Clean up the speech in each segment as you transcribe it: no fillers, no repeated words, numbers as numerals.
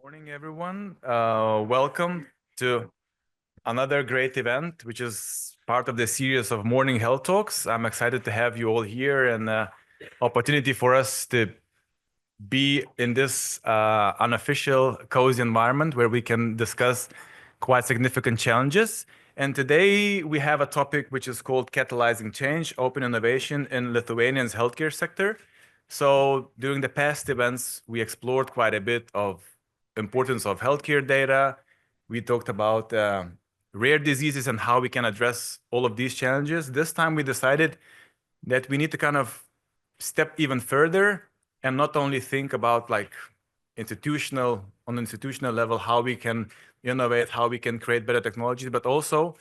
Morning, everyone. Welcome to another great event, which is part of the series of Morning Health Talks. I'm excited to have you all here and opportunity for us to be in this unofficial, cozy environment where we can discuss quite significant challenges. And today we have a topic which is called Catalyzing Change, Open Innovation in Lithuania's Healthcare Sector. So during the past events, we explored quite a bit of importance of healthcare data. We talked about rare diseases and how we can address all of these challenges. This time we decided that we need to kind of step even further and not only think about like on institutional level, how we can innovate, how we can create better technologies, but also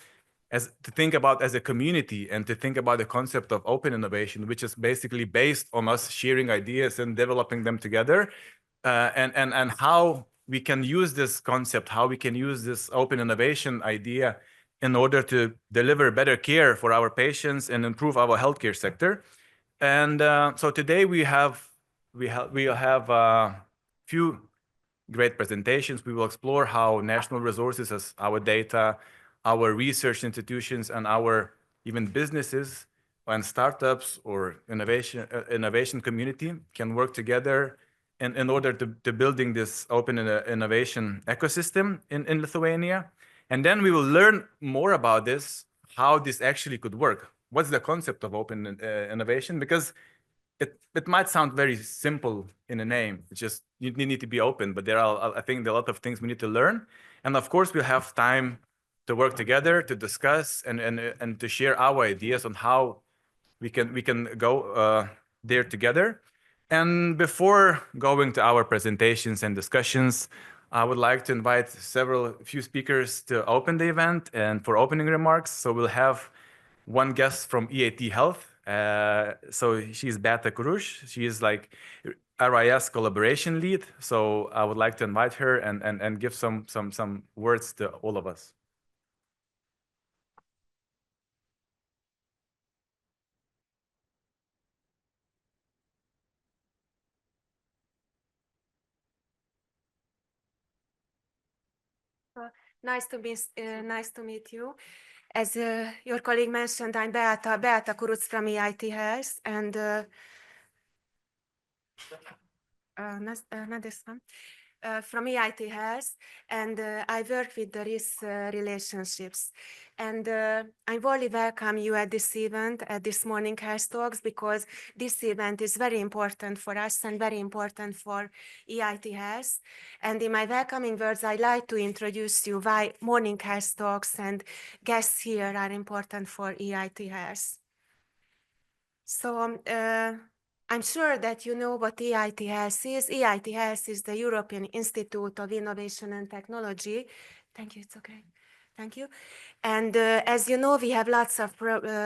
to think about as a community and to think about the concept of open innovation, which is basically based on us sharing ideas and developing them together, and how we can use this concept, how we can use this open innovation idea in order to deliver better care for our patients and improve our healthcare sector. And so today we'll have a few great presentations. We will explore how national resources as our data, our research institutions, and our even businesses and startups or innovation community can work together in order to building this open innovation ecosystem in Lithuania. And then we will learn more about this, how this actually could work. What's the concept of open innovation? Because it might sound very simple in a name. It's just you need to be open, but there are, I think, a lot of things we need to learn. And of course, we'll have time to work together, to discuss, and to share our ideas on how we can go there together. And before going to our presentations and discussions, I would like to invite few speakers to open the event and for opening remarks. So we'll have one guest from EIT Health. So she's Beata Kurush. She is like RIS collaboration lead. So I would like to invite her and give some words to all of us. Nice to meet you. As your colleague mentioned, I'm Beata Kuruc from EIT Health, and not this one. From EIT Health, and I work with the risk relationships. And I warmly welcome you at this event, at this Morning Health Talks, because this event is very important for us and very important for EIT Health. And in my welcoming words, I'd like to introduce you why Morning Health Talks and guests here are important for EIT Health. So I'm sure that you know what EIT Health is. EIT Health is the European Institute of Innovation and Technology. Thank you, it's okay. Thank you. And as you know, we have lots of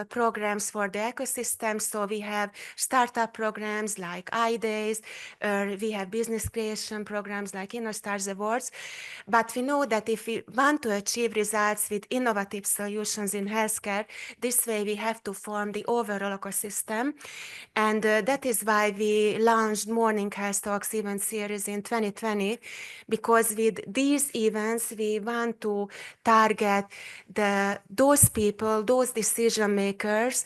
programs for the ecosystem. So we have startup programs like iDays, we have business creation programs like InnoStars Awards. But we know that if we want to achieve results with innovative solutions in healthcare, this way we have to form the overall ecosystem. And that is why we launched Morning Health Talks event series in 2020, because with these events, we want to target those people, those decision makers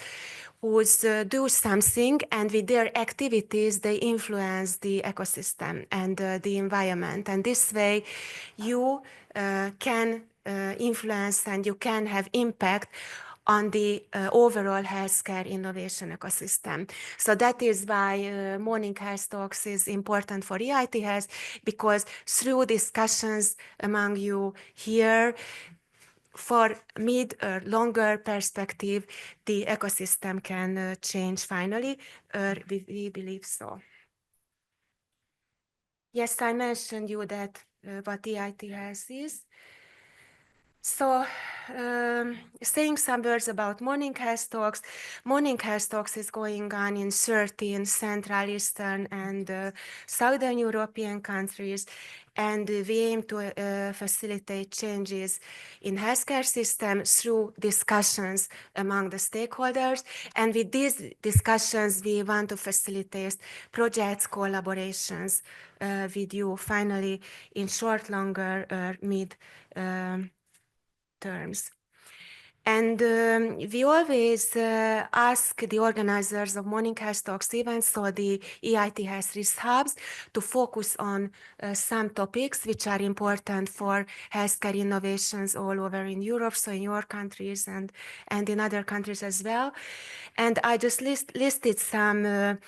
who do something, and with their activities, they influence the ecosystem and the environment. And this way, you can influence and you can have impact on the overall healthcare innovation ecosystem. So that is why Morning Health Talks is important for EIT Health, because through discussions among you here, for mid or longer perspective, the ecosystem can change finally, we believe so. Yes, I mentioned you that what EIT Health is. So, saying some words about Morning Health Talks. Morning Health Talks is going on in 13 Central, Eastern, and Southern European countries. and we aim to facilitate changes in healthcare system through discussions among the stakeholders. And with these discussions, we want to facilitate projects, collaborations with you finally in short, longer, or mid terms. And we always ask the organizers of Morning Health Talks events, so the EIT Health Risk Hubs, to focus on some topics which are important for healthcare innovations all over in Europe, so in your countries and in other countries as well. And I just listed some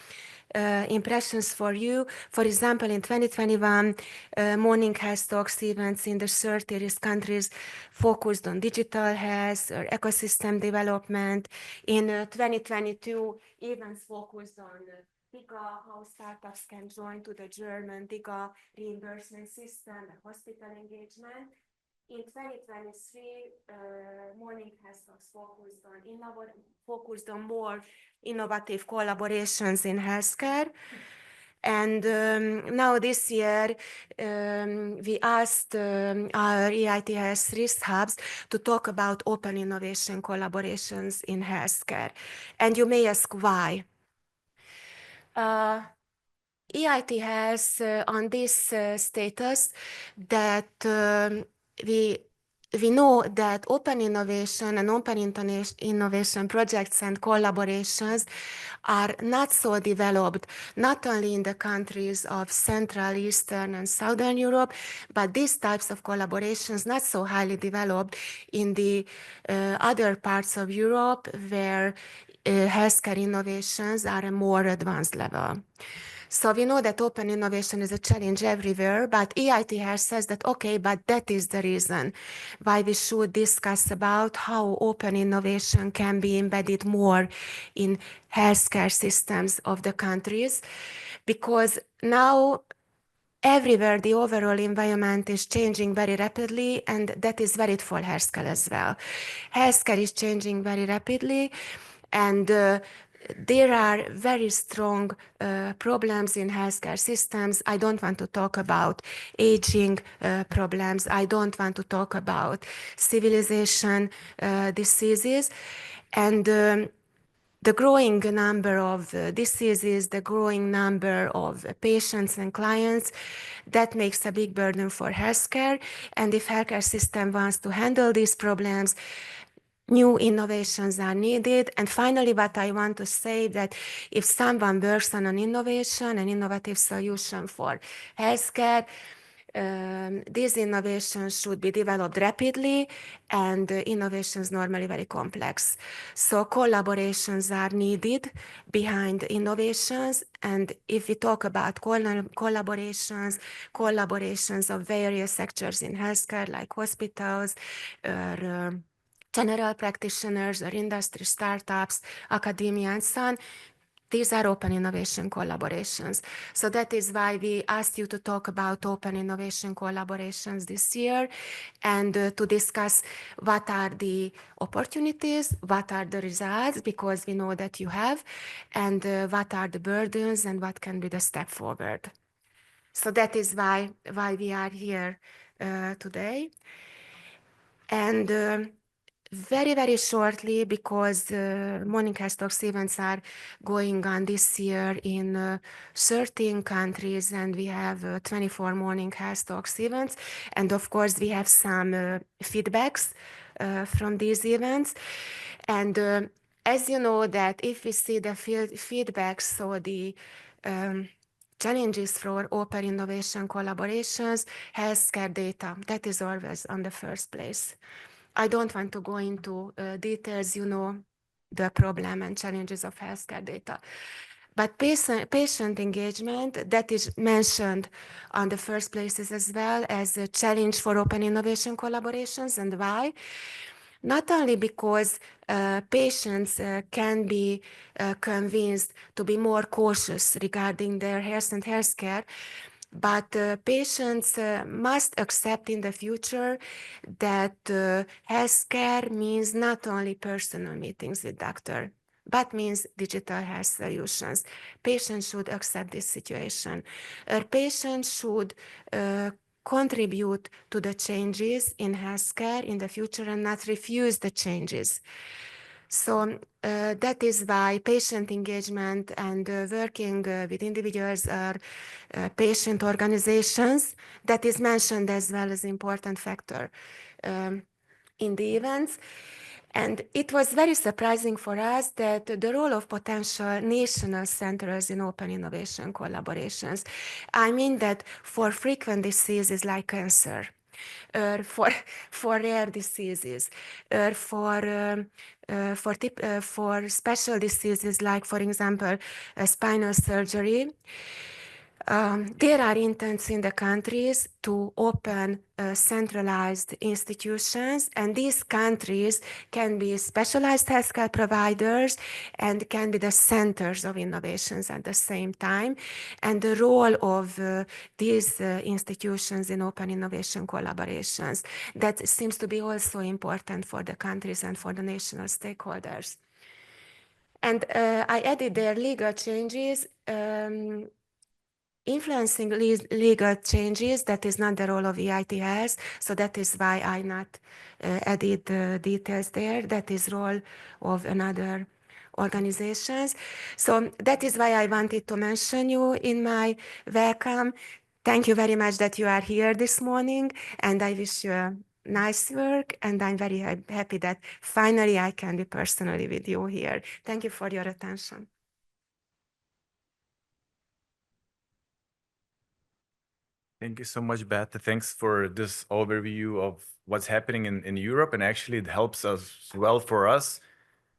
impressions for you. For example, in 2021, Morning Health Talks events in the 30 risk countries focused on digital health or ecosystem development. In 2022, events focused on DIGA, how startups can join to the German DIGA reimbursement system and hospital engagement. In 2023, Morning Health Talks focused on more innovative collaborations in healthcare. And now this year, we asked our EIT Health Risk Hubs to talk about open innovation collaborations in healthcare. And you may ask why. EIT has on this status that we know that open innovation and open innovation projects and collaborations are not so developed, not only in the countries of Central, Eastern, and Southern Europe, but these types of collaborations not so highly developed in the other parts of Europe where healthcare innovations are a more advanced level. So we know that open innovation is a challenge everywhere, but EIT Health says that, okay, but that is the reason why we should discuss about how open innovation can be embedded more in healthcare systems of the countries, because now everywhere the overall environment is changing very rapidly, and that is valid for healthcare as well. Healthcare is changing very rapidly, and there are very strong problems in healthcare systems. I don't want to talk about aging problems. I don't want to talk about civilization diseases. And the growing number of diseases, the growing number of patients and clients, that makes a big burden for healthcare. And if healthcare system wants to handle these problems, new innovations are needed. And finally, what I want to say that if someone works on an innovation, an innovative solution for healthcare, these innovations should be developed rapidly, and innovations normally very complex. So collaborations are needed behind innovations. And if we talk about collaborations of various sectors in healthcare, like hospitals or general practitioners or industry startups, academia, and so on, these are open innovation collaborations. So that is why we asked you to talk about open innovation collaborations this year, and to discuss what are the opportunities, what are the results, because we know that you have, and what are the burdens and what can be the step forward. So that is why we are here today. And very, very shortly, because Morning Health Talks events are going on this year in 13 countries, and we have 24 Morning Health Talks events. And of course, we have some feedbacks from these events. And as you know, that if we see the feedbacks, so the challenges for open innovation collaborations, healthcare data, that is always on the first place. I don't want to go into details, you know, the problem and challenges of healthcare data. But patient engagement, that is mentioned on the first places as well as a challenge for open innovation collaborations. And why? Not only because patients can be convinced to be more cautious regarding their health and healthcare, but patients must accept in the future that healthcare means not only personal meetings with doctor, but means digital health solutions. Patients should accept this situation. Patients should contribute to the changes in healthcare in the future and not refuse the changes. So that is why patient engagement and working with individuals or patient organizations, that is mentioned as well as an important factor in the events. And it was very surprising for us that the role of potential national centers in open innovation collaborations. I mean that for frequent diseases like cancer, for rare diseases, for special diseases like, for example, spinal surgery. There are intents in the countries to open centralized institutions, and these countries can be specialized healthcare providers and can be the centers of innovations at the same time. And the role of these institutions in open innovation collaborations, that seems to be also important for the countries and for the national stakeholders. And I added there legal changes. Influencing legal changes, that is not the role of EITS, so that is why I not added details there. That is role of another organizations. So that is why I wanted to mention you in my welcome. Thank you very much that you are here this morning, and I wish you a nice work, and I'm very happy that finally I can be personally with you here. Thank you for your attention. Thank you so much, Beth. Thanks for this overview of what's happening in Europe. And actually, it helps us well for us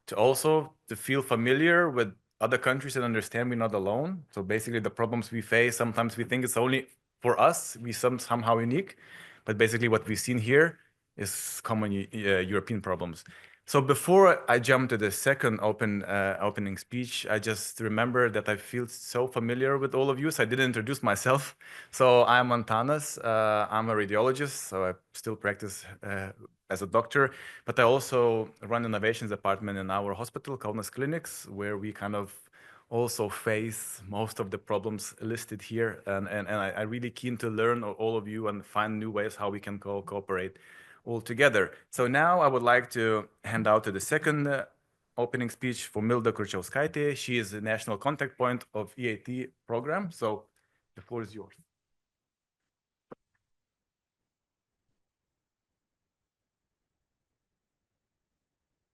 to also to feel familiar with other countries and understand we're not alone. So basically, the problems we face, sometimes we think it's only for us, we somehow unique. But basically, what we've seen here is common European problems. So before I jump to the second opening speech, I just remember that I feel so familiar with all of you. So I didn't introduce myself. So I'm Antanas. I'm a radiologist, so I still practice as a doctor, but I also run innovations department in our hospital, Kaunas Clinics, where we kind of also face most of the problems listed here. And I really keen to learn all of you and find new ways how we can cooperate all together. So now I would like to hand out to the second opening speech for Milda Kurchauskaitė. She is the national contact point of EIT program. So the floor is yours.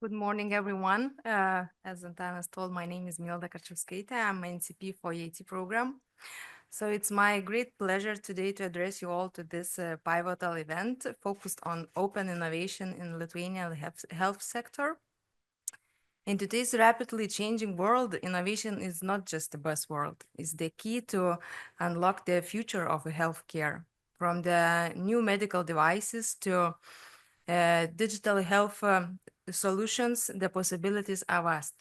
Good morning, everyone. As Antanas told, my name is Milda Kurchauskaitė. I'm an NCP for EIT program. So it's my great pleasure today to address you all to this pivotal event focused on open innovation in Lithuanian health sector. In today's rapidly changing world, innovation is not just a buzzword. It's the key to unlock the future of healthcare. From the new medical devices to digital health solutions, the possibilities are vast.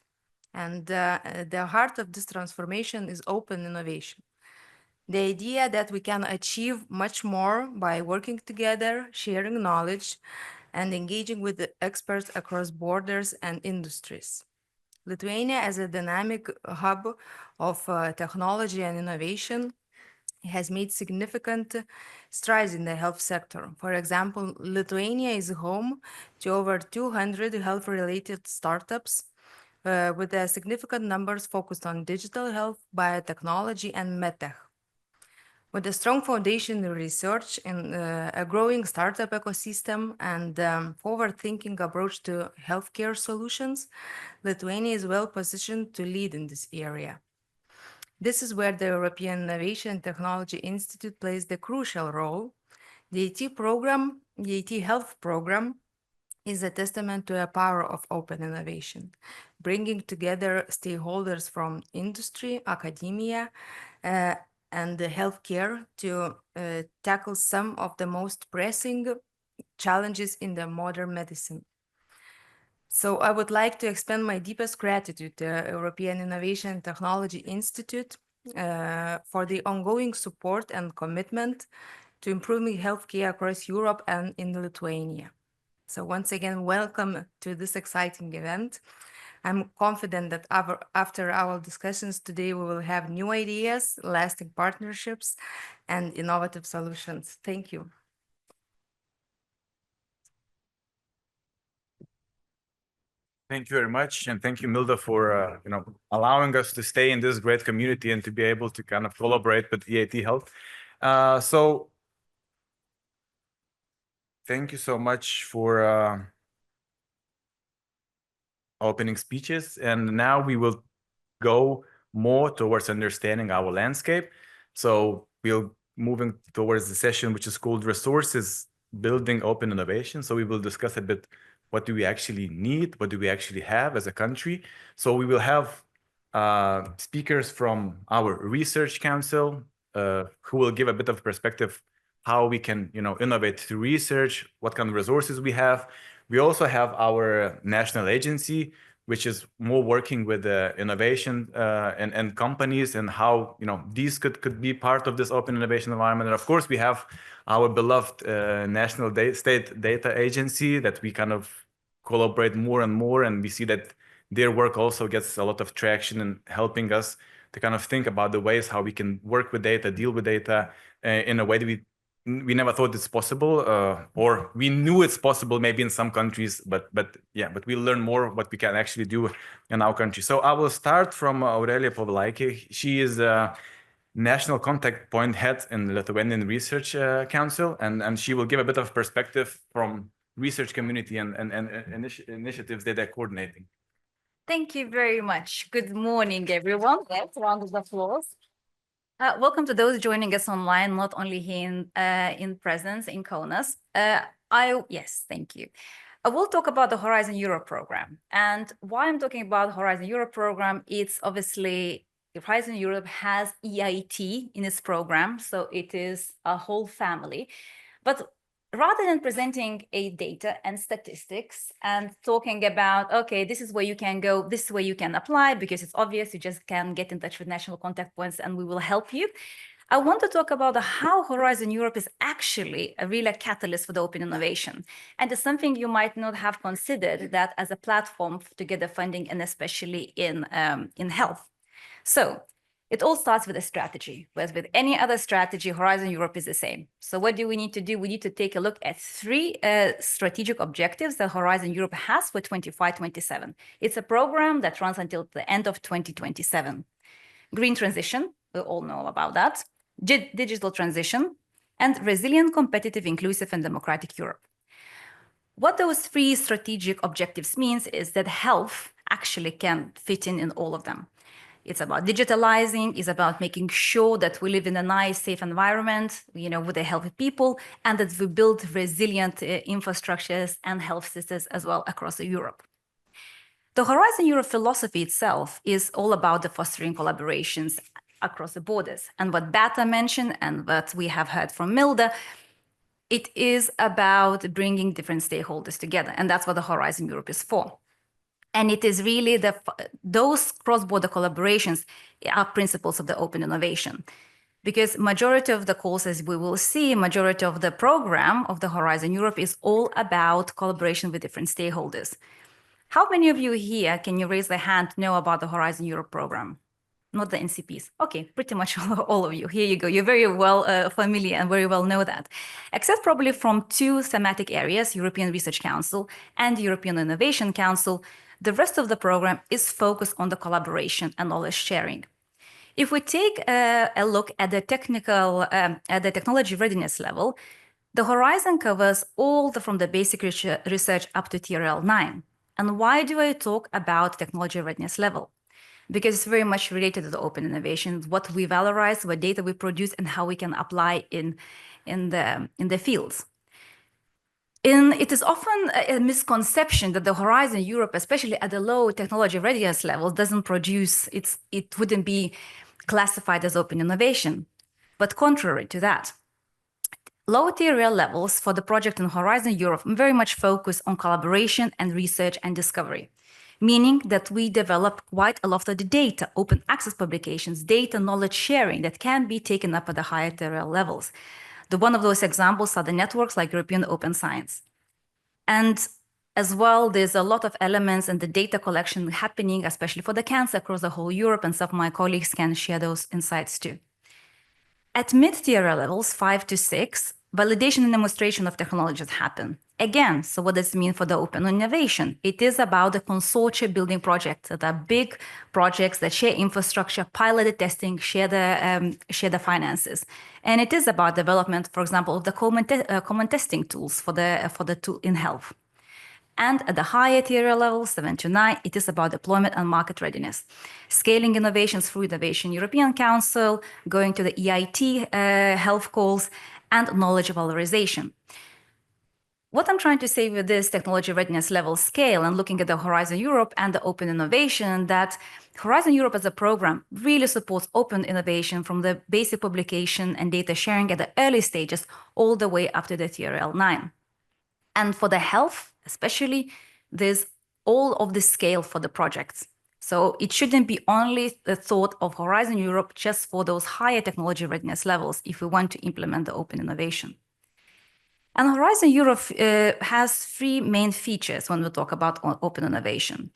And the heart of this transformation is open innovation. The idea that we can achieve much more by working together, sharing knowledge, and engaging with the experts across borders and industries. Lithuania, as a dynamic hub of technology and innovation, has made significant strides in the health sector. For example, Lithuania is home to over 200 health-related startups, with significant numbers focused on digital health, biotechnology, and medtech. With a strong foundation in research and a growing startup ecosystem and forward-thinking approach to healthcare solutions, Lithuania is well positioned to lead in this area. This is where the European Innovation and Technology Institute plays the crucial role. The EIT Health Program, is a testament to the power of open innovation, bringing together stakeholders from industry, academia, and the healthcare to tackle some of the most pressing challenges in the modern medicine. So I would like to extend my deepest gratitude to the European Innovation and Technology Institute for the ongoing support and commitment to improving healthcare across Europe and in Lithuania. So once again, welcome to this exciting event. I'm confident that after our discussions today, we will have new ideas, lasting partnerships, and innovative solutions. Thank you. Thank you very much, and thank you, Milda, for allowing us to stay in this great community and to be able to kind of collaborate with EIT Health. So thank you so much for opening speeches, and now we will go more towards understanding our landscape. So we'll moving towards the session which is called Resources Building Open Innovation. So we will discuss a bit what do we actually need, what do we actually have as a country. So we will have speakers from our research council who will give a bit of perspective how we can innovate through research, what kind of resources we have. We also have our national agency, which is more working with innovation and companies and how these could be part of this open innovation environment. And of course, we have our beloved national state data agency that we kind of collaborate more and more, and we see that their work also gets a lot of traction in helping us to kind of think about the ways how we can work with data, deal with data in a way that we never thought it's possible, or we knew it's possible maybe in some countries, but we'll learn more what we can actually do in our country. So I will start from Aurelia Povilaitė. She is a national contact point head in Lithuanian Research Council, and she will give a bit of perspective from research community and initiatives that they're coordinating. Thank you very much. Good morning, everyone. Yes, round of applause. Welcome to those joining us online, not only here in presence in Kaunas. Yes, thank you. I will talk about the Horizon Europe program. And why I'm talking about Horizon Europe program, it's obviously Horizon Europe has EIT in its program, so it is a whole family. But rather than presenting a data and statistics and talking about, okay, this is where you can go, this is where you can apply, because it's obvious, you just can get in touch with national contact points and we will help you. I want to talk about how Horizon Europe is actually a real catalyst for the open innovation. And it's something you might not have considered that as a platform to get the funding, and especially in health. So it all starts with a strategy, whereas with any other strategy, Horizon Europe is the same. So what do we need to do? We need to take a look at three strategic objectives that Horizon Europe has for 25-27. It's a program that runs until the end of 2027. Green transition, we all know about that. Digital transition, and resilient, competitive, inclusive, and democratic Europe. What those three strategic objectives means is that health actually can fit in all of them. It's about digitalizing, it's about making sure that we live in a nice, safe environment, with a healthy people, and that we build resilient infrastructures and health systems as well across Europe. The Horizon Europe philosophy itself is all about the fostering collaborations across the borders. And what Beata mentioned and what we have heard from Milda, it is about bringing different stakeholders together. And that's what the Horizon Europe is for. And it is really those cross-border collaborations are principles of the open innovation. Because majority of the calls, as we will see, majority of the program of the Horizon Europe is all about collaboration with different stakeholders. How many of you here, can you raise the hand, know about the Horizon Europe program? Not the NCPs. Okay, pretty much all of you. Here you go. You're very well familiar and very well know that. Except probably from two thematic areas, European Research Council and European Innovation Council, the rest of the program is focused on the collaboration and knowledge sharing. If we take a look at the technology readiness level, the Horizon covers all from the basic research up to TRL 9. And why do I talk about technology readiness level? Because it's very much related to the open innovation, what we valorize, what data we produce, and how we can apply in the fields. It is often a misconception that the Horizon Europe, especially at the low technology readiness level, doesn't produce, it wouldn't be classified as open innovation. But contrary to that, low TRL levels for the project in Horizon Europe very much focus on collaboration and research and discovery, meaning that we develop quite a lot of the data, open access publications, data knowledge sharing that can be taken up at the higher TRL levels. One of those examples are the networks like European Open Science. And As well, there's a lot of elements in the data collection happening, especially for the cancer across the whole Europe, and some of my colleagues can share those insights too. At mid-tier levels, 5 to 6, validation and demonstration of technologies happen. Again, so what does it mean for the open innovation? It is about the consortia building projects that are big projects that share infrastructure, piloted testing, share the finances. And it is about development, for example, of the common testing tools for the tool in health. And at the higher tier levels, 7 to 9, it is about deployment and market readiness. Scaling innovations through Innovation European Council, going to the EIT health calls, and knowledge valorization. What I'm trying to say with this technology readiness level scale and looking at the Horizon Europe and the open innovation, that Horizon Europe as a program really supports open innovation from the basic publication and data sharing at the early stages all the way up to the TRL 9. And for the health, especially, there's all of the scale for the projects. So it shouldn't be only the thought of Horizon Europe just for those higher technology readiness levels if we want to implement the open innovation. And Horizon Europe has 3 main features when we talk about open innovation.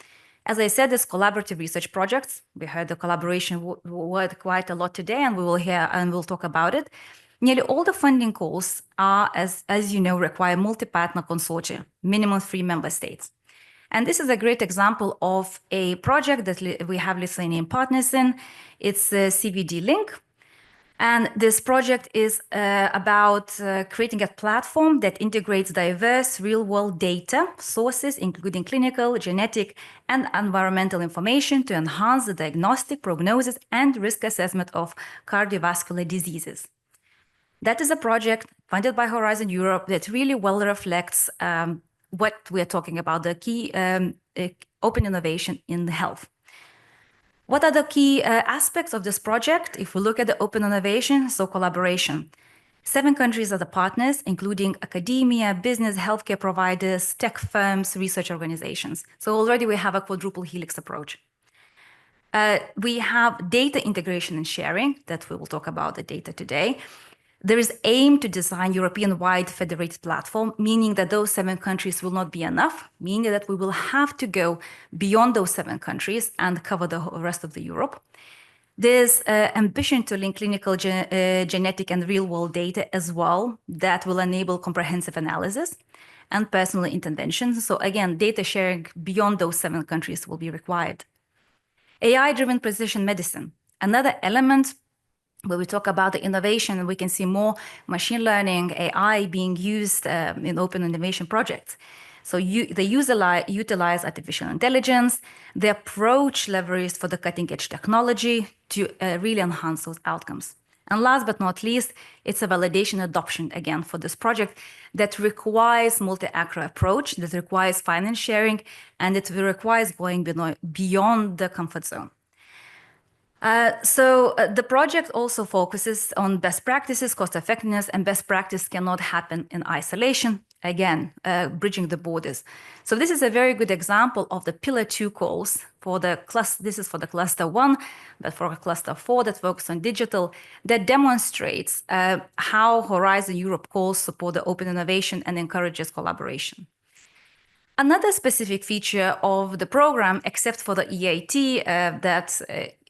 As I said, it's collaborative research projects. We heard the collaboration word quite a lot today, and we will hear and we'll talk about it. Nearly all the funding calls are, as you know, require multi-partner consortia, minimum 3 member states. And this is a great example of a project that we have Lithuanian partners in. It's CVD Link. And this project is about creating a platform that integrates diverse real-world data sources, including clinical, genetic, and environmental information to enhance the diagnostic, prognosis, and risk assessment of cardiovascular diseases. That is a project funded by Horizon Europe that really well reflects what we are talking about, the key open innovation in health. What are the key aspects of this project? If we look at the open innovation, so collaboration. 7 countries are the partners, including academia, business, healthcare providers, tech firms, research organizations. So already we have a quadruple helix approach. We have data integration and sharing, that we will talk about the data today. There is aim to design European-wide federated platform, meaning that those 7 countries will not be enough, meaning that we will have to go beyond those 7 countries and cover the rest of the Europe. There's ambition to link clinical, genetic, and real-world data as well that will enable comprehensive analysis and personal interventions. So again, data sharing beyond those 7 countries will be required. AI-driven precision medicine, another element where we talk about the innovation, we can see more machine learning, AI being used in open innovation projects. So they utilize artificial intelligence. The approach leverages for the cutting edge technology to really enhance those outcomes. And last but not least, it's a validation adoption again for this project that requires multi-actor approach, that requires finance sharing, and it requires going beyond the comfort zone. The project also focuses on best practices, cost effectiveness, and best practice cannot happen in isolation. Again, bridging the borders. So this is a very good example of the pillar 2 calls for the cluster. This is for the cluster 1, but for cluster 4 that focuses on digital, that demonstrates how Horizon Europe calls support the open innovation and encourages collaboration. Another specific feature of the program, except for the EIT that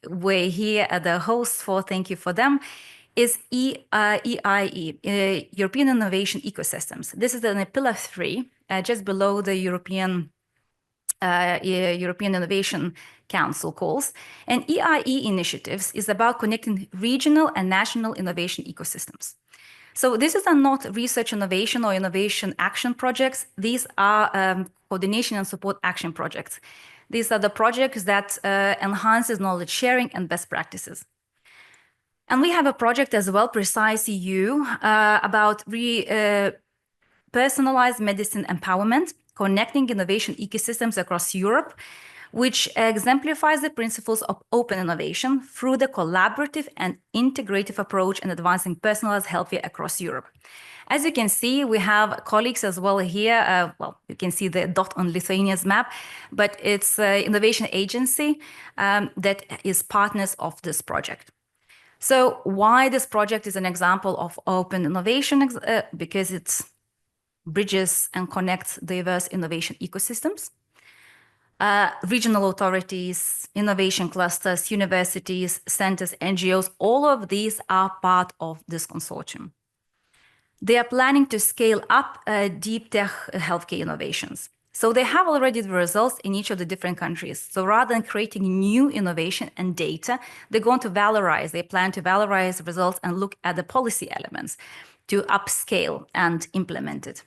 we're here at the host for, thank you for them, is EIE, European Innovation Ecosystems. This is in pillar 3, just below the European Innovation Council calls. And EIE initiatives is about connecting regional and national innovation ecosystems. So this is not research innovation or innovation action projects. These are coordination and support action projects. These are the projects that enhances knowledge sharing and best practices. And we have a project as well, Precise EU, about personalized medicine empowerment, connecting innovation ecosystems across Europe, which exemplifies the principles of open innovation through the collaborative and integrative approach in advancing personalized healthcare across Europe. As you can see, we have colleagues as well here. Well, you can see the dot on Lithuania's map, but it's an innovation agency that is partners of this project. So why this project is an example of open innovation? Because it's bridges and connects diverse innovation ecosystems. Regional authorities, innovation clusters, universities, centers, NGOs, all of these are part of this consortium. They are planning to scale up deep tech healthcare innovations. So they have already the results in each of the different countries. So rather than creating new innovation and data, they're going to valorize, they plan to valorize the results and look at the policy elements to upscale and implement it.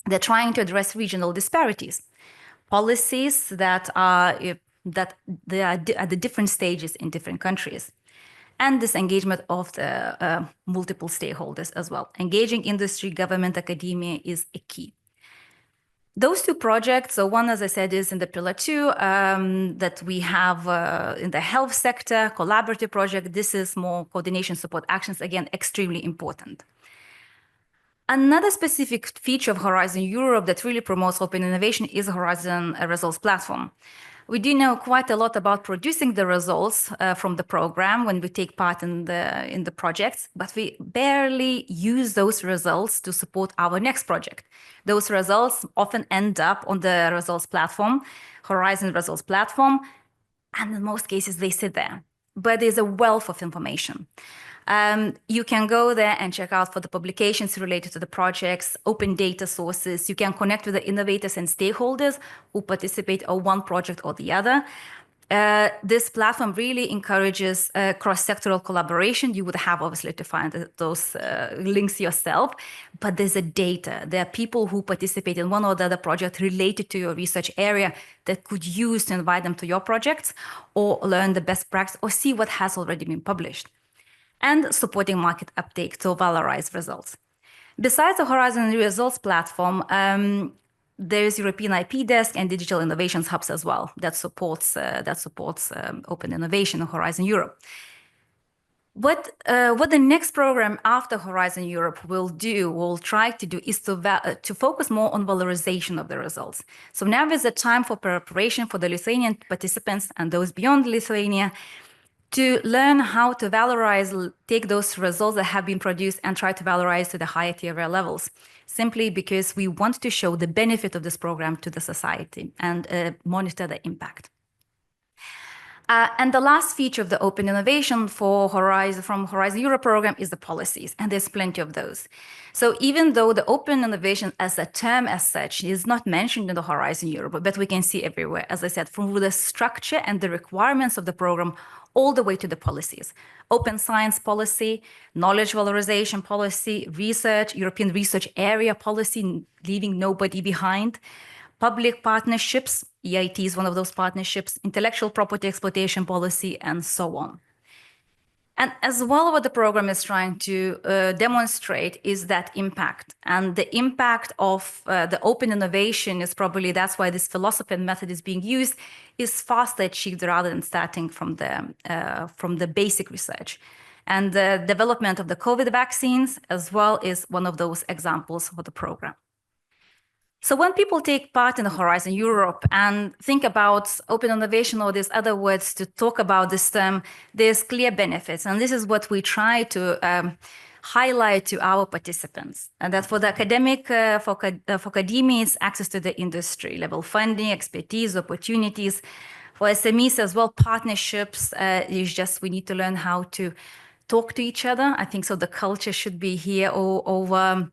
They're trying to address regional disparities, policies that are they are at the different stages in different countries, and this engagement of the multiple stakeholders as well. Engaging industry, government, academia is a key. Those two projects, so one, as I said, is in the Pillar 2 that we have in the health sector, collaborative project. This is more coordination support actions, again, extremely important. Another specific feature of Horizon Europe that really promotes open innovation is Horizon Results Platform. We do know quite a lot about producing the results from the program when we take part in the projects, but we barely use those results to support our next project. Those results often end up on the results platform, Horizon Results Platform, and in most cases they sit there. But there's a wealth of information. You can go there and check out for the publications related to the projects, open data sources. You can connect with the innovators and stakeholders who participate on one project or the other. This platform really encourages cross-sectoral collaboration. You would have obviously to find those links yourself, but there's a data. There are people who participate in one or the other project related to your research area that could use to invite them to your projects or learn the best practice or see what has already been published. And supporting market uptake to valorize results. Besides the Horizon Results Platform, there is European IP Desk and Digital Innovations Hubs as well that supports open innovation in Horizon Europe. What the next program after Horizon Europe will try to do is to focus more on valorization of the results. So now is the time for preparation for the Lithuanian participants and those beyond Lithuania to learn how to valorize, take those results that have been produced and try to valorize to the higher tier levels, simply because we want to show the benefit of this program to the society and monitor the impact. And the last feature of the open innovation from Horizon Europe program is the policies, and there's plenty of those. So even though the open innovation as a term as such is not mentioned in the Horizon Europe, but we can see everywhere, as I said, from the structure and the requirements of the program all the way to the policies. Open science policy, knowledge valorization policy, research, European research area policy, leaving nobody behind, public partnerships, EIT is one of those partnerships, intellectual property exploitation policy, and so on. And as well, what the program is trying to demonstrate is that impact. And the impact of the open innovation is probably, that's why this philosophy and method is being used, is faster achieved rather than starting from the basic research. And the development of the COVID vaccines as well is one of those examples for the program. So when people take part in the Horizon Europe and think about open innovation or these other words to talk about this term, there's clear benefits. And this is what we try to highlight to our participants. And that for the academic, for academia, it's access to the industry level funding, expertise, opportunities. For SMEs as well, partnerships, is just we need to learn how to talk to each other. I think so the culture should be here over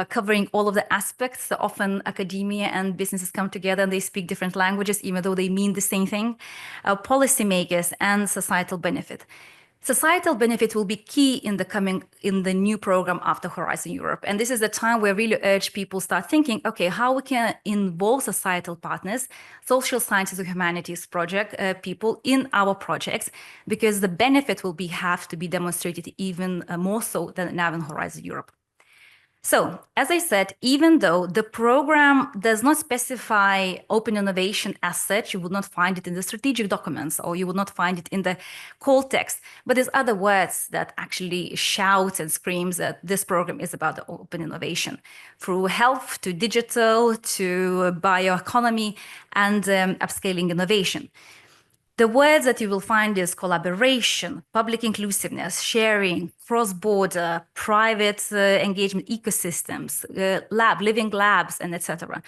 covering all of the aspects. Often academia and businesses come together and they speak different languages, even though they mean the same thing. Policymakers and societal benefit. Societal benefit will be key in the new program after Horizon Europe. And this is the time where I really urge people start thinking, okay, how we can involve societal partners, social sciences and humanities project people in our projects, because the benefit will have to be demonstrated even more so than now in Horizon Europe. So, as I said, even though the program does not specify open innovation as such, you will not find it in the strategic documents or you will not find it in the call text, but there's other words that actually shouts and screams that this program is about the open innovation, through health to digital to bioeconomy and upscaling innovation. The words that you will find is collaboration, public inclusiveness, sharing, cross-border, private engagement ecosystems, living labs, and etc.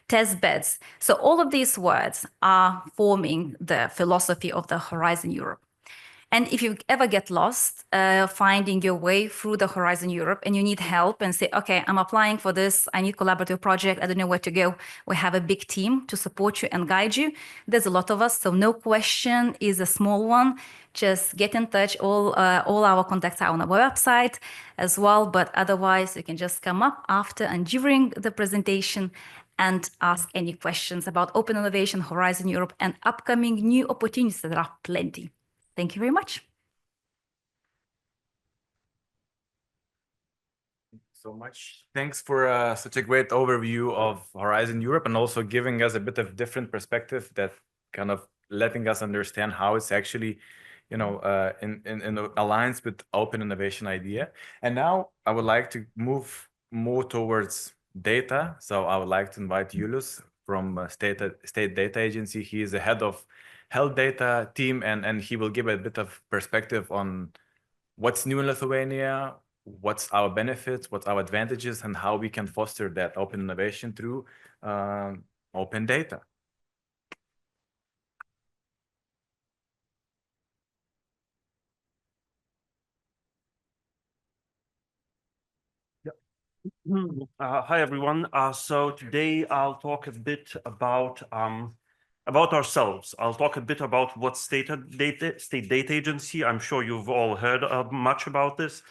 Test beds. So all of these words are forming the philosophy of the Horizon Europe. And if you ever get lost finding your way through the Horizon Europe and you need help and say, okay, I'm applying for this, I need collaborative project, I don't know where to go. We have a big team to support you and guide you. There's a lot of us, so no question is a small one. Just get in touch. All our contacts are on our website as well, but otherwise you can just come up after and during the presentation and ask any questions about open innovation, Horizon Europe, and upcoming new opportunities. There are plenty. Thank you very much. So much. Thanks for such a great overview of Horizon Europe and also giving us a bit of different perspective that kind of letting us understand how it's actually, you know, in alliance with open innovation idea. And now I would like to move more towards data. So I would like to invite Julius from State Data Agency. He is the head of health data team, and he will give a bit of perspective on what's new in Lithuania, what's our benefits, what's our advantages, and how we can foster that open innovation through open data. Hi, everyone. So today I'll talk a bit about ourselves. I'll talk a bit about what State Data Agency. I'm sure you've all heard much about this,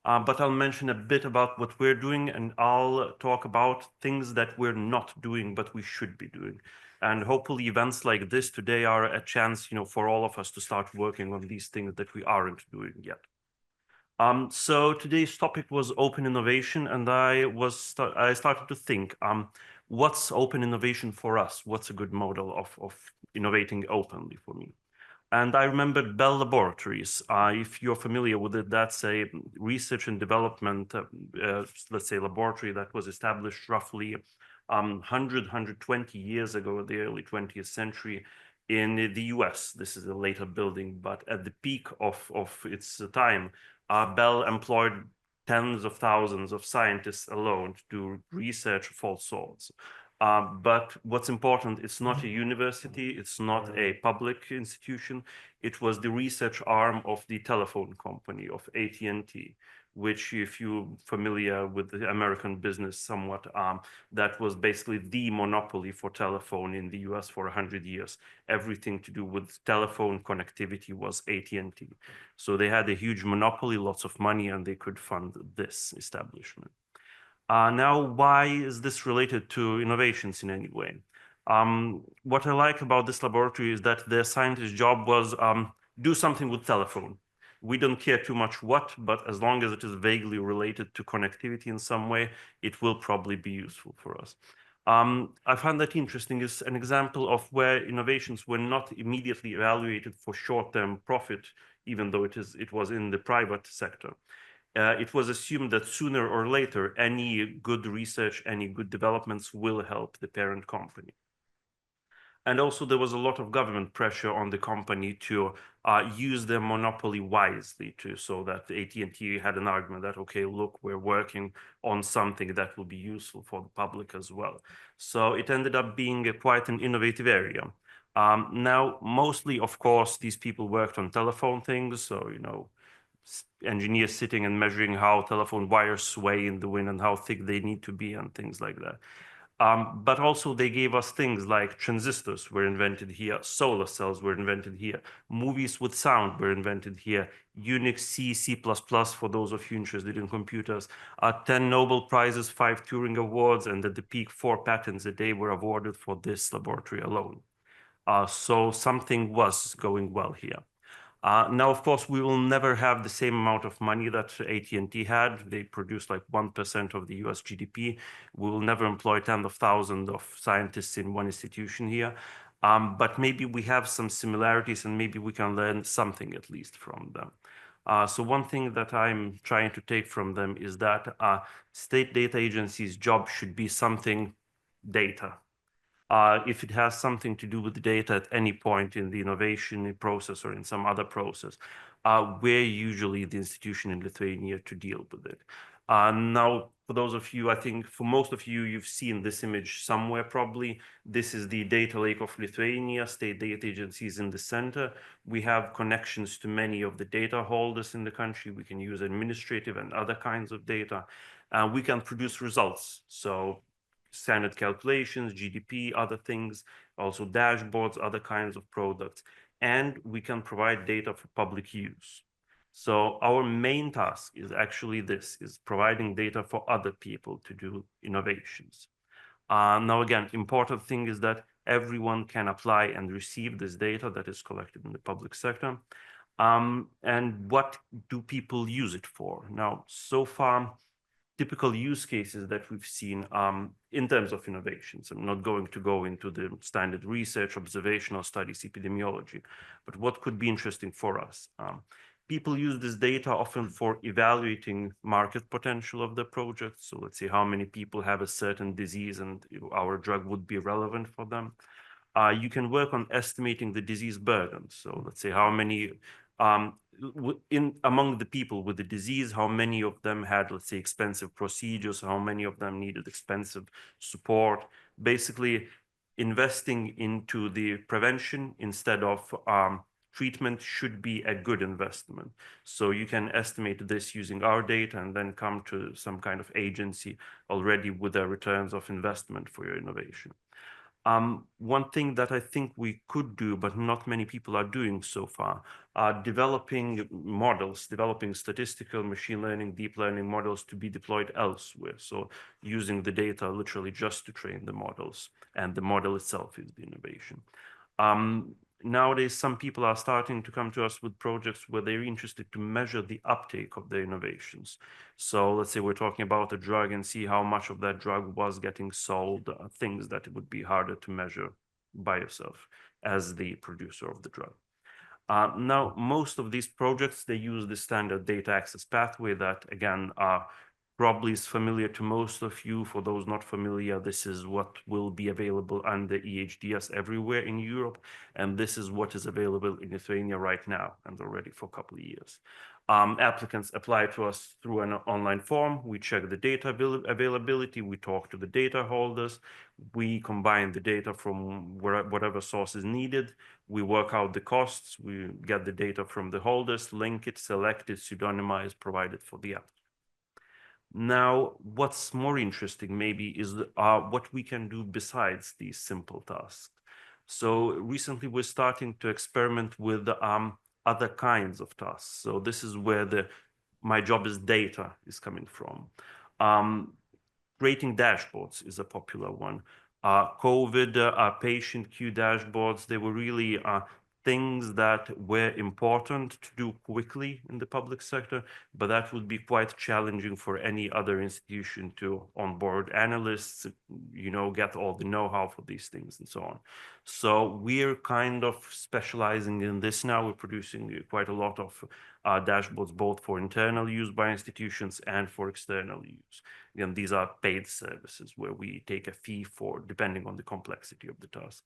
but I'll mention a bit about what we're doing, and I'll talk about things that we're not doing, but we should be doing. And hopefully events like this today are a chance, you know, for all of us to start working on these things that we aren't doing yet. So today's topic was open innovation, and I started to think, what's open innovation for us? What's a good model of innovating openly for me? And I remembered Bell Laboratories. If you're familiar with it, that's a research and development, let's say, laboratory that was established roughly 120 years ago, the early 20th century, in the US. This is a later building, but at the peak of its time, Bell employed tens of thousands of scientists alone to do research of all sorts. But what's important, it's not a university, it's not a public institution. It was the research arm of the telephone company of AT&T, which, if you're familiar with the American business somewhat, that was basically the monopoly for telephone in the US for 100 years. Everything to do with telephone connectivity was AT&T. So they had a huge monopoly, lots of money, and they could fund this establishment. Now, why is this related to innovations in any way? What I like about this laboratory is that the scientist's job was do something with telephone. We don't care too much what, but as long as it is vaguely related to connectivity in some way, it will probably be useful for us. I find that interesting is an example of where innovations were not immediately evaluated for short-term profit, even though it was in the private sector. It was assumed that sooner or later, any good research, any good developments will help the parent company. And also there was a lot of government pressure on the company to use their monopoly wisely so that AT&T had an argument that, okay, look, we're working on something that will be useful for the public as well. So it ended up being quite an innovative area. Now, mostly, of course, these people worked on telephone things. So, you know, engineers sitting and measuring how telephone wires sway in the wind and how thick they need to be and things like that. But also they gave us things like transistors were invented here, solar cells were invented here, movies with sound were invented here, Unix, C++ for those of you interested in computers, 10 Nobel Prizes, 5 Turing Awards, and at the peak 4 patents a day were awarded for this laboratory alone. So something was going well here. Now, of course, we will never have the same amount of money that AT&T had. They produce like 1% of the US GDP. We will never employ tens of thousands of scientists in one institution here. But maybe we have some similarities and maybe we can learn something at least from them. So one thing that I'm trying to take from them is that State Data Agency's job should be something data. if it has something to do with the data at any point in the innovation process or in some other process, we're usually the institution in Lithuania to deal with it. Now, for those of you, I think for most of you, you've seen this image somewhere probably. This is the data lake of Lithuania, state data agencies in the center. We have connections to many of the data holders in the country. We can use administrative and other kinds of data. We can produce results. So standard calculations, GDP, other things, also dashboards, other kinds of products. And we can provide data for public use. So our main task is actually this, is providing data for other people to do innovations. Now, again, important thing is that everyone can apply and receive this data that is collected in the public sector. And what do people use it for? Now, so far, typical use cases that we've seen in terms of innovations. I'm not going to go into the standard research, observational studies, epidemiology, but what could be interesting for us? People use this data often for evaluating market potential of the project. So let's say how many people have a certain disease and our drug would be relevant for them. You can work on estimating the disease burden. So let's say how many among the people with the disease, how many of them had, let's say, expensive procedures, how many of them needed expensive support, basically investing into the prevention instead of treatment should be a good investment. So you can estimate this using our data and then come to some kind of agency already with the returns of investment for your innovation. One thing that I think we could do, but not many people are doing so far, are developing models, developing statistical machine learning, deep learning models to be deployed elsewhere. So using the data literally just to train the models, and the model itself is the innovation. Nowadays, some people are starting to come to us with projects where they're interested to measure the uptake of their innovations. So let's say we're talking about a drug and see how much of that drug was getting sold, things that it would be harder to measure by yourself as the producer of the drug. Now, most of these projects, they use the standard data access pathway that, again, probably is familiar to most of you. For those not familiar, this is what will be available under EHDS everywhere in Europe. And this is what is available in Lithuania right now and already for a couple of years. Applicants apply to us through an online form. We check the data availability. We talk to the data holders. We combine the data from whatever source is needed. We work out the costs. We get the data from the holders, link it, select it, pseudonymize, provide it for the app. Now, what's more interesting maybe is what we can do besides these simple tasks. So recently we're starting to experiment with other kinds of tasks. So this is where my job is data is coming from. Creating dashboards is a popular one. COVID patient queue dashboards, they were really things that were important to do quickly in the public sector, but that would be quite challenging for any other institution to onboard analysts, get all the know-how for these things and so on. So we're kind of specializing in this now. We're producing quite a lot of dashboards, both for internal use by institutions and for external use. Again, these are paid services where we take a fee for, depending on the complexity of the task.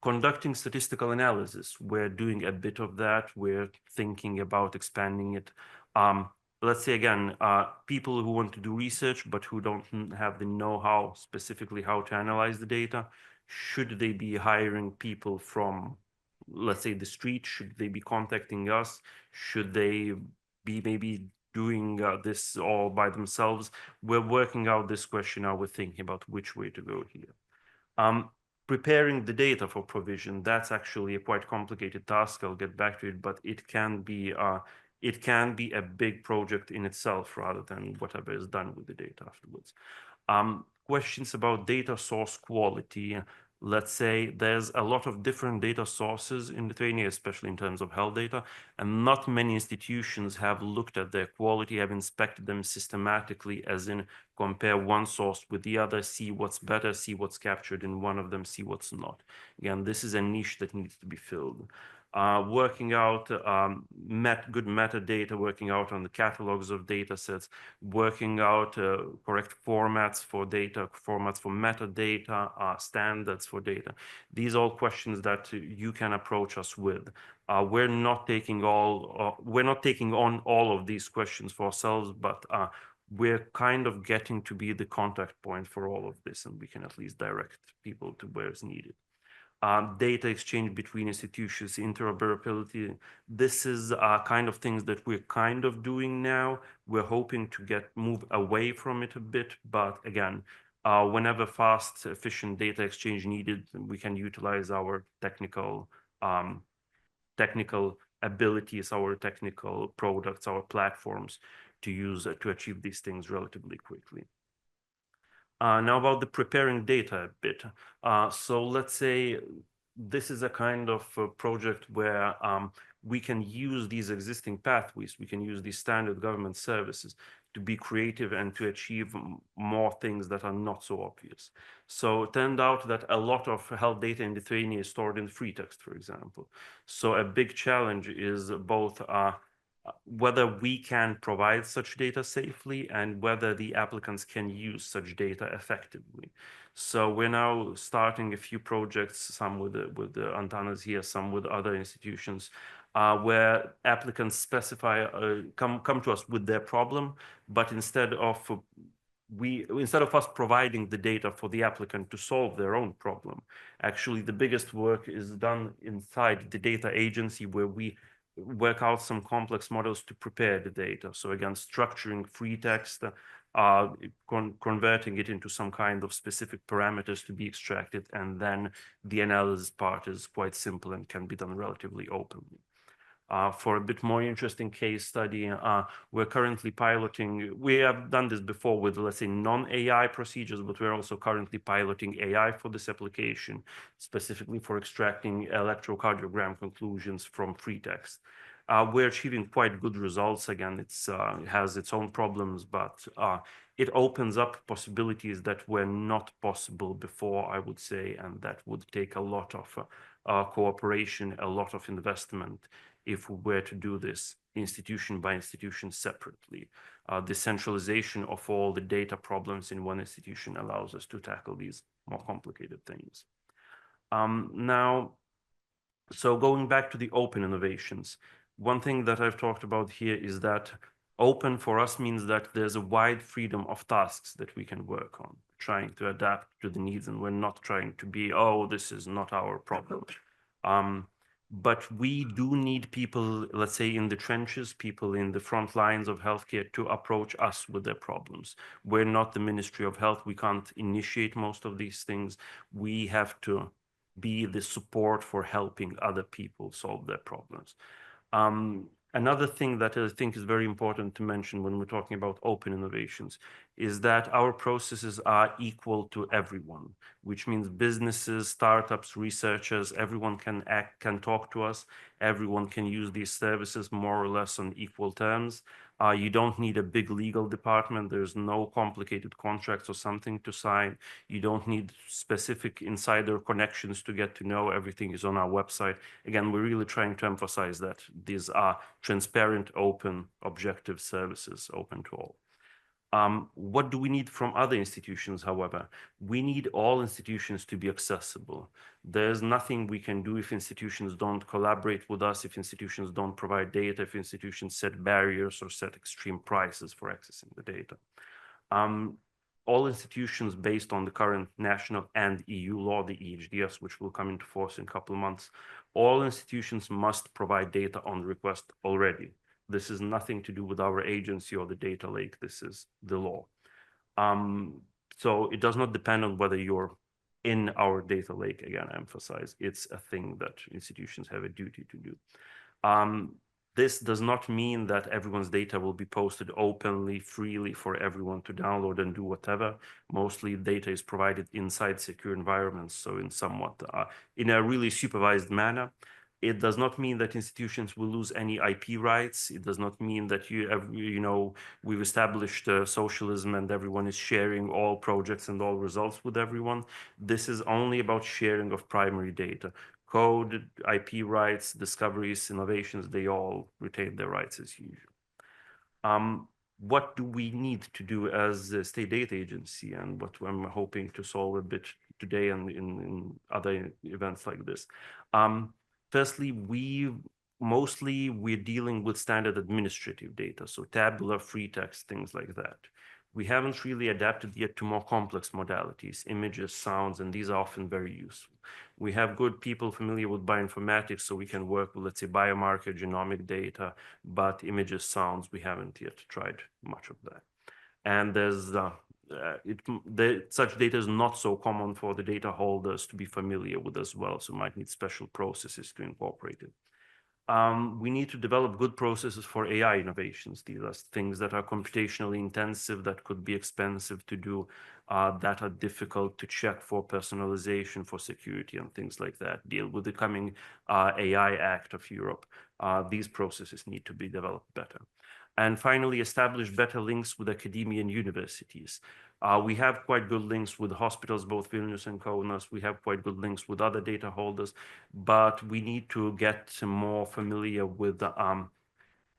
Conducting statistical analysis, we're doing a bit of that. We're thinking about expanding it. Let's say again, people who want to do research, but who don't have the know-how specifically how to analyze the data, should they be hiring people from, let's say, the street? Should they be contacting us? Should they be maybe doing this all by themselves? We're working out this question now. We're thinking about which way to go here. Preparing the data for provision, that's actually a quite complicated task. I'll get back to it, but it can be a big project in itself rather than whatever is done with the data afterwards. Questions about data source quality. Let's say there's a lot of different data sources in Lithuania, especially in terms of health data, and not many institutions have looked at their quality, have inspected them systematically, as in compare one source with the other, see what's better, see what's captured in one of them, see what's not. Again, this is a niche that needs to be filled. working out good metadata, working out on the catalogs of data sets, working out correct formats for data, formats for metadata, standards for data. These are all questions that you can approach us with. We're not taking on all of these questions for ourselves, but we're kind of getting to be the contact point for all of this, and we can at least direct people to where it's needed. Data exchange between institutions, interoperability. This is kind of things that we're kind of doing now. We're hoping to move away from it a bit, but again, whenever fast, efficient data exchange needed, we can utilize our technical abilities, our technical products, our platforms to use to achieve these things relatively quickly. Now about the preparing data a bit. So let's say this is a kind of a project where we can use these existing pathways, we can use these standard government services to be creative and to achieve more things that are not so obvious. So it turned out that a lot of health data in Lithuania is stored in free text, for example. So a big challenge is both whether we can provide such data safely and whether the applicants can use such data effectively. So we're now starting a few projects, some with the Antanas here, some with other institutions, where applicants specify, come to us with their problem, but instead of us providing the data for the applicant to solve their own problem, actually the biggest work is done inside the data agency, where we work out some complex models to prepare the data. So again, structuring free text, converting it into some kind of specific parameters to be extracted, and then the analysis part is quite simple and can be done relatively openly. For a bit more interesting case study, we're currently piloting, we have done this before with, let's say, non-AI procedures, but we're also currently piloting AI for this application, specifically for extracting electrocardiogram conclusions from free text. We're achieving quite good results. Again, it has its own problems, but it opens up possibilities that were not possible before, I would say, and that would take a lot of cooperation, a lot of investment, if we were to do this institution by institution separately. The centralization of all the data problems in one institution allows us to tackle these more complicated things. Now, so going back to the open innovations, one thing that I've talked about here is that open for us means that there's a wide freedom of tasks that we can work on, trying to adapt to the needs, and we're not trying to be, oh, this is not our problem. But we do need people, let's say, in the trenches, people in the front lines of healthcare to approach us with their problems. We're not the Ministry of Health. We can't initiate most of these things. We have to be the support for helping other people solve their problems. Another thing that I think is very important to mention when we're talking about open innovations is that our processes are equal to everyone, which means businesses, startups, researchers, everyone can talk to us, everyone can use these services more or less on equal terms. You don't need a big legal department. There's no complicated contracts or something to sign. You don't need specific insider connections to get to know. Everything is on our website. Again, we're really trying to emphasize that these are transparent, open, objective services, open to all. What do we need from other institutions, however? We need all institutions to be accessible. There's nothing we can do if institutions don't collaborate with us, if institutions don't provide data, if institutions set barriers or set extreme prices for accessing the data. All institutions, based on the current national and EU law, the EHDS, which will come into force in a couple of months, all institutions must provide data on request already. This is nothing to do with our agency or the data lake. This is the law. So it does not depend on whether you're in our data lake. Again, I emphasize it's a thing that institutions have a duty to do. This does not mean that everyone's data will be posted openly, freely for everyone to download and do whatever. Mostly data is provided inside secure environments, so in somewhat, in a really supervised manner. It does not mean that institutions will lose any IP rights. It does not mean that we've established socialism and everyone is sharing all projects and all results with everyone. This is only about sharing of primary data. code, IP rights, discoveries, innovations, they all retain their rights as usual. What do we need to do as a state data agency, and what I'm hoping to solve a bit today and in other events like this? Firstly, we're dealing with standard administrative data, so tabular, free text, things like that. We haven't really adapted yet to more complex modalities, images, sounds, and these are often very useful. We have good people familiar with bioinformatics, so we can work with, let's say, biomarker, genomic data, but images, sounds, we haven't yet tried much of that. And such data is not so common for the data holders to be familiar with as well, so might need special processes to incorporate it. We need to develop good processes for AI innovations. These are things that are computationally intensive, that could be expensive to do, that are difficult to check for personalization, for security, and things like that. Deal with the coming AI Act of Europe. These processes need to be developed better. And finally, establish better links with academia and universities. We have quite good links with hospitals, both Vilnius and Kaunas. We have quite good links with other data holders, but we need to get more familiar with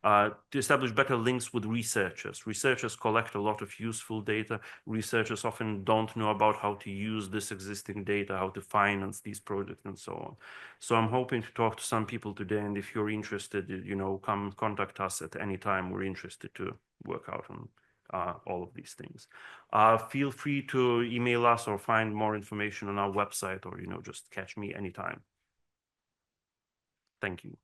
to establish better links with researchers. Researchers collect a lot of useful data. Researchers often don't know about how to use this existing data, how to finance these projects, and so on. So I'm hoping to talk to some people today, and if you're interested, come contact us at any time. We're interested to work out on all of these things. Feel free to email us or find more information on our website, or just catch me anytime. Thank you.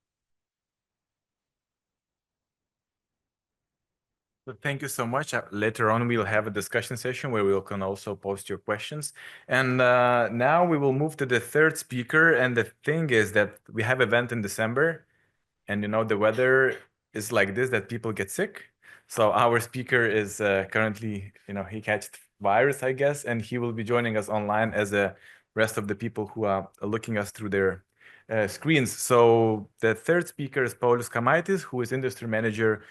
So thank you so much. Later on, we'll have a discussion session where we can also post your questions. And now we will move to the third speaker. And the thing is that we have an event in December, and the weather is like this, that people get sick. So our speaker is currently, he catched virus, I guess, and he will be joining us online as the rest of the people who are looking us through their screens. So the third speaker is Paulius Kamaitis, who is industry manager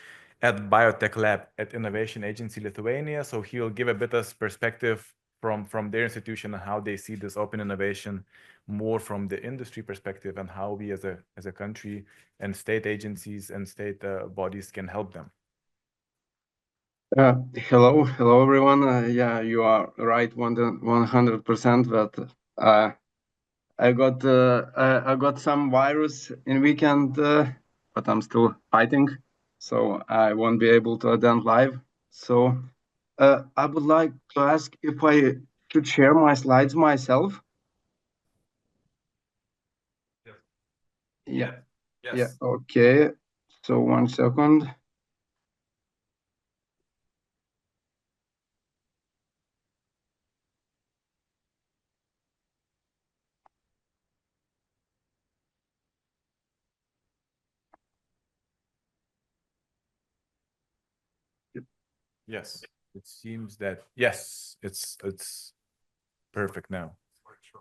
at Biotech Lab at Innovation Agency Lithuania. So he will give a bit of perspective from their institution and how they see this open innovation more from the industry perspective, and how we as a country and state agencies and state bodies can help them. Hello everyone. Yeah, you are right 100%. But I got some virus in weekend, but I'm still fighting, so I won't be able to attend live. So I would like to ask if I should share my slides myself. Yeah. Yes. Yeah. Okay. So 1 second. Yes. It seems that yes, it's perfect now.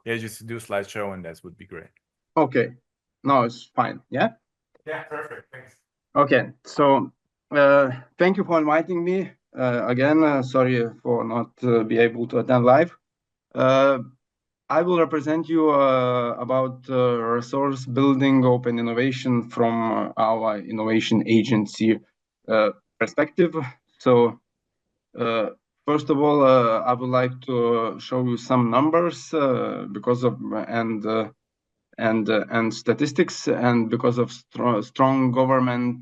Yeah, just do slideshow and that would be great. Okay. No, it's fine. Yeah. Yeah, perfect. Thanks. Okay. So thank you for inviting me again. Sorry for not be able to attend live. I will represent you about resource building open innovation from our innovation agency perspective. So first of all, I would like to show you some numbers because of and statistics, and because of strong government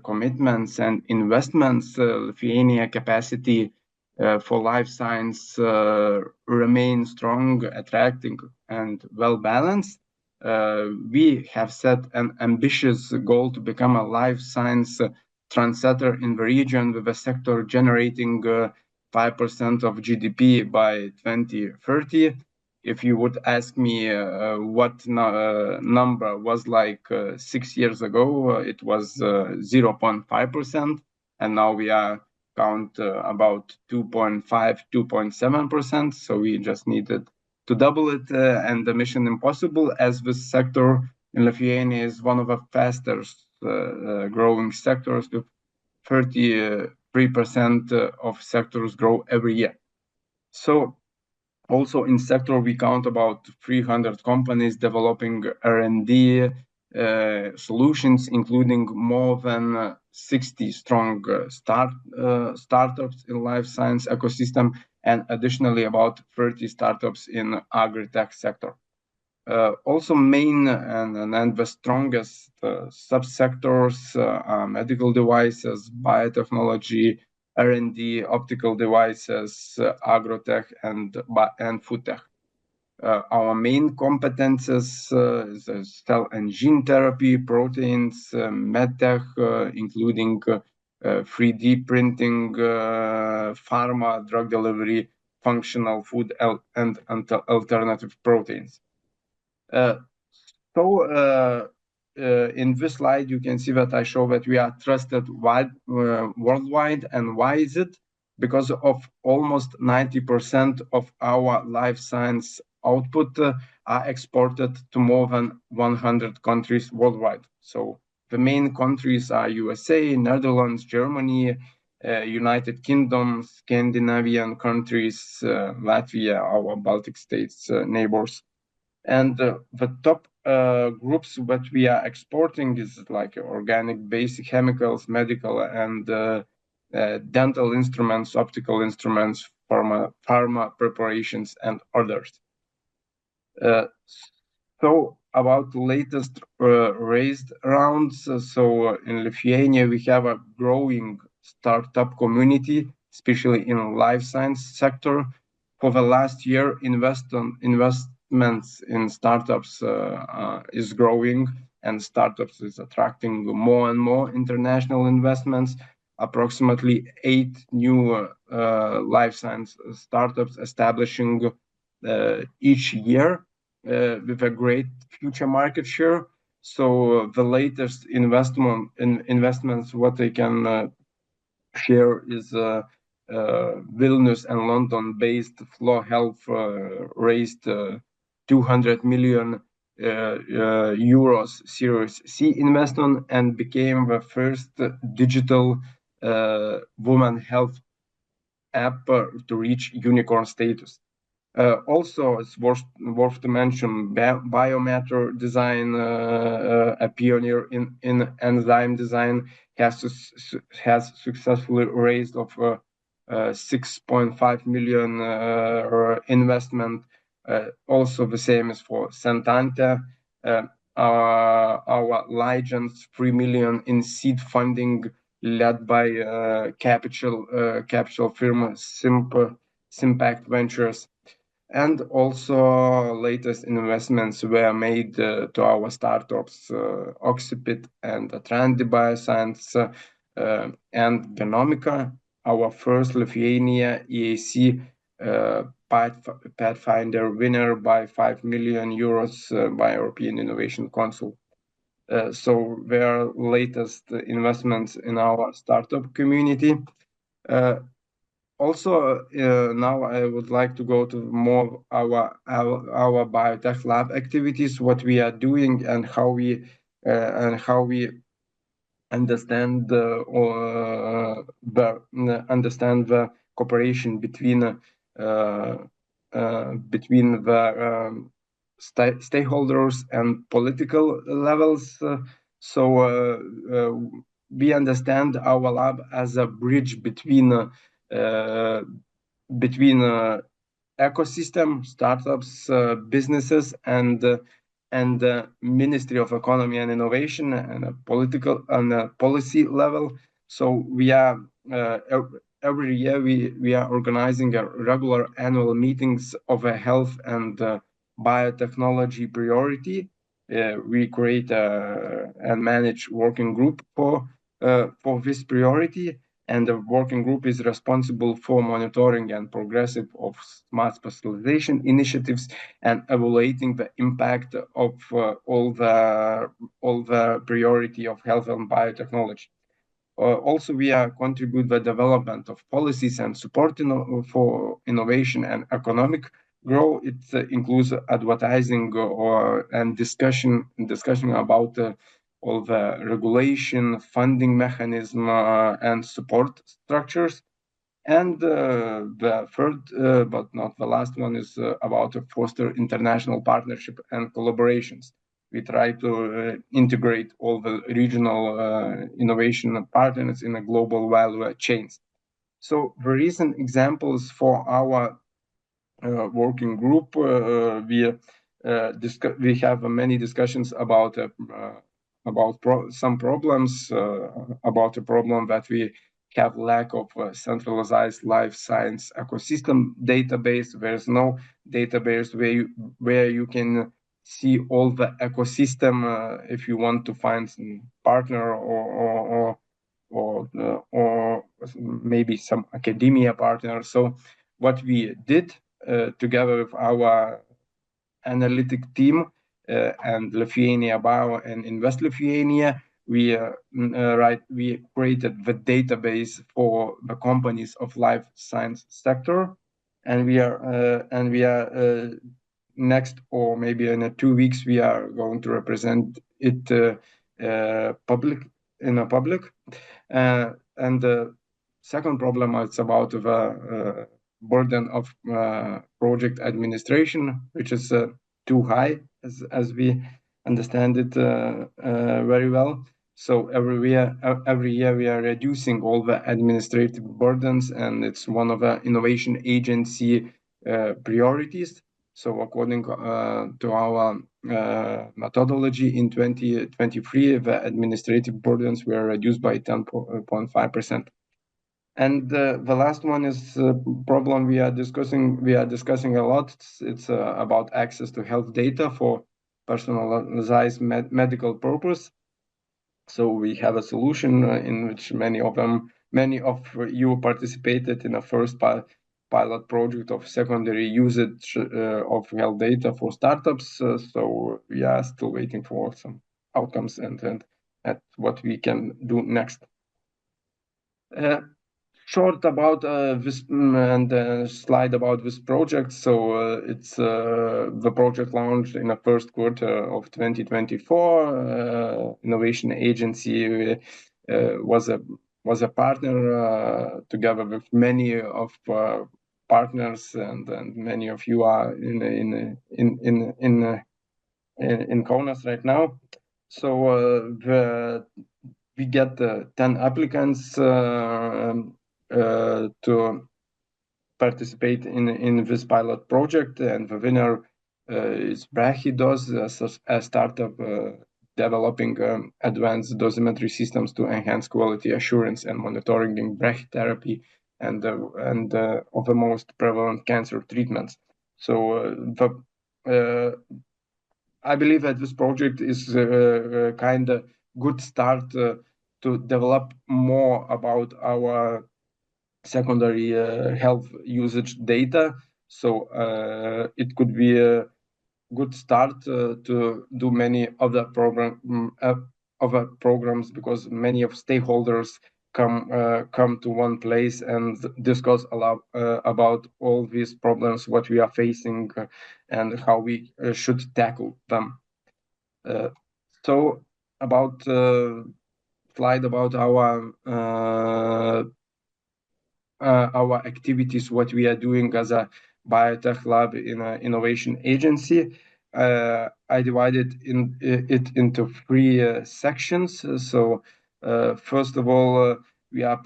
commitments and investments, Lithuania capacity for life science remains strong, attracting, and well balanced. We have set an ambitious goal to become a life science trendsetter in the region, with a sector generating 5% of GDP by 2030. If you would ask me what number was like 6 years ago, it was 0.5%, and now we are count about 2.5, 2.7%. So we just needed to double it, and the mission impossible, as this sector in Lithuania is one of the fastest growing sectors, with 33% of sectors grow every year. So Also in sector, we count about 300 companies developing R&D solutions, including more than 60 strong startups in life science ecosystem, and additionally about 30 startups in agri-tech sector. Also main and the strongest subsectors are medical devices, biotechnology, R&D, optical devices, agrotech, and food tech. Our main competences is cell and gene therapy, proteins, medtech, including 3D printing, pharma, drug delivery, functional food, and alternative proteins. In this slide, you can see that I show that we are trusted worldwide. And why is it? Because of almost 90% of our life science output are exported to more than 100 countries worldwide. So the main countries are USA, Netherlands, Germany, United Kingdom, Scandinavian countries, Latvia, our Baltic states neighbors. And the top groups that we are exporting is like organic basic chemicals, medical and dental instruments, optical instruments, pharma preparations, and others. So about the latest raised rounds. So in Lithuania, we have a growing startup community, especially in life science sector. For the last year, investments in startups is growing, and startups is attracting more and more international investments. Approximately 8 new life science startups establishing each year with a great future market share. So the latest investments, what I can share is Vilnius and London-based Flow Health raised 200 million euros Series C investment and became the first digital woman health app to reach unicorn status. Also, it's worth to mention Biomatter Design, a pioneer in enzyme design, has successfully raised of 6.5 million investment. Also, the same is for Santante. Our Legends 3 million in seed funding led by capital firm Simpact Ventures. And also latest investments were made to our startups, Oxipit and Atrandi Bioscience and Genomica, our first Lithuania EAC Pathfinder winner by 5 million euros by European Innovation Council. So there are latest investments in our startup community. Also, now I would like to go to more our biotech lab activities, what we are doing, and how we understand the cooperation between the stakeholders and political levels. So we understand our lab as a bridge between ecosystem, startups, businesses, and Ministry of Economy and Innovation and a political and policy level. So we are every year we are organizing a regular annual meetings of a health and biotechnology priority. We create and manage working group for this priority. And the working group is responsible for monitoring and progressive of smart specialization initiatives and evaluating the impact of all the priority of health and biotechnology. Also, we contribute the development of policies and support for innovation and economic growth. It includes advertising and discussion about all the regulation, funding mechanism, and support structures. And the third, but not the last one, is about to foster international partnership and collaborations. We try to integrate all the regional innovation partners in a global value chains. So the recent examples for our working group, we have many discussions about some problems, about a problem that we have lack of centralized life science ecosystem database. There's no database where you can see all the ecosystem if you want to find some partner or maybe some academia partner. So what we did together with our analytic team and Lithuania Bio and Invest Lithuania, we created the database for the companies of life science sector, and we are next, or maybe in 2 weeks, we are going to represent it public. And the second problem is about the burden of project administration, which is too high, as we understand it very well. So every year we are reducing all the administrative burdens, and it's one of the innovation agency priorities. So according to our methodology in 2023, the administrative burdens were reduced by 10.5%. And the last one is a problem we are discussing a lot. It's about access to health data for personalized medical purpose. So we have a solution in which many of you participated in a first pilot project of secondary usage of health data for startups. So we are still waiting for some outcomes and at what we can do next. Short about this and slide about this project. So it's the project launched in the first quarter of 2024. Innovation Agency was a partner together with many of partners, and many of you are in Kaunas right now. So we get 10 applicants to participate in this pilot project, and the winner is Brachydos, a startup developing advanced dosimetry systems to enhance quality assurance and monitoring in brachytherapy and of the most prevalent cancer treatments. So I believe that this project is a kind of good start to develop more about our secondary health usage data. So it could be a good start to do many other programs, because many of stakeholders come to one place and discuss a lot about all these problems, what we are facing, and how we should tackle them. So about slide about our activities, what we are doing as a biotech lab in an innovation agency. I divided it into 3 sections. So first of all, we are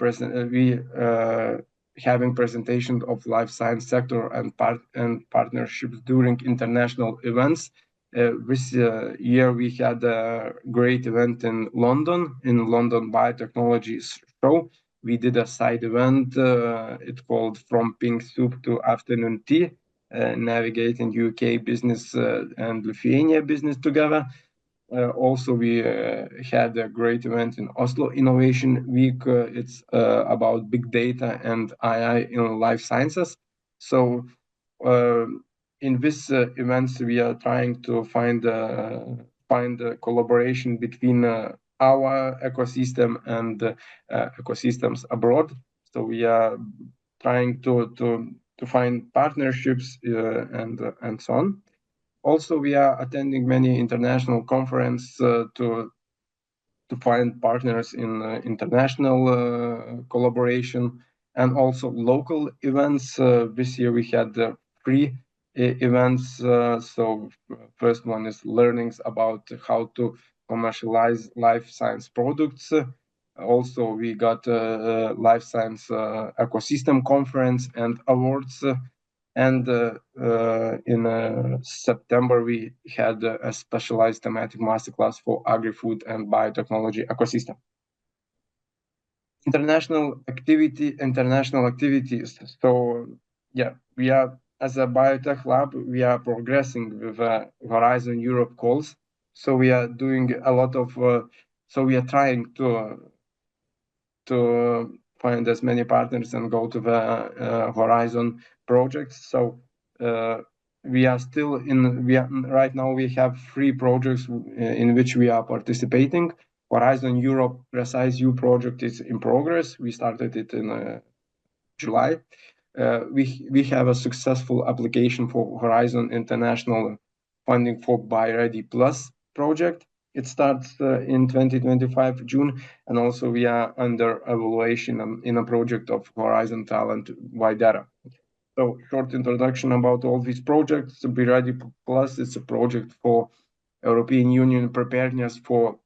having presentation of life science sector and partnerships during international events. This year we had a great event in London Biotechnology Show. We did a side event, it's called From Pink Soup to Afternoon Tea, navigating UK business and Lithuania business together. Also, we had a great event in Oslo Innovation Week. It's about big data and AI in life sciences. So in this events, we are trying to find a collaboration between our ecosystem and ecosystems abroad. So we are trying to find partnerships and so on. Also, we are attending many international conferences to find partners in international collaboration. and also local events. This year we had 3 events. So first one is learnings about how to commercialize life science products. Also, we got a life science ecosystem conference and awards. And in September, we had a specialized thematic masterclass for agri-food and biotechnology ecosystem. International activities. So yeah, we are, as a biotech lab, we are progressing with Horizon Europe calls. So we are doing a lot of, so we are trying to find as many partners and go to the Horizon projects. So we are still right now we have 3 projects in which we are participating. Horizon Europe Precise U project is in progress. We started it in July. We have a successful application for Horizon International funding for BioReady Plus project. It starts in 2025 June, and also we are under evaluation in a project of Horizon Talent Videra. So short introduction about all these projects. BioReady Plus is a project for European Union preparedness for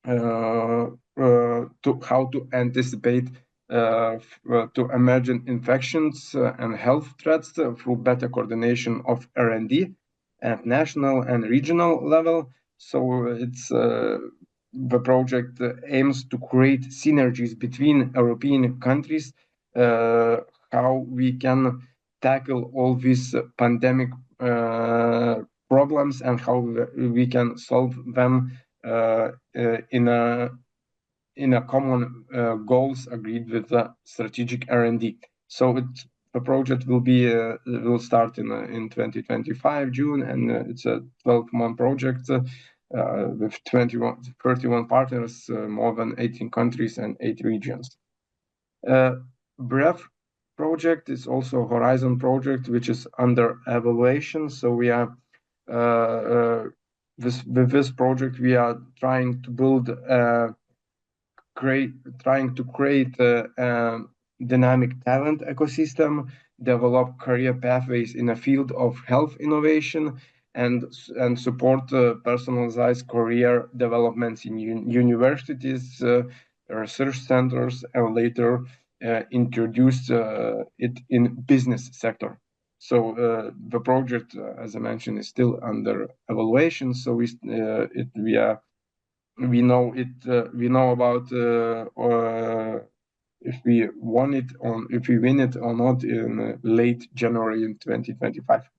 how to anticipate to emerging infections and health threats through better coordination of R&D at national and regional level. So it's the project aims to create synergies between European countries, how we can tackle all these pandemic problems and how we can solve them in a common goals agreed with the strategic R&D. So the project will start in 2025 June, and it's a 12-month project with 31 partners, more than 18 countries and 8 regions. BREF project is also a Horizon project, which is under evaluation. So we are with this project, we are trying to create a dynamic talent ecosystem, develop career pathways in the field of health innovation, and support personalized career developments in universities, research centers, and later introduce it in business sector. So the project, as I mentioned, is still under evaluation. So we know about if we win it or not in late January in 2025.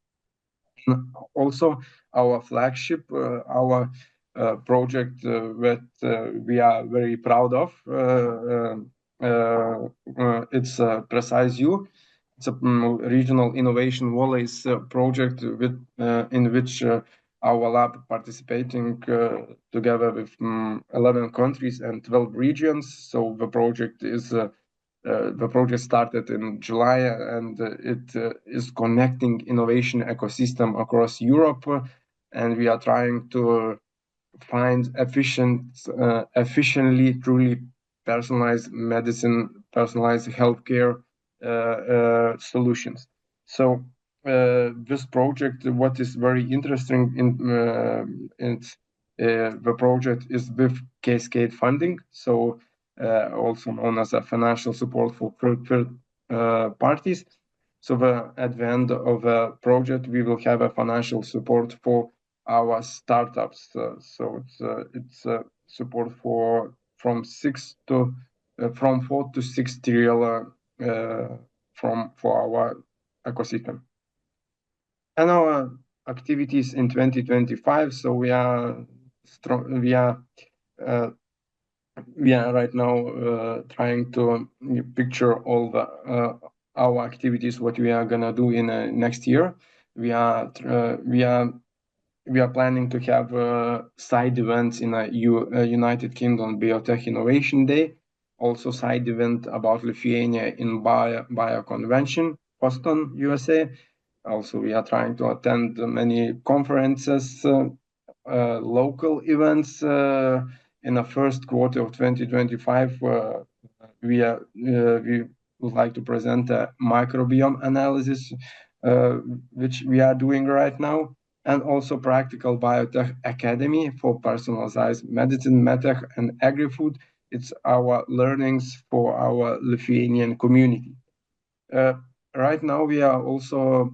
And also, our flagship, our project that we are very proud of, it's Precise U. It's a regional innovation Wallace project in which our lab participating together with 11 countries and 12 regions. So the project started in July, and it is connecting innovation ecosystem across Europe, and we are trying to find efficiently truly personalized medicine, personalized healthcare solutions. So this project, what is very interesting in the project is with Cascade funding, so also known as a financial support for third parties. So at the end of the project, we will have a financial support for our startups. So it's support from 4 to 6 trillion for our ecosystem. And our activities in 2025. So we are right now trying to picture all our activities, what we are gonna do in next year. We are planning to have side events in United Kingdom Biotech Innovation Day, also side event about Lithuania in Bio Convention, Boston, USA. Also, we are trying to attend many conferences, local events in the first quarter of 2025. We would like to present a microbiome analysis, which we are doing right now, and also Practical Biotech Academy for personalized medicine, medtech, and agri-food. It's our learnings for our Lithuanian community. Right now, we are also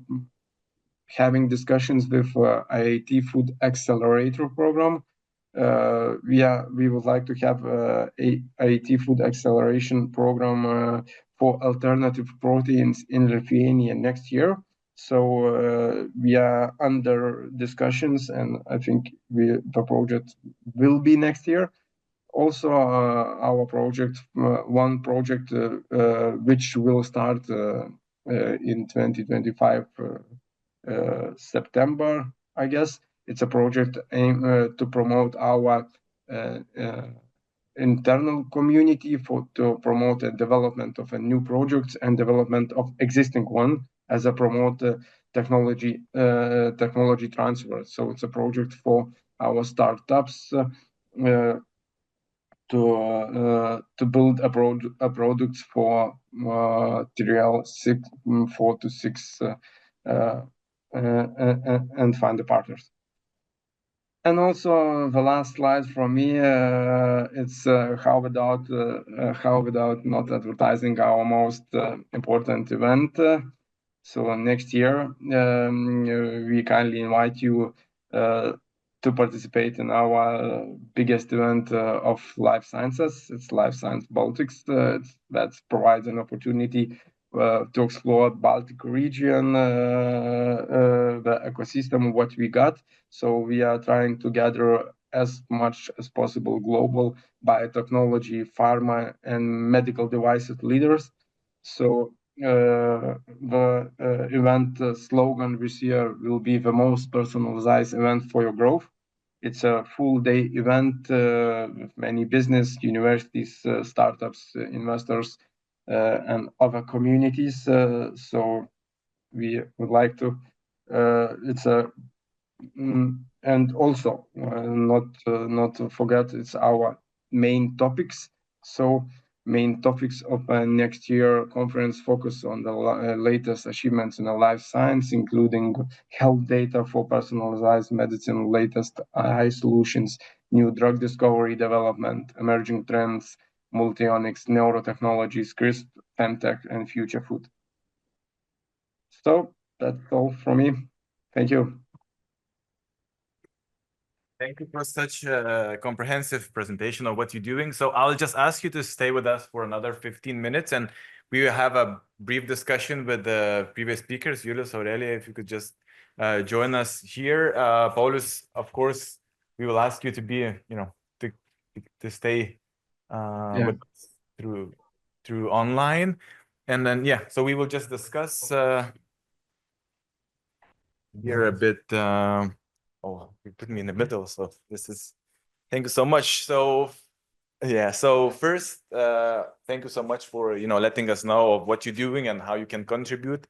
having discussions with IIT Food Accelerator program. We would like to have a IIT Food Acceleration program for alternative proteins in Lithuania next year. So we are under discussions, and I think the project will be next year. Also, our project, one project which will start in 2025 September, I guess. It's a project aimed to promote our internal community to promote the development of a new projects and development of existing one as a promote technology transfer. So it's a project for our startups to build a product for trial 4 to 6 and find the partners. And also the last slide from me, it's how without not advertising our most important event. So next year, we kindly invite you to participate in our biggest event of life sciences. It's Life Science Baltics. That provides an opportunity to explore Baltic region, the ecosystem, what we got. So we are trying to gather as much as possible global biotechnology, pharma, and medical devices leaders. So the event slogan this year will be the most personalized event for your growth. It's a full day event with many business, universities, startups, investors, and other communities. So we would like to, and also not to forget, it's our main topics. So main topics of next year conference focus on the latest achievements in the life science, including health data for personalized medicine, latest AI solutions, new drug discovery development, emerging trends, multiomics, neurotechnologies, CRISP, femtech, and future food. So that's all from me. Thank you. Thank you for such a comprehensive presentation of what you're doing. So I'll just ask you to stay with us for another 15 minutes, and we will have a brief discussion with the previous speakers. Julius, Aurelia, if you could just join us here. Paulius, of course, we will ask you to be, to stay with us through online. And then, so we will just discuss here a bit. Oh, you put me in the middle, so this is, thank you so much. So so first, thank you so much for letting us know of what you're doing and how you can contribute.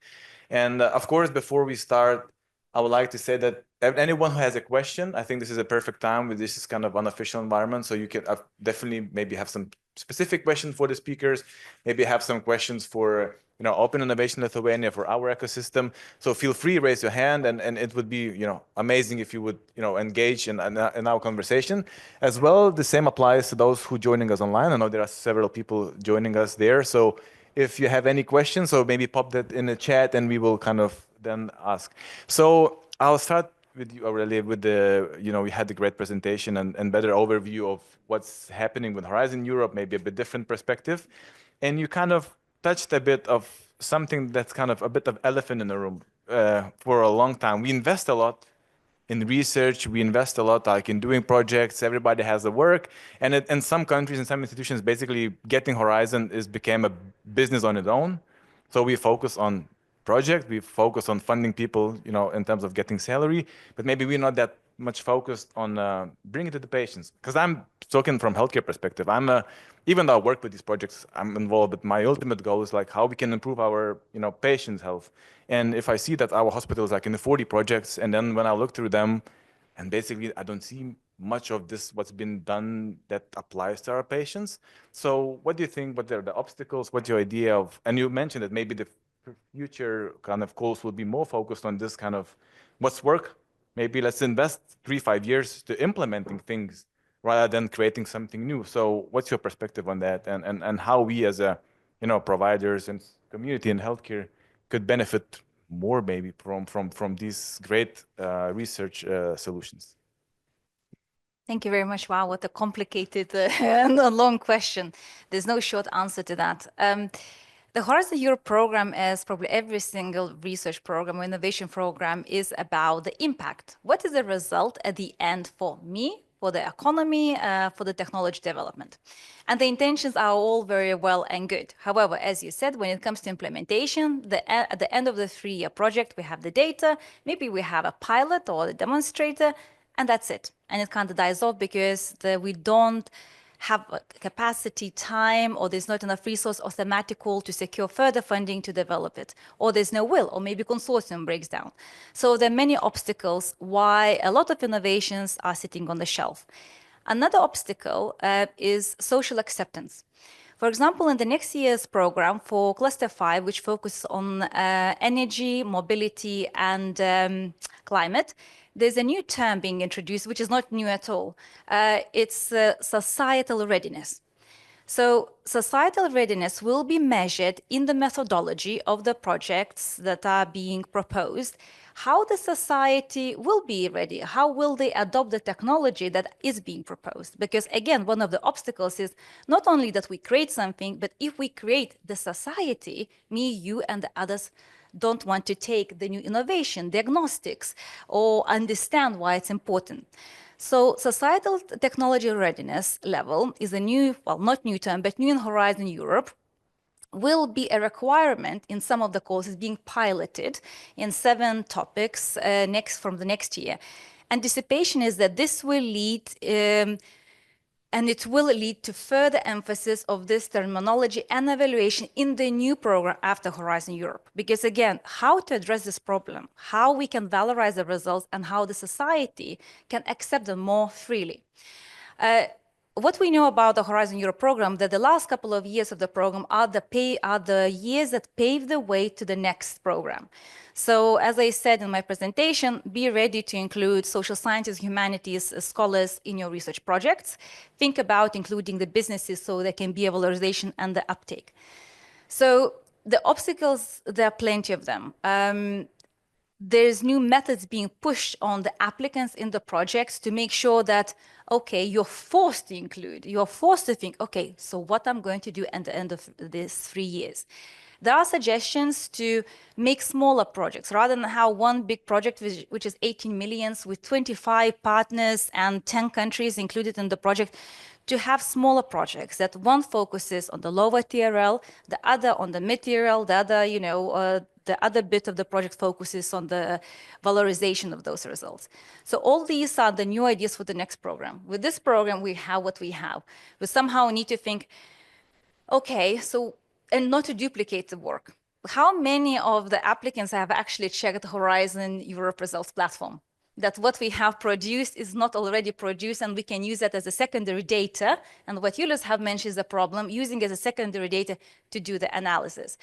And of course, before we start, I would like to say that anyone who has a question, I think this is a perfect time with this kind of unofficial environment, so you can definitely maybe have some specific questions for the speakers, maybe have some questions for Open Innovation Lithuania, for our ecosystem. So feel free, raise your hand, and it would be amazing if you would engage in our conversation. As well, the same applies to those who joining us online. I know there are several people joining us there. So if you have any questions, or maybe pop that in the chat, and we will kind of then ask. So I'll start with you, Aurelia, with the, we had the great presentation and better overview of what's happening with Horizon Europe, maybe a bit different perspective. And you kind of touched a bit of something that's kind of a bit of elephant in the room for a long time. We invest a lot in research, we invest a lot like in doing projects, everybody has the work. And in some countries and some institutions, basically getting Horizon became a business on its own. So we focus on project, we focus on funding people, in terms of getting salary, but maybe we're not that much focused on bringing it to the patients. Because I'm talking from healthcare perspective. Even though I work with these projects, I'm involved, but my ultimate goal is like how we can improve our, patients' health. And if I see that our hospital is like in the 40 projects, and then when I look through them, And basically, I don't see much of this, what's been done that applies to our patients. So what do you think, what are the obstacles? What's your idea of, and you mentioned that maybe the future kind of calls will be more focused on this kind of what's work. Maybe let's invest 3-5 years to implementing things rather than creating something new. So what's your perspective on that, and how we as a, providers and community in healthcare could benefit more maybe from these great research solutions? Thank you very much. Wow, what a complicated and a long question. There's no short answer to that. The Horizon Europe program, as probably every single research program or innovation program, is about the impact. What is the result at the end for me, for the economy, for the technology development? And the intentions are all very well and good. However, as you said, when it comes to implementation, at the end of the 3-year project, we have the data, maybe we have a pilot or a demonstrator, and that's it. And it kind of dies off because we don't have capacity, time, or there's not enough resource or thematic call to secure further funding to develop it, or there's no will, or maybe consortium breaks down. So there are many obstacles why a lot of innovations are sitting on the shelf. Another obstacle is social acceptance. For example, in the next year's program for Cluster 5, which focuses on energy, mobility, and climate, there's a new term being introduced, which is not new at all. It's societal readiness. So societal readiness will be measured in the methodology of the projects that are being proposed. How the society will be ready, how will they adopt the technology that is being proposed? Because again, one of the obstacles is not only that we create something, but if we create the society, me, you, and the others don't want to take the new innovation, diagnostics, or understand why it's important. So societal technology readiness level is a new, well, not new term, but new in Horizon Europe, will be a requirement in some of the courses being piloted in 7 topics from the next year. Anticipation is that this will lead and it will lead to further emphasis of this terminology and evaluation in the new program after Horizon Europe. Because again, how to address this problem, how we can valorize the results, and how the society can accept them more freely. What we know about the Horizon Europe program, that the last couple of years of the program are the years that pave the way to the next program. So as I said in my presentation, be ready to include social sciences, humanities, scholars in your research projects. Think about including the businesses so there can be a valorization and the uptake. So the obstacles, there are plenty of them. There's new methods being pushed on the applicants in the projects to make sure that, okay, you're forced to include, you're forced to think, okay, so what I'm going to do at the end of these 3 years. There are suggestions to make smaller projects rather than have one big project, which is 18 million with 25 partners and 10 countries included in the project, to have smaller projects that one focuses on the lower TRL, the other on the mid TRL, the other, the other bit of the project focuses on the valorization of those results. So all these are the new ideas for the next program. With this program, we have what we have. We somehow need to think, okay, so, and not to duplicate the work. How many of the applicants have actually checked the Horizon Europe results platform? That what we have produced is not already produced, and we can use that as a secondary data. And what Julius have mentioned is the problem, using as a secondary data to do the analysis.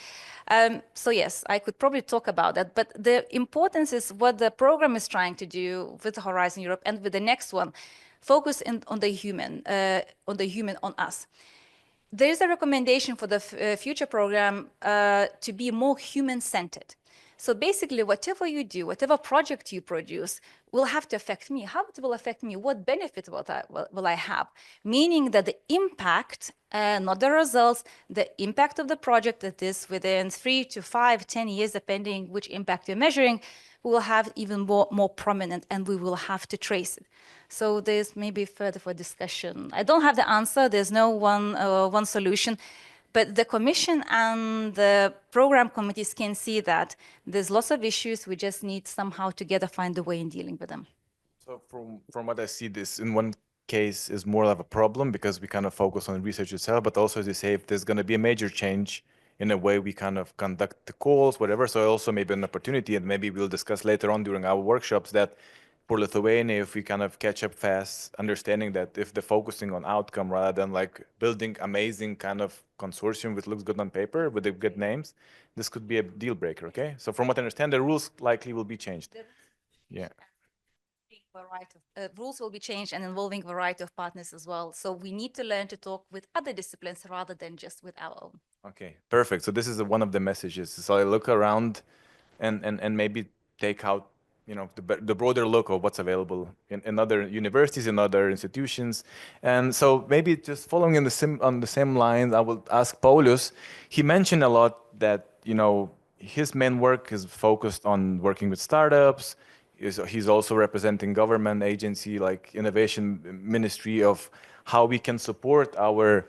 So yes, I could probably talk about that, but the importance is what the program is trying to do with Horizon Europe and with the next one, focus on the human, on us. There's a recommendation for the future program to be more human-centered. So basically, whatever you do, whatever project you produce will have to affect me. How it will affect me? What benefit will I have? Meaning that the impact, not the results, the impact of the project that is within 3 to 5, 10 years, depending which impact you're measuring, will have even more prominent, and we will have to trace it. So there's maybe further for discussion. I don't have the answer. There's no one solution. But the Commission and the program committees can see that there's lots of issues. We just need somehow together find a way in dealing with them. So from what I see, this in one case is more of a problem because we kind of focus on research itself, but also, as you say, if there's going to be a major change in a way we kind of conduct the calls, whatever. So also maybe an opportunity, and maybe we'll discuss later on during our workshops, that for Lithuania if we kind of catch up fast, understanding that if they're focusing on outcome rather than like building amazing kind of consortium which looks good on paper with the good names, this could be a deal breaker, okay? So from what I understand, the rules likely will be changed. Yeah. Rules will be changed and involving a variety of partners as well. So we need to learn to talk with other disciplines rather than just with our own. Okay, perfect. So this is one of the messages. So I look around and maybe take out, you know, the broader look of what's available in other universities, in other institutions. And so maybe just following on the same lines, I will ask Paulius. He mentioned a lot that, you know, his main work is focused on working with startups. He's also representing government agency like Innovation Ministry of how we can support our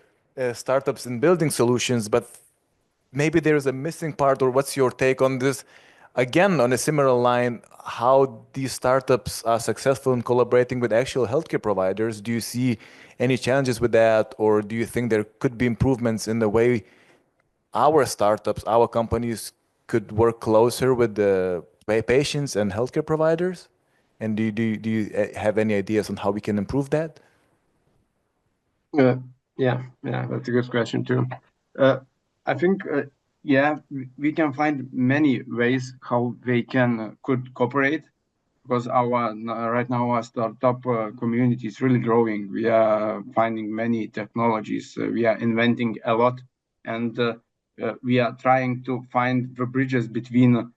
startups in building solutions, but maybe there's a missing part, or what's your take on this? Again, on a similar line, how these startups are successful in collaborating with actual healthcare providers. Do you see any challenges with that, or do you think there could be improvements in the way our startups, our companies could work closer with the patients and healthcare providers? And do you have any ideas on how we can improve that? Yeah, that's a good question too. I think, yeah, we can find many ways how they could cooperate, because right now our startup community is really growing. We are finding many technologies. We are inventing a lot, and we are trying to find the bridges between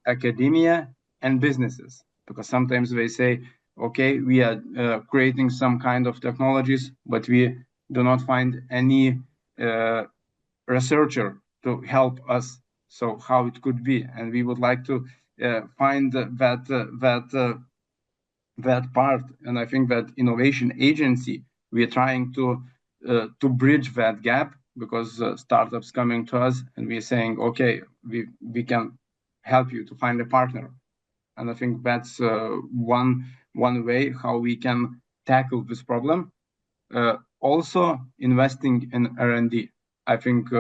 academia and businesses, because sometimes they say, okay, we are creating some kind of technologies, but we do not find any researcher to help us. So how it could be, and we would like to find that part. And I think that innovation agency, we are trying to bridge that gap, because startups coming to us and we're saying, okay, we can help you to find a partner. And I think that's one way how we can tackle this problem. Also, investing in R&D. I think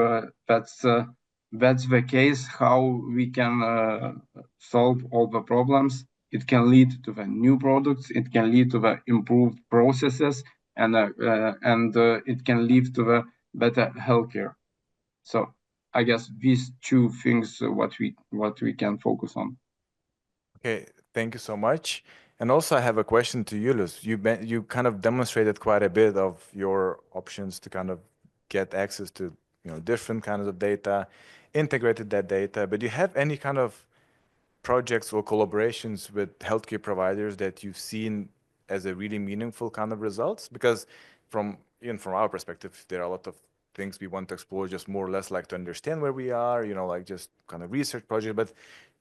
that's the case how we can solve all the problems. It can lead to the new products. It can lead to the improved processes, and it can lead to the better healthcare. So I guess these two things what we can focus on. Okay, thank you so much. And also, I have a question to you, Luz. You kind of demonstrated quite a bit of your options to kind of get access to, you know, different kinds of data, integrated that data. But do you have any kind of projects or collaborations with healthcare providers that you've seen as a really meaningful kind of results? Because even from our perspective, there are a lot of things we want to explore, just more or less like to understand where we are, you know, like just kind of research project. But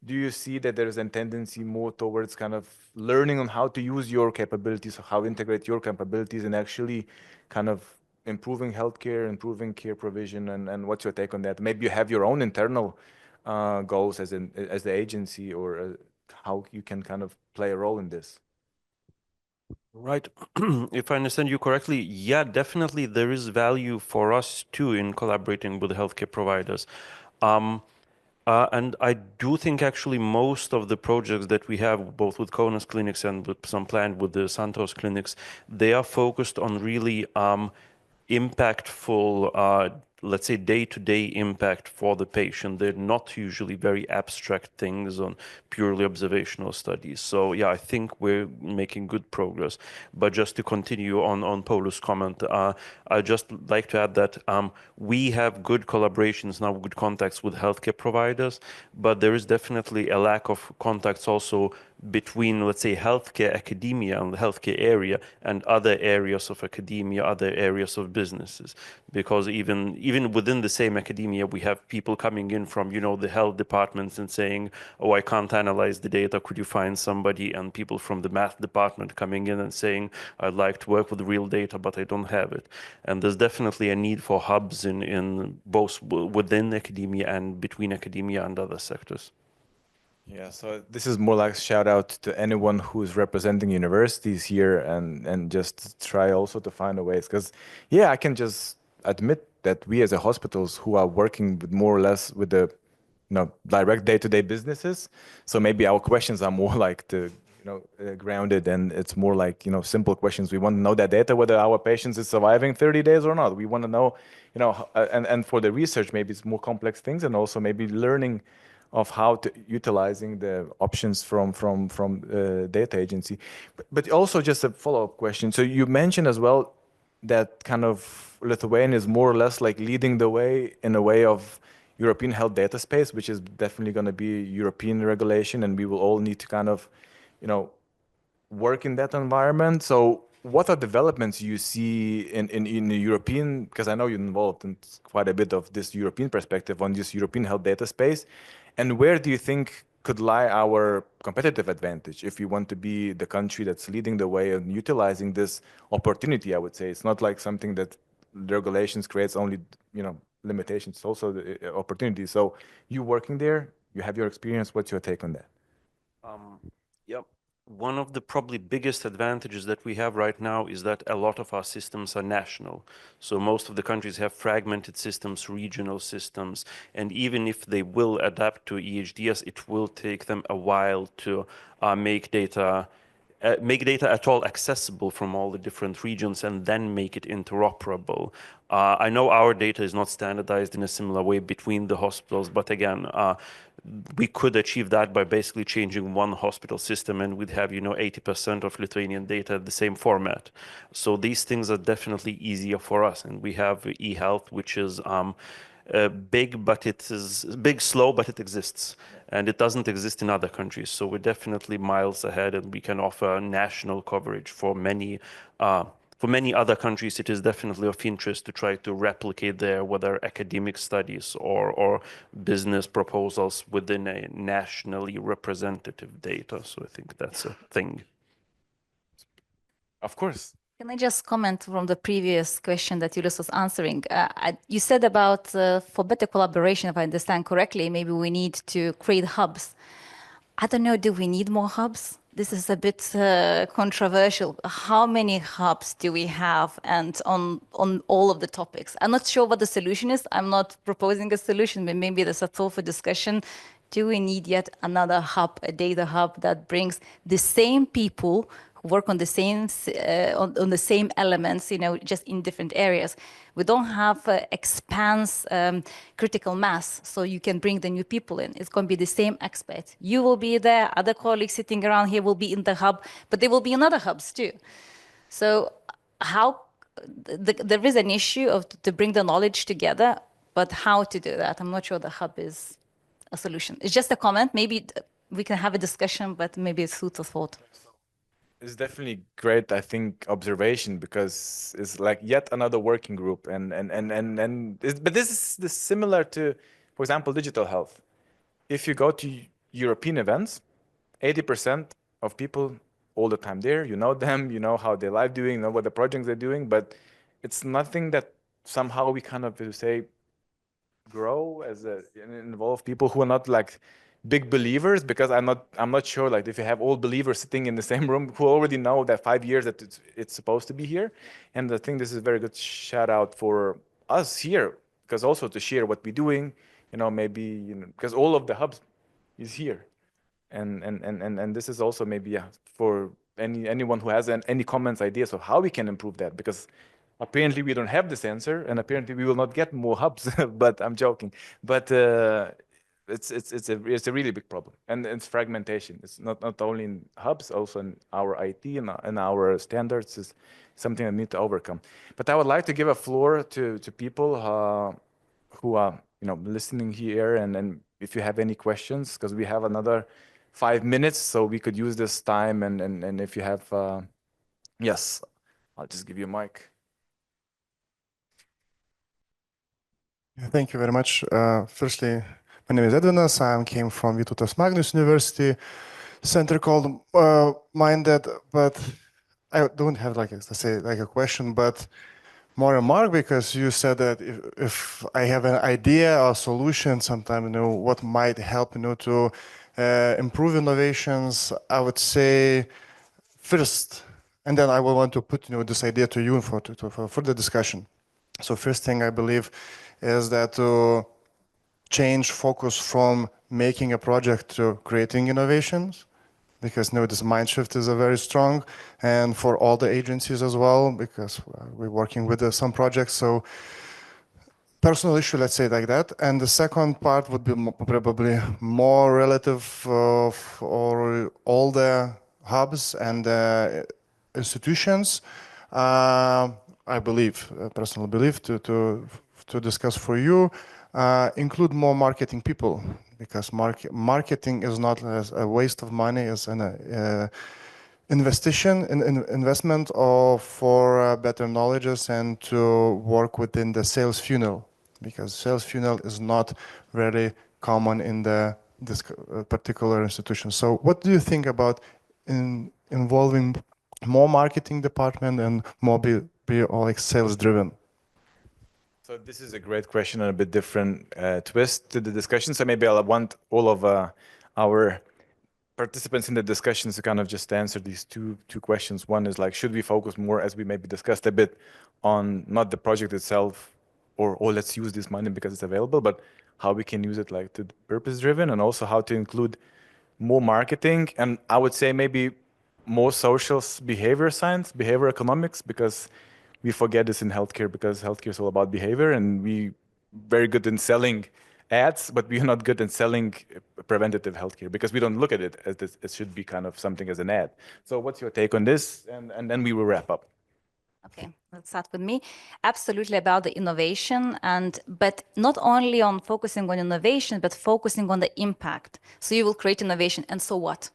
do you see that there is a tendency more towards kind of learning on how to use your capabilities, how to integrate your capabilities, and actually kind of improving healthcare, improving care provision, and what's your take on that? Maybe you have your own internal goals as the agency, or how you can kind of play a role in this. Right. If I understand you correctly, yeah, definitely there is value for us too in collaborating with healthcare providers. And I do think actually most of the projects that we have, both with Kaunas clinics and with some planned with the Santos clinics, they are focused on really impactful, let's say, day-to-day impact for the patient. They're not usually very abstract things on purely observational studies. So yeah, I think we're making good progress. But just to continue on Paulius' comment, I'd just like to add that we have good collaborations now, good contacts with healthcare providers, but there is definitely a lack of contacts also between, let's say, healthcare academia and the healthcare area and other areas of academia, other areas of businesses. Because even within the same academia, we have people coming in from, you know, the health departments and saying, oh, I can't analyze the data, could you find somebody? And people from the math department coming in and saying, I'd like to work with real data, but I don't have it. And there's definitely a need for hubs in both within academia and between academia and other sectors. Yeah, so this is more like a shout out to anyone who's representing universities here, and just try also to find a ways, because yeah, I can just admit that we as a hospitals who are working with more or less with the, you know, direct day-to-day businesses, so maybe our questions are more like to grounded, and it's more like, simple questions. We want to know that data, whether our patients is surviving 30 days or not. We want to know, and for the research, maybe it's more complex things, and also maybe learning of how to utilizing the options from data agency. But also just a follow-up question. So you mentioned as well that kind of Lithuania is more or less like leading the way in a way of European health data space, which is definitely going to be European regulation, and we will all need to kind of, work in that environment. So what are developments you see in the European, because I know you're involved in quite a bit of this European perspective on this European health data space, and where do you think could lie our competitive advantage if we want to be the country that's leading the way and utilizing this opportunity? I would say it's not like something that the regulations creates only, limitations, it's also the opportunity. So you working there, you have your experience, what's your take on that? Yep. One of the probably biggest advantages that we have right now is that a lot of our systems are national. So most of the countries have fragmented systems, regional systems, and even if they will adapt to EHDS, it will take them a while to make data at all accessible from all the different regions and then make it interoperable. I know our data is not standardized in a similar way between the hospitals, but again, we could achieve that by basically changing one hospital system, and we'd have 80% of Lithuanian data at the same format. So these things are definitely easier for us, and we have eHealth, which is big, slow, but it exists, and it doesn't exist in other countries. So we're definitely miles ahead, and we can offer national coverage for many. For many other countries, it is definitely of interest to try to replicate their whether academic studies or business proposals within a nationally representative data. So I think that's a thing. Of course. Can I just comment from the previous question that Julius was answering? You said about for better collaboration, if I understand correctly, maybe we need to create hubs. I don't know, do we need more hubs? This is a bit controversial. How many hubs do we have, and on all of the topics? I'm not sure what the solution is. I'm not proposing a solution, but maybe there's a thought for discussion. Do we need yet another hub, a data hub that brings the same people who work on the same on the same elements, just in different areas? We don't have expanse critical mass, so you can bring the new people in. It's going to be the same expert. You will be there, other colleagues sitting around here will be in the hub, but there will be in other hubs too. So there is an issue to bring the knowledge together, but how to do that? I'm not sure the hub is a solution. It's just a comment. Maybe we can have a discussion, but maybe it's food for thought. It's definitely great, I think, observation, because it's like yet another working group, but this is similar to, for example, digital health. If you go to European events, 80% of people all the time there, you know them, you know how their life doing, you know what the projects they're doing, but it's nothing that somehow we kind of say grow and involve people who are not like big believers, because I'm not sure like if you have all believers sitting in the same room who already know that 5 years that it's supposed to be here. And I think this is a very good shout out for us here, because also to share what we're doing, maybe because all of the hubs is here, and this is also maybe for anyone who has any comments, ideas of how we can improve that, because apparently we don't have this answer, and apparently we will not get more hubs. But I'm joking. But it's a really big problem, and it's fragmentation. It's not only in hubs, also in our IT and our standards is something I need to overcome. But I would like to give a floor to people who are listening here, and if you have any questions, because we have another 5 minutes, so we could use this time, and if you have yes, I'll just give you a mic. Thank you very much. Firstly, my name is Edvinas. I came from Vytautas Magnus University center called Minded, but I don't have like a question, but more a remark, because you said that if I have an idea or solution, sometime what might help to improve innovations, I would say first, and then I will want to put this idea to you for further discussion. So first thing I believe is that to change focus from making a project to creating innovations. because this mind shift is a very strong, and for all the agencies as well, because we're working with some projects. So personal issue, let's say like that. And the second part would be probably more relative for all the hubs and institutions. I believe, personal belief, to discuss for you, include more marketing people, because marketing is not a waste of money, it's an investment for better knowledges and to work within the sales funnel, because sales funnel is not very common in this particular institution. So what do you think about involving more marketing department and more be all like sales driven? So this is a great question and a bit different twist to the discussion. So maybe I'll want all of our participants in the discussions to kind of just answer these two questions. One is like, should we focus more, as we maybe discussed a bit, on not the project itself, or let's use this money because it's available, but how we can use it like to purpose driven, and also how to include more marketing, and I would say maybe more social behavior science, behavior economics, because we forget this in healthcare, because healthcare is all about behavior, and we very good in selling ads, but we're not good in selling preventative healthcare, because we don't look at it as this, it should be kind of something as an ad. So what's your take on this? And then we will wrap up. Okay, let's start with me. Absolutely about the innovation, but not only on focusing on innovation, but focusing on the impact. So you will create innovation, and so what?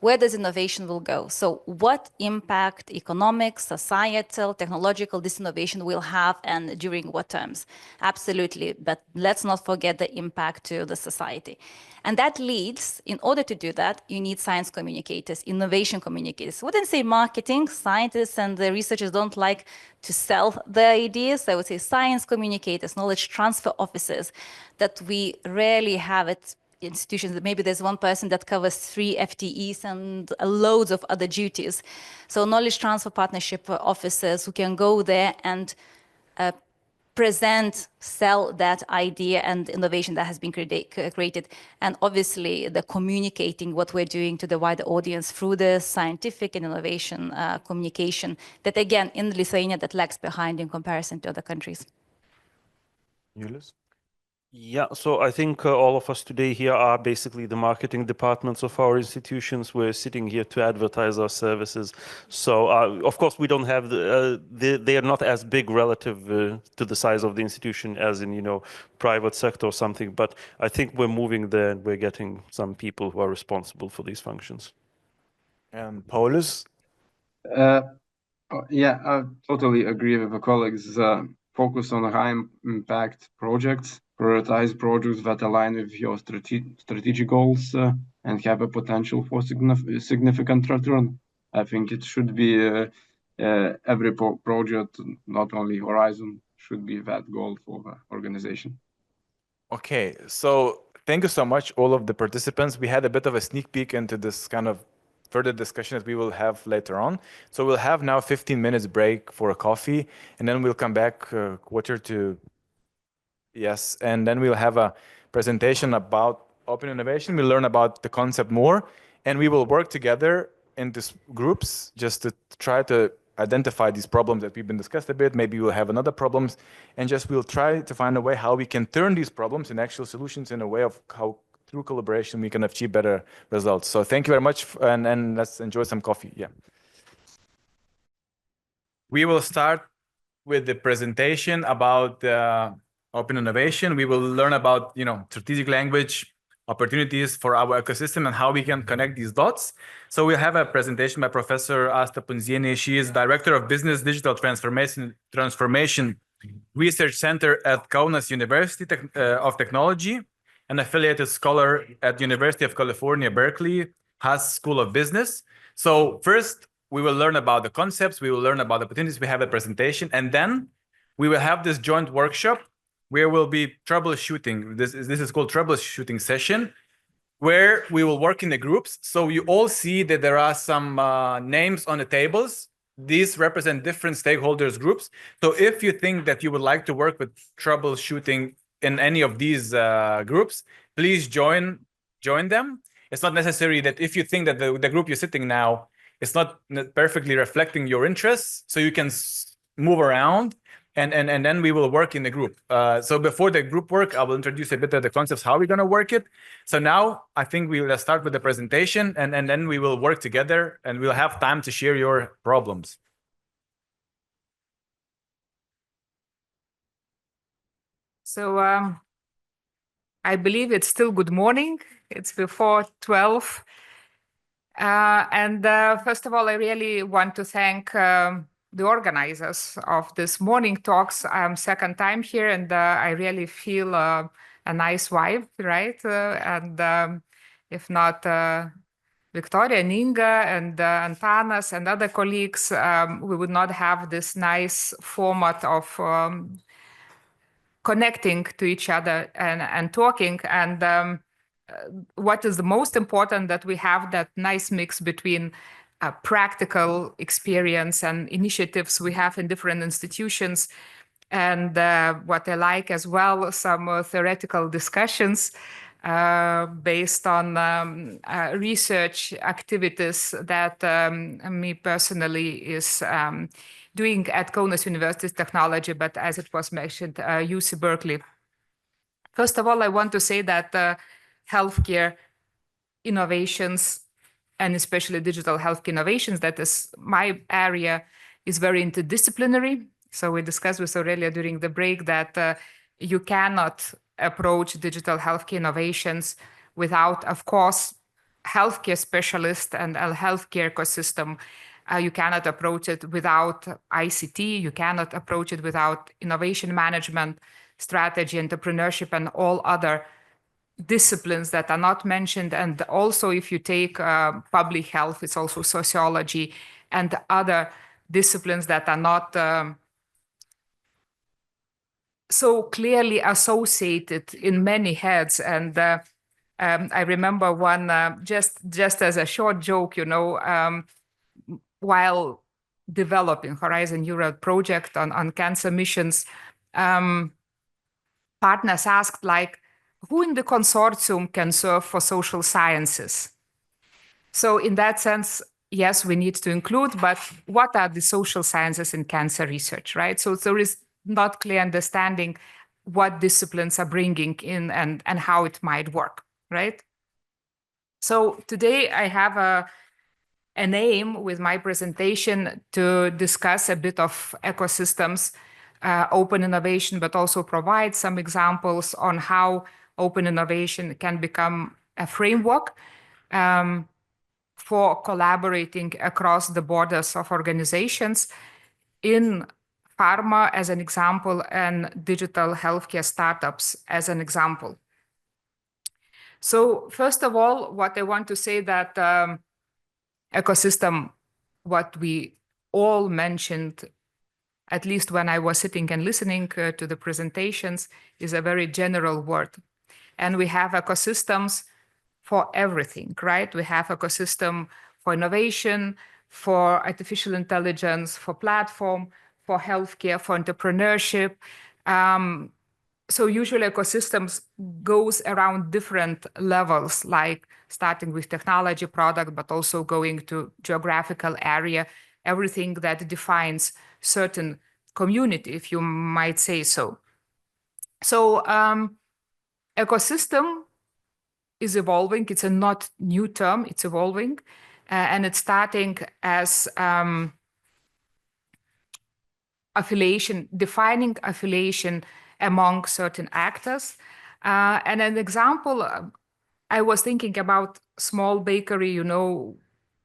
Where does innovation will go? So what impact, economic, societal, technological, this innovation will have, and during what terms? Absolutely, but let's not forget the impact to the society. And that leads, in order to do that, you need science communicators, innovation communicators. I wouldn't say marketing, scientists and the researchers don't like to sell their ideas. I would say science communicators, knowledge transfer officers, that we rarely have it institutions. Maybe there's one person that covers 3 FTEs and loads of other duties. So knowledge transfer partnership officers who can go there and present, sell that idea and innovation that has been created. And obviously the communicating what we're doing to the wider audience through the scientific and innovation communication that, again, in Lithuania, that lags behind in comparison to other countries. Julius? Yeah, so I think all of us today here are basically the marketing departments of our institutions. We're sitting here to advertise our services. So of course we don't have they are not as big relative to the size of the institution as in, you know, private sector or something. But I think we're moving there, and we're getting some people who are responsible for these functions. And Paulus? Yeah, I totally agree with the colleagues. Focus on high impact projects, prioritize projects that align with your strategic goals and have a potential for significant return. I think it should be every project, not only Horizon, should be that goal for the organization. Okay, so thank you so much, all of the participants. We had a bit of a sneak peek into this kind of further discussion that we will have later on. So we'll have now 15 minutes break for a coffee, and then we'll come back quarter to, yes, and then we'll have a presentation about open innovation. We'll learn about the concept more, and we will work together in these groups just to try to identify these problems that we've been discussed a bit. Maybe we'll have another problems, and just we'll try to find a way how we can turn these problems in actual solutions, in a way of how through collaboration we can achieve better results. So thank you very much, and let's enjoy some coffee. Yeah. We will start with the presentation about open innovation. We will learn about, you know, strategic language, opportunities for our ecosystem, and how we can connect these dots. So we'll have a presentation by Professor Asta Punzienė. She is Director of Business Digital Transformation Research Center at Kaunas University of Technology, an affiliated scholar at University of California, Berkeley, Haas School of Business. So first, we will learn about the concepts, we will learn about the opportunities, we have a presentation, and then we will have this joint workshop where we'll be troubleshooting. This is called troubleshooting session, where we will work in the groups. So you all see that there are some names on the tables. These represent different stakeholders groups. So if you think that you would like to work with troubleshooting in any of these groups, please join them. It's not necessary that if you think that the group you're sitting now is not perfectly reflecting your interests, so you can move around and then we will work in the group. So before the group work, I will introduce a bit of the concepts, how we're going to work it. So now I think we will start with the presentation and then we will work together and we'll have time to share your problems. So I believe it's still good morning. It's before 12. First of all, I really want to thank the organizers of this morning talks. I'm second time here and I really feel a nice vibe, right? If not Victoria, Ninga, and Antanas and other colleagues, we would not have this nice format of connecting to each other and talking. And what is the most important, that we have that nice mix between practical experience and initiatives we have in different institutions. And what I like as well, some theoretical discussions based on research activities that me personally is doing at Kaunas University's Technology, but as it was mentioned, UC Berkeley. First of all, I want to say that healthcare innovations, and especially digital healthcare innovations, that is my area, is very interdisciplinary. So we discussed with Aurelia during the break that you cannot approach digital healthcare innovations without, of course, healthcare specialists and a healthcare ecosystem. You cannot approach it without ICT. You cannot approach it without innovation management, strategy, entrepreneurship, and all other disciplines that are not mentioned. And also, if you take public health, it's also sociology and other disciplines that are not so clearly associated in many heads. And I remember one, just as a short joke, you know, while developing Horizon Europe project on cancer missions, partners asked, like, who in the consortium can serve for social sciences? So in that sense, yes, we need to include, but what are the social sciences in cancer research, right? So there is not clear understanding what disciplines are bringing in and how it might work, right? So today I have an aim with my presentation to discuss a bit of ecosystems, open innovation, but also provide some examples on how open innovation can become a framework for collaborating across the borders of organizations in pharma as an example and digital healthcare startups as an example. So first of all, what I want to say that ecosystem, what we all mentioned, at least when I was sitting and listening to the presentations, is a very general word. And we have ecosystems for everything, right? We have ecosystem for innovation, for artificial intelligence, for platform, for healthcare, for entrepreneurship. So usually ecosystems goes around different levels, like starting with technology product, but also going to geographical area, everything that defines certain community, if you might say so. So ecosystem is evolving. It's a not new term, it's evolving. And it's starting as affiliation, defining affiliation among certain actors. And an example, I was thinking about small bakery, you know,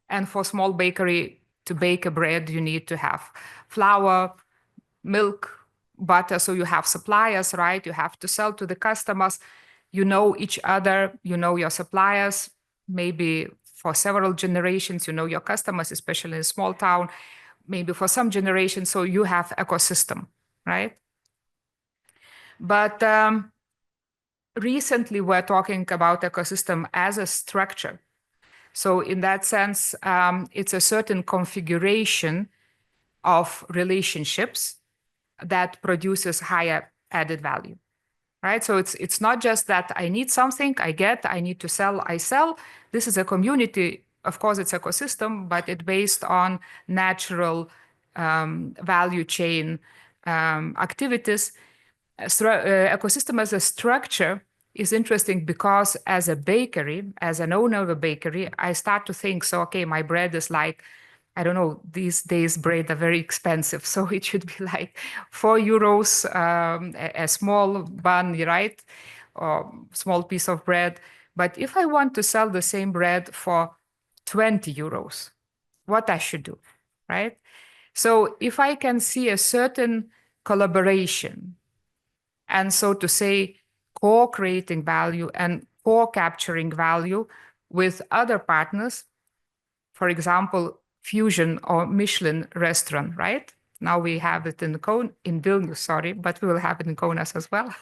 and for small bakery to bake a bread, you need to have flour, milk, butter. So you have suppliers, right? You have to sell to the customers. You know each other, you know your suppliers, maybe for several generations, you know your customers, especially in a small town, maybe for some generations. So you have ecosystem, right? But recently we're talking about ecosystem as a structure. So in that sense, it's a certain configuration of relationships that produces higher added value, right? So it's not just that I need something, I get, I need to sell, I sell. This is a community. Of course, it's ecosystem, but it's based on natural value chain activities. Ecosystem as a structure is interesting because as a bakery, as an owner of a bakery, I start to think, so, okay, my bread is like, I don't know, these days bread are very expensive. So it should be like 4 euros, a small bun, right? Or small piece of bread. But if I want to sell the same bread for 20 euros, what I should do, right? So if I can see a certain collaboration, and so to say, co-creating value and co-capturing value with other partners, for example, Fusion or Michelin restaurant, right? Now we have it in Vilnius, sorry, but we will have it in Kaunas as well.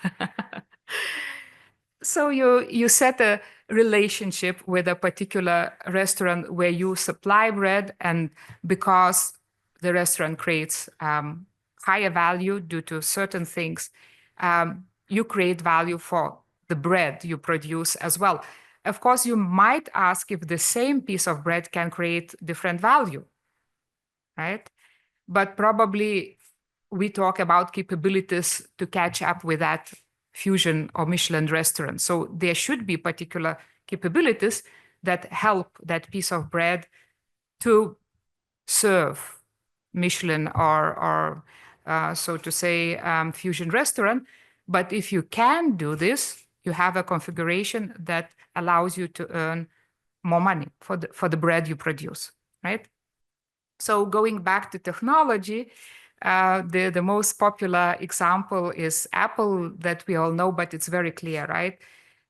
So you set a relationship with a particular restaurant where you supply bread, and because the restaurant creates higher value due to certain things, you create value for the bread you produce as well. Of course, you might ask if the same piece of bread can create different value, right? But probably we talk about capabilities to catch up with that Fusion or Michelin restaurant. So there should be particular capabilities that help that piece of bread to serve Michelin or so to say, Fusion restaurant. But if you can do this, you have a configuration that allows you to earn more money for the bread you produce, right? So going back to technology, the most popular example is Apple that we all know, but it's very clear, right?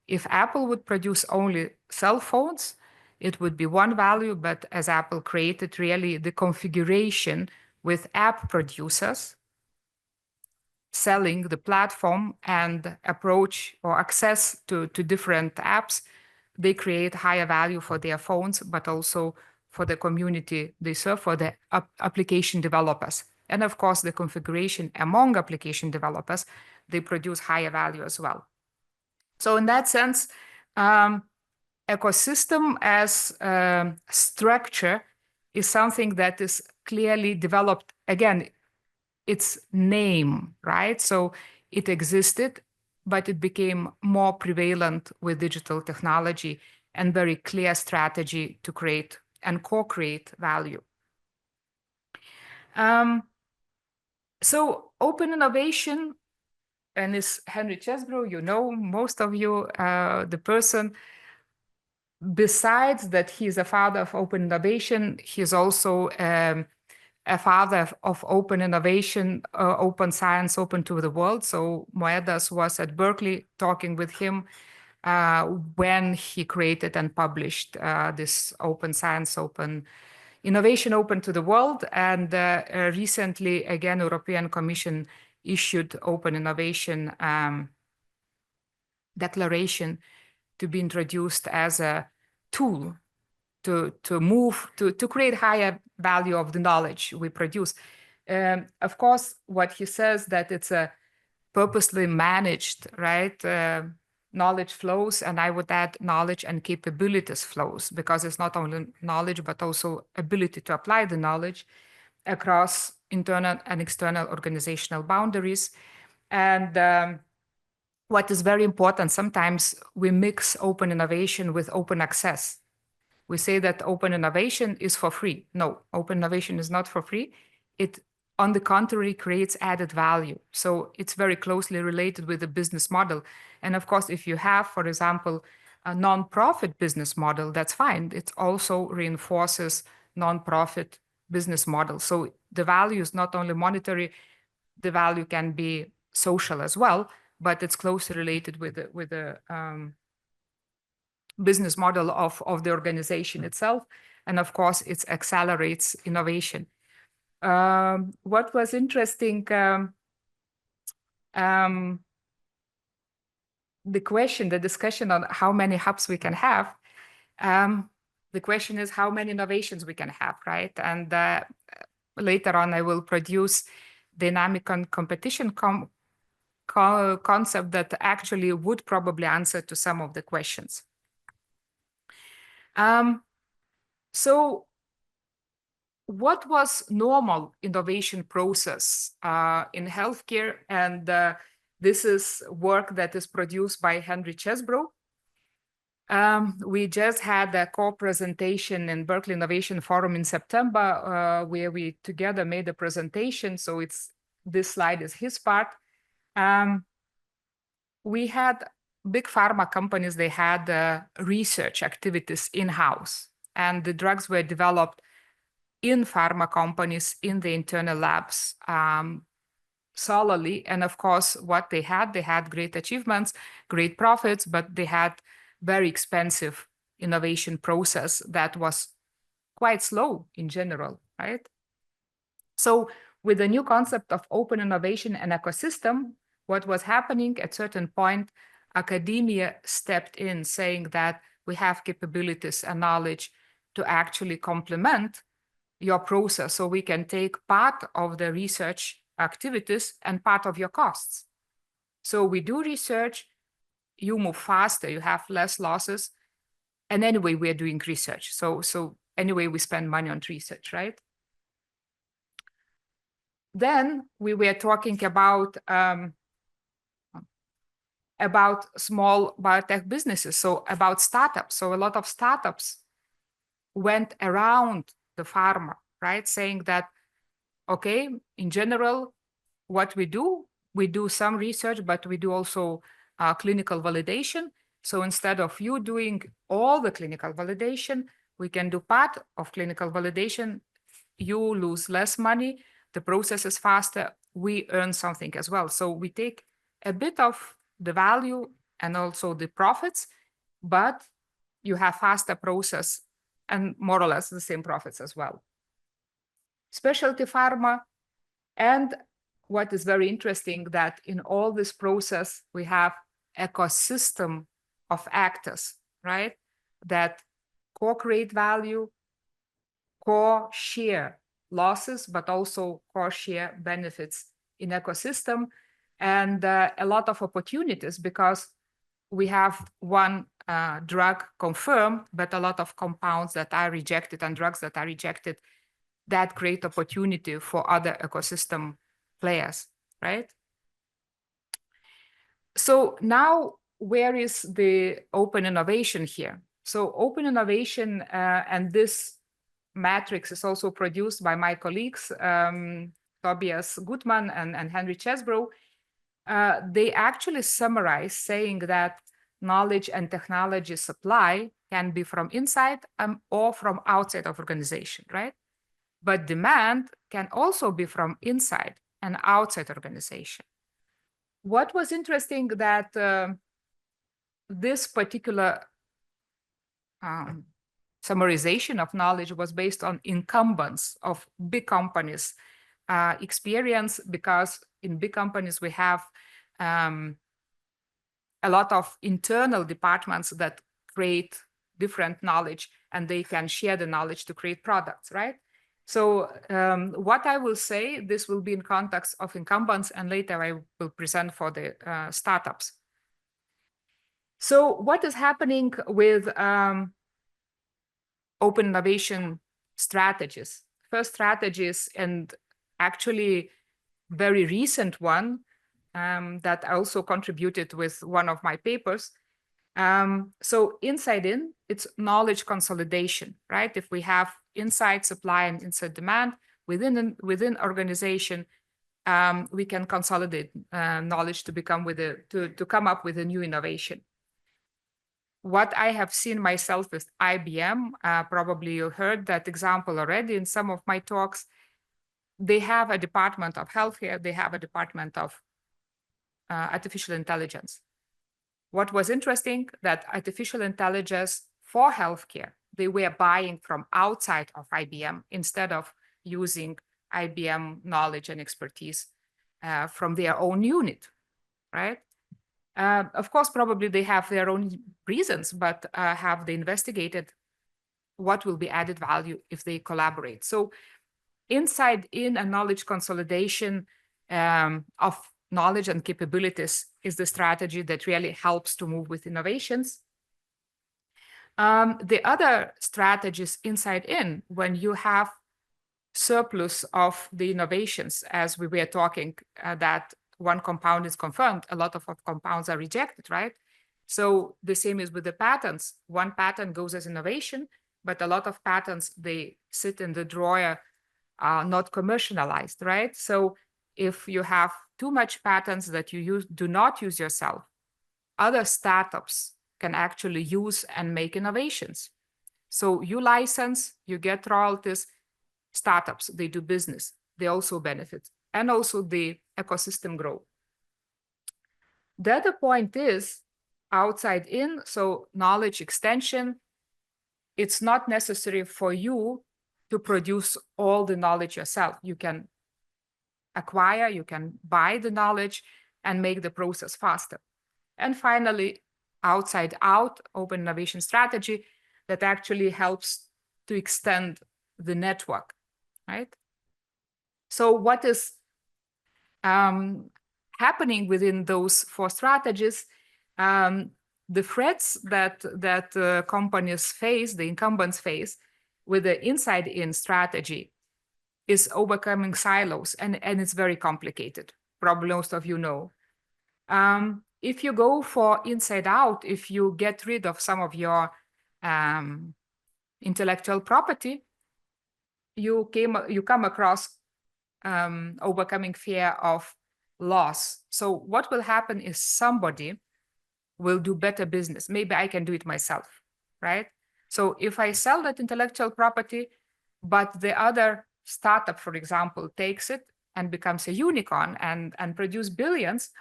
If Apple would produce only cell phones, it would be one value, but as Apple created really the configuration with app producers, selling the platform and approach or access to different apps, they create higher value for their phones, but also for the community they serve, for the application developers. And of course, the configuration among application developers, they produce higher value as well. So in that sense, ecosystem as structure is something that is clearly developed. Again, its name, right? So it existed, but it became more prevalent with digital technology and very clear strategy to create and co-create value. So open innovation, and is Henry Chesbrough, you know, most of you, the person, besides that he's a father of open innovation, he's also a father of open innovation, open science, open to the world. So Moedas was at Berkeley talking with him when he created and published this open science, open innovation, open to the world. And recently, again, European Commission issued open innovation declaration to be introduced as a tool to create higher value of the knowledge we produce. Of course, what he says that it's a purposely managed, right? Knowledge flows, and I would add knowledge and capabilities flows, because it's not only knowledge, but also ability to apply the knowledge across internal and external organizational boundaries. And what is very important, sometimes we mix open innovation with open access. We say that open innovation is for free. No, open innovation is not for free. It, on the contrary, creates added value. So it's very closely related with the business model. And of course, if you have, for example, a non-profit business model, that's fine. It also reinforces non-profit business model. So the value is not only monetary, the value can be social as well, but it's closely related with the business model of the organization itself. And of course, it accelerates innovation. What was interesting, the discussion on how many hubs we can have. The question is how many innovations we can have, right? And later on, I will produce dynamic competition concept that actually would probably answer to some of the questions. So what was normal innovation process in healthcare? And this is work that is produced by Henry Chesbrough. We just had a co-presentation in Berkeley Innovation Forum in September, where we together made a presentation. So this slide is his part. We had big pharma companies, they had research activities in-house, and the drugs were developed in pharma companies, in the internal labs, solely. And of course, what they had great achievements, great profits, but they had very expensive innovation process that was quite slow in general, right? So with the new concept of open innovation and ecosystem, what was happening at certain point, academia stepped in saying that we have capabilities and knowledge to actually complement your process, so we can take part of the research activities and part of your costs. So we do research, you move faster, you have less losses, and anyway, we're doing research. So anyway, we spend money on research, right? Then we were talking about small biotech businesses, so about startups. So a lot of startups went around the pharma, right? Saying that, okay, in general, what we do some research, but we do also clinical validation. So instead of you doing all the clinical validation, we can do part of clinical validation. You lose less money, the process is faster, we earn something as well. So we take a bit of the value and also the profits, but you have faster process and more or less the same profits as well. Specialty pharma, and what is very interesting that in all this process, we have ecosystem of actors, right? That co-create value, co-share losses, but also co-share benefits in ecosystem, and a lot of opportunities because we have one drug confirmed, but a lot of compounds that are rejected and drugs that are rejected that create opportunity for other ecosystem players, right? So now, where is the open innovation here? So open innovation, and this matrix is also produced by my colleagues, Tobias Gutmann and Henry Chesbrough. They actually summarize saying that knowledge and technology supply can be from inside or from outside of organization, right? But demand can also be from inside and outside organization. What was interesting that this particular summarization of knowledge was based on incumbents of big companies' experience, because in big companies we have a lot of internal departments that create different knowledge and they can share the knowledge to create products, right? So what I will say, this will be in context of incumbents, and later I will present for the startups. So what is happening with open innovation strategies? First strategies, and actually very recent one that I also contributed with one of my papers. So inside in, it's knowledge consolidation, right? If we have inside supply and inside demand within organization, we can consolidate knowledge to become to come up with a new innovation. What I have seen myself with IBM, probably you heard that example already in some of my talks. They have a department of healthcare, they have a department of artificial intelligence. What was interesting, that artificial intelligence for healthcare, they were buying from outside of IBM instead of using IBM knowledge and expertise from their own unit, right? Of course, probably they have their own reasons, but have they investigated what will be added value if they collaborate? So inside in a knowledge consolidation of knowledge and capabilities is the strategy that really helps to move with innovations. The other strategies inside in, when you have surplus of the innovations, as we were talking, that one compound is confirmed, a lot of compounds are rejected, right? So the same is with the patents. One patent goes as innovation, but a lot of patents, they sit in the drawer, not commercialized, right? So if you have too much patents that you do not use yourself, other startups can actually use and make innovations. So you license, you get royalties, startups, they do business, they also benefit, and also the ecosystem grow. The other point is outside in, so knowledge extension, it's not necessary for you to produce all the knowledge yourself. You can acquire, you can buy the knowledge and make the process faster. And finally, outside out, open innovation strategy that actually helps to extend the network, right? So what is happening within those 4 strategies? The threats that companies face, the incumbents face with the inside-in strategy is overcoming silos, and it's very complicated. Probably most of you know. If you go for inside out, if you get rid of some of your intellectual property, you come across overcoming fear of loss. So what will happen is somebody will do better business. Maybe I can do it myself, right? So if I sell that intellectual property, but the other startup, for example, takes it and becomes a unicorn and produce billions,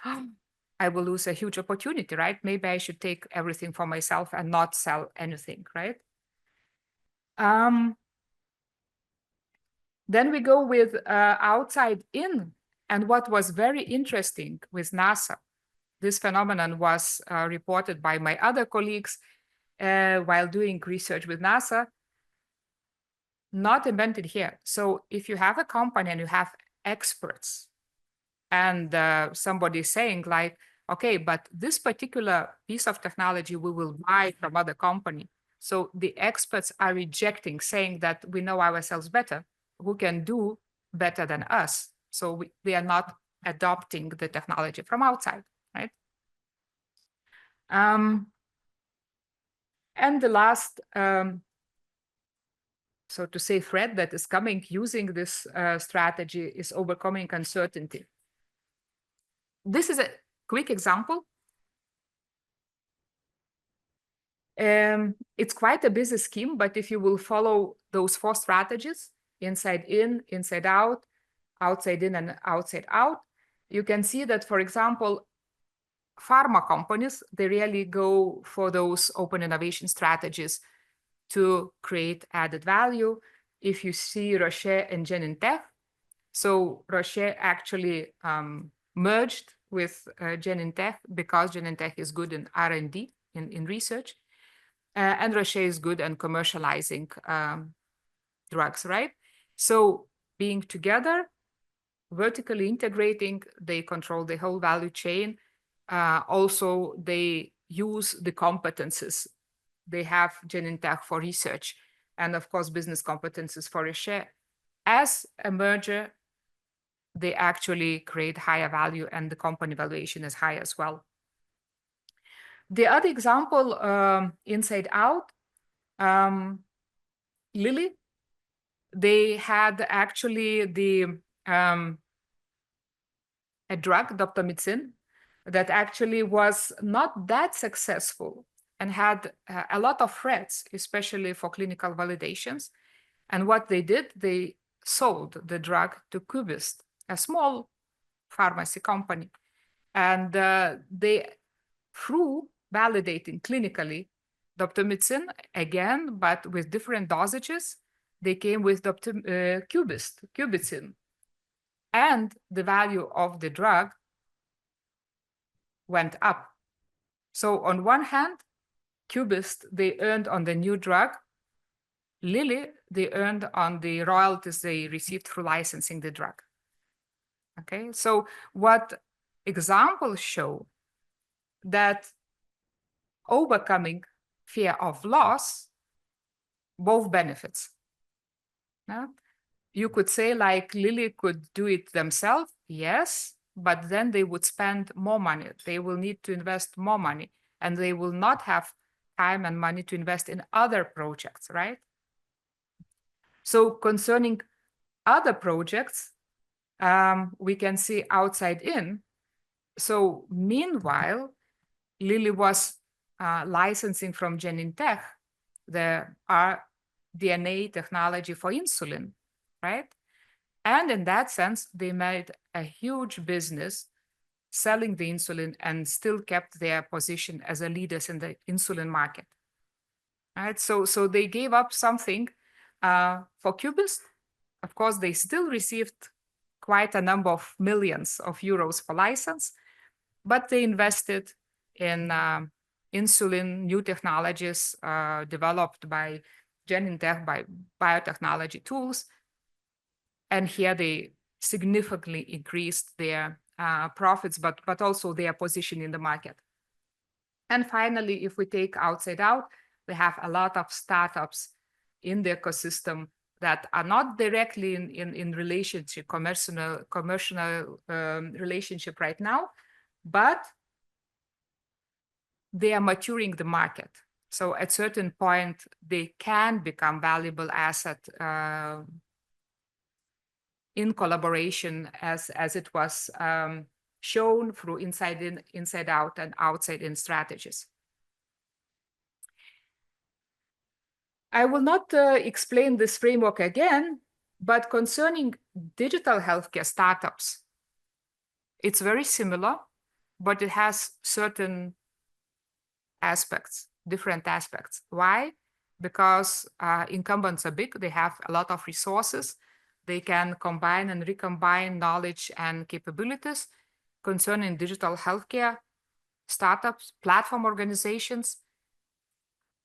I will lose a huge opportunity, right? Maybe I should take everything for myself and not sell anything, right? Then we go with outside in. And what was very interesting with NASA, this phenomenon was reported by my other colleagues while doing research with NASA, not invented here. So if you have a company and you have experts and somebody saying like, okay, but this particular piece of technology we will buy from other company. So the experts are rejecting, saying that we know ourselves better, who can do better than us. So we are not adopting the technology from outside, right? And the last, so to say, threat that is coming using this strategy is overcoming uncertainty. This is a quick example. It's quite a busy scheme, but if you will follow those 4 strategies, inside in, inside out, outside in, and outside out, you can see that, for example, pharma companies, they really go for those open innovation strategies to create added value. If you see Roche and Genentech, so Roche actually merged with Genentech because Genentech is good in R&D, in research, and Roche is good in commercializing drugs, right? So being together, vertically integrating, they control the whole value chain. Also, they use the competences. They have Genentech for research, and of course, business competences for Roche. As a merger, they actually create higher value, and the company valuation is high as well. The other example, inside out, Lilly, they had actually a drug, daptomycin, that actually was not that successful and had a lot of threats, especially for clinical validations. And what they did, they sold the drug to Cubist, a small pharmacy company. And they, through validating clinically daptomycin again, but with different dosages, they came with Cubicin. And the value of the drug went up. So on one hand, Cubist, they earned on the new drug. Lilly, they earned on the royalties they received through licensing the drug. Okay, so what examples show that overcoming fear of loss both benefits. Yeah? You could say like Lilly could do it themselves, yes, but then they would spend more money. They will need to invest more money, and they will not have time and money to invest in other projects, right? So concerning other projects, we can see outside in. So meanwhile, Lilly was licensing from Genentech the DNA technology for insulin, right? And in that sense, they made a huge business selling the insulin and still kept their position as a leaders in the insulin market. Right? So they gave up something for Cubist. Of course, they still received quite a number of millions of euros for license, but they invested in insulin, new technologies developed by Genentech, by biotechnology tools. And here they significantly increased their profits, but also their position in the market. And finally, if we take outside out, we have a lot of startups in the ecosystem that are not directly in relationship, commercial relationship right now, but they are maturing the market. So at certain point, they can become valuable asset in collaboration as it was shown through inside in, inside out, and outside in strategies. I will not explain this framework again, but concerning digital healthcare startups, it's very similar, but it has certain aspects, different aspects. Why? Because incumbents are big, they have a lot of resources, they can combine and recombine knowledge and capabilities. Concerning digital healthcare startups, platform organizations,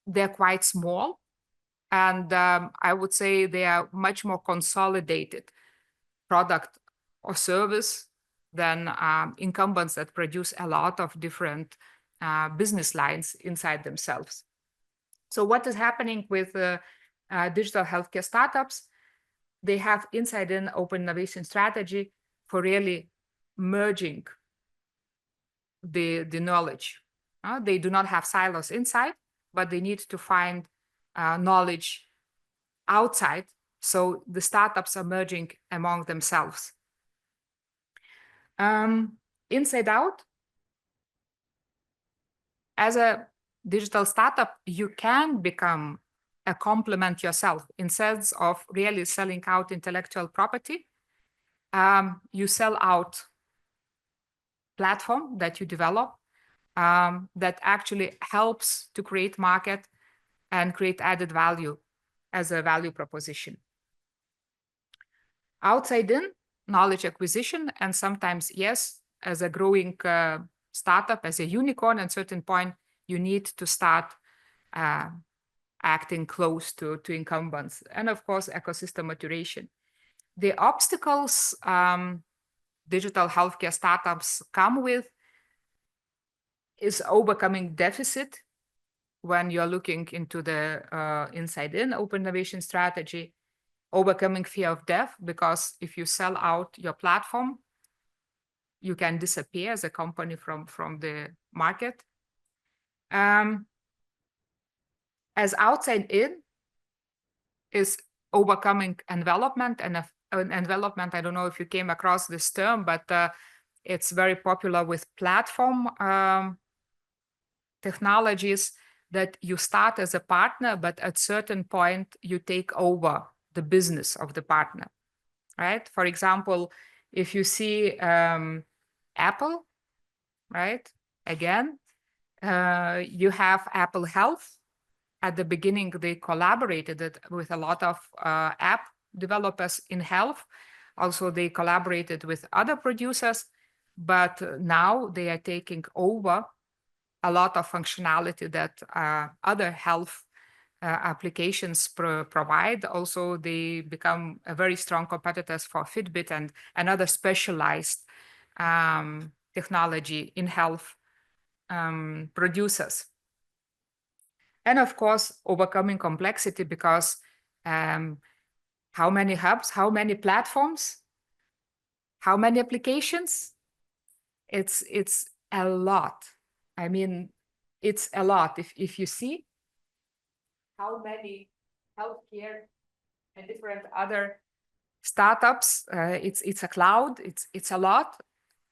they're quite small. And I would say they are much more consolidated product or service than incumbents that produce a lot of different business lines inside themselves. So what is happening with digital healthcare startups? They have inside in open innovation strategy for really merging the knowledge. They do not have silos inside, but they need to find knowledge outside. So the startups are merging among themselves. Inside out, as a digital startup, you can become a complement yourself in sense of really selling out intellectual property. You sell out platform that you develop that actually helps to create market and create added value as a value proposition. Outside in, knowledge acquisition, and sometimes, yes, as a growing startup, as a unicorn, at a certain point, you need to start acting close to incumbents. And of course, ecosystem maturation. The obstacles digital healthcare startups come with is overcoming deficit when you're looking into the inside in open innovation strategy, overcoming fear of death, because if you sell out your platform, you can disappear as a company from the market. As outside in is overcoming envelopment, and envelopment, I don't know if you came across this term, but it's very popular with platform technologies that you start as a partner, but at certain point you take over the business of the partner, right? For example, if you see Apple, right? Again, you have Apple Health. At the beginning, they collaborated with a lot of app developers in health. Also, they collaborated with other producers, but now they are taking over a lot of functionality that other health applications provide. Also, they become a very strong competitors for Fitbit and other specialized technology in health producers. And of course, overcoming complexity, because how many hubs, how many platforms, how many applications? It's a lot. I mean, it's a lot. If you see how many healthcare and different other startups, it's a cloud, it's a lot.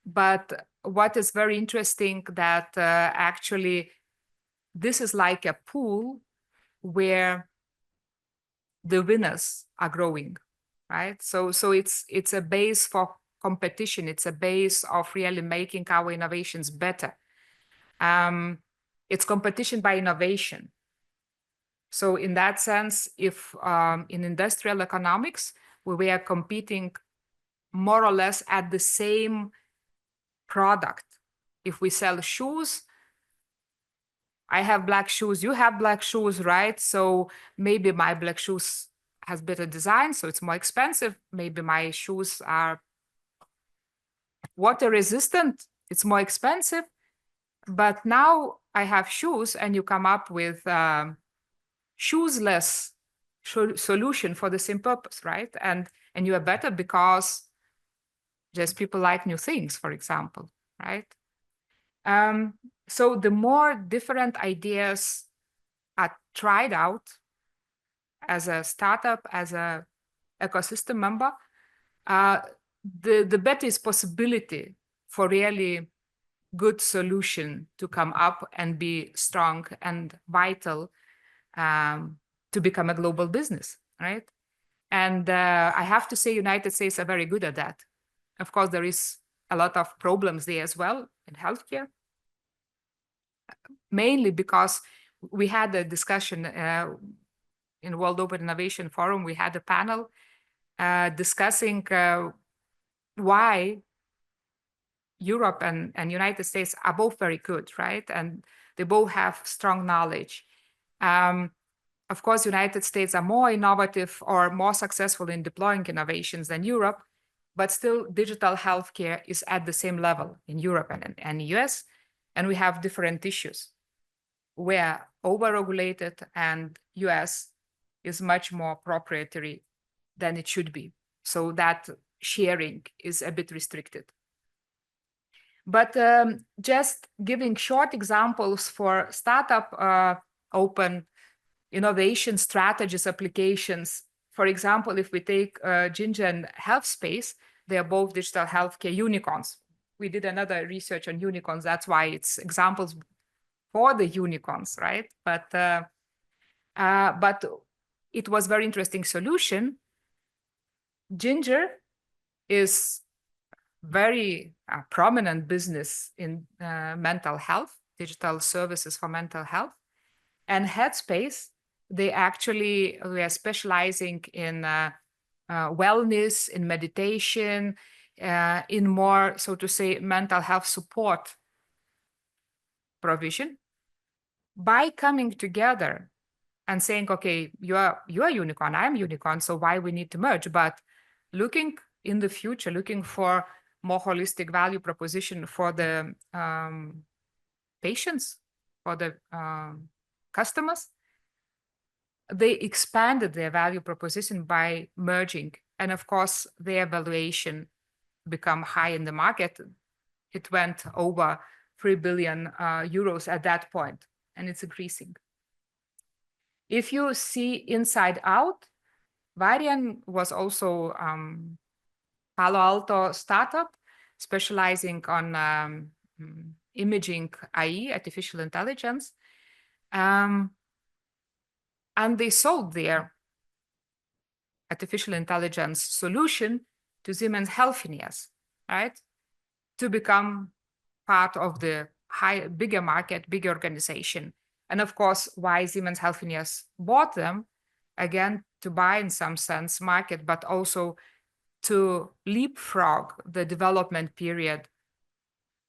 But what is very interesting that actually this is like a pool where the winners are growing, right? So it's a base for competition. It's a base of really making our innovations better. It's competition by innovation. So in that sense, if in industrial economics, we are competing more or less at the same product. If we sell shoes, I have black shoes, you have black shoes, right? So maybe my black shoes has better design, so it's more expensive. Maybe my shoes are water resistant, it's more expensive. But now I have shoes, and you come up with shoesless solution for the same purpose, right? And you are better because just people like new things, for example, right? So the more different ideas are tried out as a startup, as a ecosystem member, the better is possibility for really good solution to come up and be strong and vital to become a global business, right? And I have to say, United States are very good at that. Of course, there is a lot of problems there as well in healthcare, mainly because we had a discussion in World Open Innovation Forum. We had a panel discussing why Europe and United States are both very good, right? And they both have strong knowledge. Of course, United States are more innovative or more successful in deploying innovations than Europe, but still digital healthcare is at the same level in Europe and US, and we have different issues. We're over-regulated, and US is much more proprietary than it should be. So that sharing is a bit restricted. But just giving short examples for startup open innovation strategies, applications. For example, if we take Ginger and HealthSpace, they are both digital healthcare unicorns. We did another research on unicorns. That's why it's examples for the unicorns, right? But it was very interesting solution. Ginger is very prominent business in mental health, digital services for mental health. And HeadSpace, we are specializing in wellness, in meditation, in more, so to say, mental health support provision. By coming together and saying, okay, you are unicorn, I'm unicorn, so why we need to merge? But looking in the future, looking for more holistic value proposition for the patients, for the customers, they expanded their value proposition by merging. And of course, their valuation become high in the market. It went over 3 billion euros at that point, and it's increasing. If you see inside out, Varian was also Palo Alto startup specializing on imaging AI, artificial intelligence. And they sold their artificial intelligence solution to Siemens Healthineers, right? To become part of the bigger market, bigger organization. And of course, why Siemens Healthineers bought them, again, to buy in some sense market, but also to leapfrog the development period,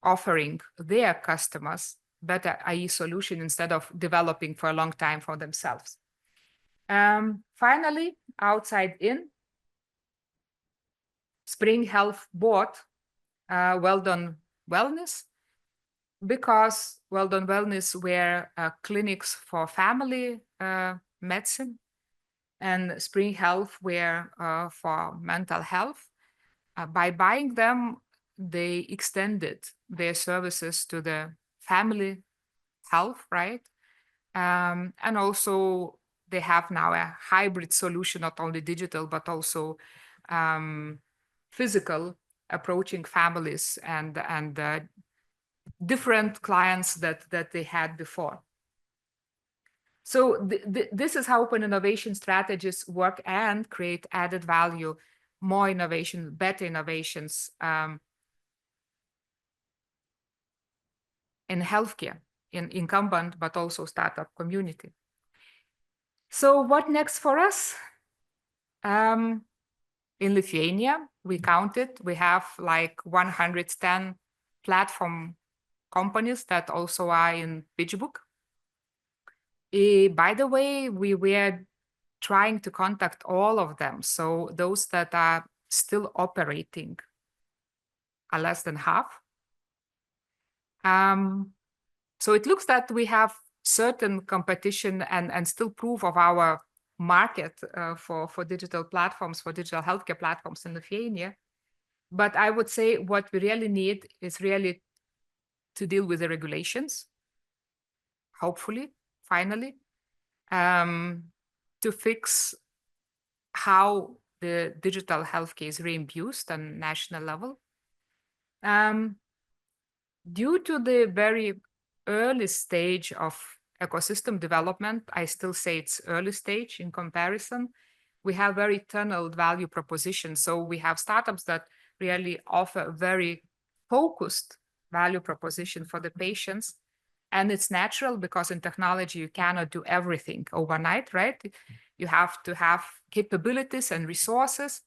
offering their customers better AI solution instead of developing for a long time for themselves. Finally, outside in, Spring Health bought Weldon Wellness, because Well-Done Wellness were clinics for family medicine, and Spring Health were for mental health. By buying them, they extended their services to the family health, right? And also they have now a hybrid solution, not only digital, but also physical, approaching families and different clients that they had before. So this is how open innovation strategies work and create added value, more innovation, better innovations in healthcare, in incumbent, but also startup community. So what next for us? In Lithuania, we counted, we have like 110 platform companies that also are in PitchBook. By the way, we were trying to contact all of them. So those that are still operating are less than half. So it looks that we have certain competition and still proof of our market for digital platforms, for digital healthcare platforms in Lithuania. But I would say what we really need is really to deal with the regulations, hopefully, finally, to fix how the digital healthcare is reimbursed on national level. Due to the very early stage of ecosystem development, I still say it's early stage in comparison, we have very tunneled value propositions. So we have startups that really offer very focused value proposition for the patients. And it's natural because in technology, you cannot do everything overnight, right? You have to have capabilities and resources.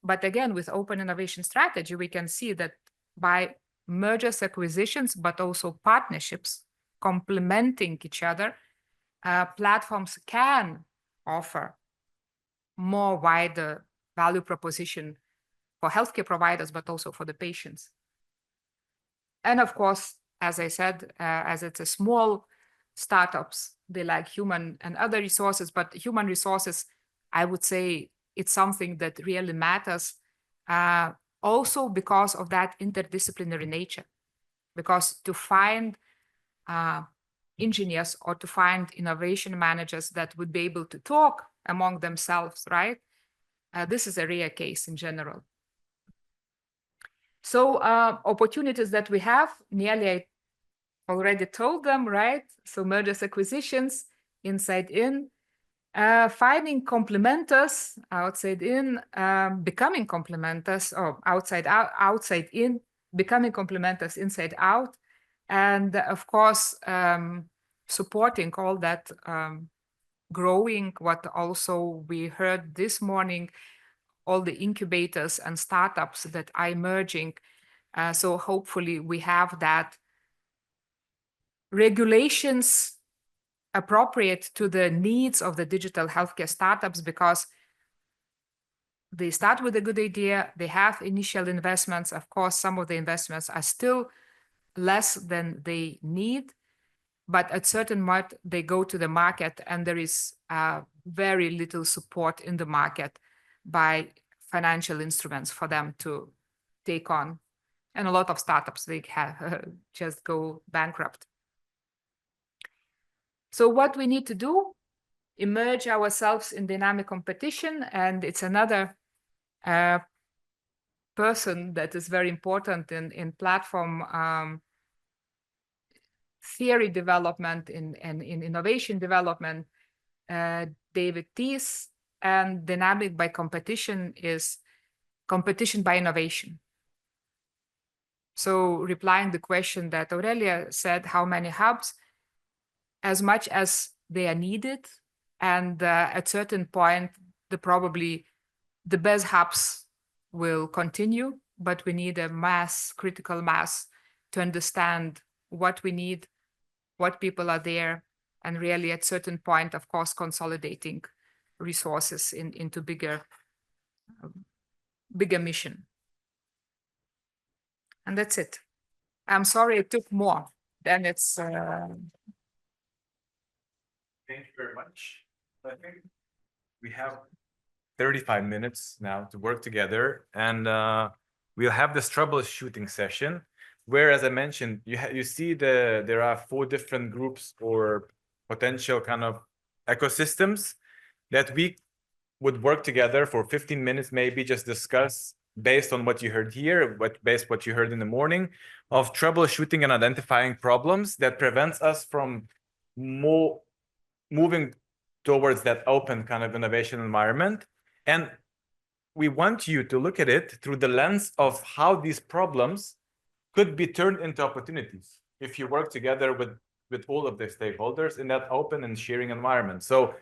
But again, with open innovation strategy, we can see that by mergers, acquisitions, but also partnerships, complementing each other, platforms can offer more wider value proposition for healthcare providers, but also for the patients. And of course, as I said, as it's a small startups, they lack human and other resources, but human resources, I would say it's something that really matters, also because of that interdisciplinary nature. Because to find engineers or to find innovation managers that would be able to talk among themselves, right? This is a rare case in general. So opportunities that we have, nearly I already told them, right? So mergers, acquisitions, inside in, finding complementers, outside in, becoming complementers, or outside out, outside in, becoming complementers, inside out, and of course supporting all that growing, what also we heard this morning, all the incubators and startups that are emerging. So hopefully we have that regulations appropriate to the needs of the digital healthcare startups, because they start with a good idea, they have initial investments. Of course, some of the investments are still less than they need, but at certain point they go to the market and there is very little support in the market by financial instruments for them to take on. And a lot of startups, they have just go bankrupt. So what we need to do, immerse ourselves in dynamic competition. And it's another person that is very important in platform theory development, in innovation development, David Thies. And dynamic by competition is competition by innovation. So replying the question that Aurelia said, how many hubs? As much as they are needed. And at certain point, probably the best hubs will continue, but we need a mass, critical mass, to understand what we need, what people are there, and really at certain point, of course, consolidating resources into bigger mission. And that's it. I'm sorry it took more than it's. Thank you very much. I think we have 35 minutes now to work together, and we'll have this troubleshooting session where, as I mentioned, you see there are 4 different groups or potential kind of ecosystems that we would work together for 15 minutes, maybe just discuss based on what you heard here, based what you heard in the morning, of troubleshooting and identifying problems that prevents us from moving towards that open kind of innovation environment. And we want you to look at it through the lens of how these problems could be turned into opportunities if you work together with all of the stakeholders in that open and sharing environment. So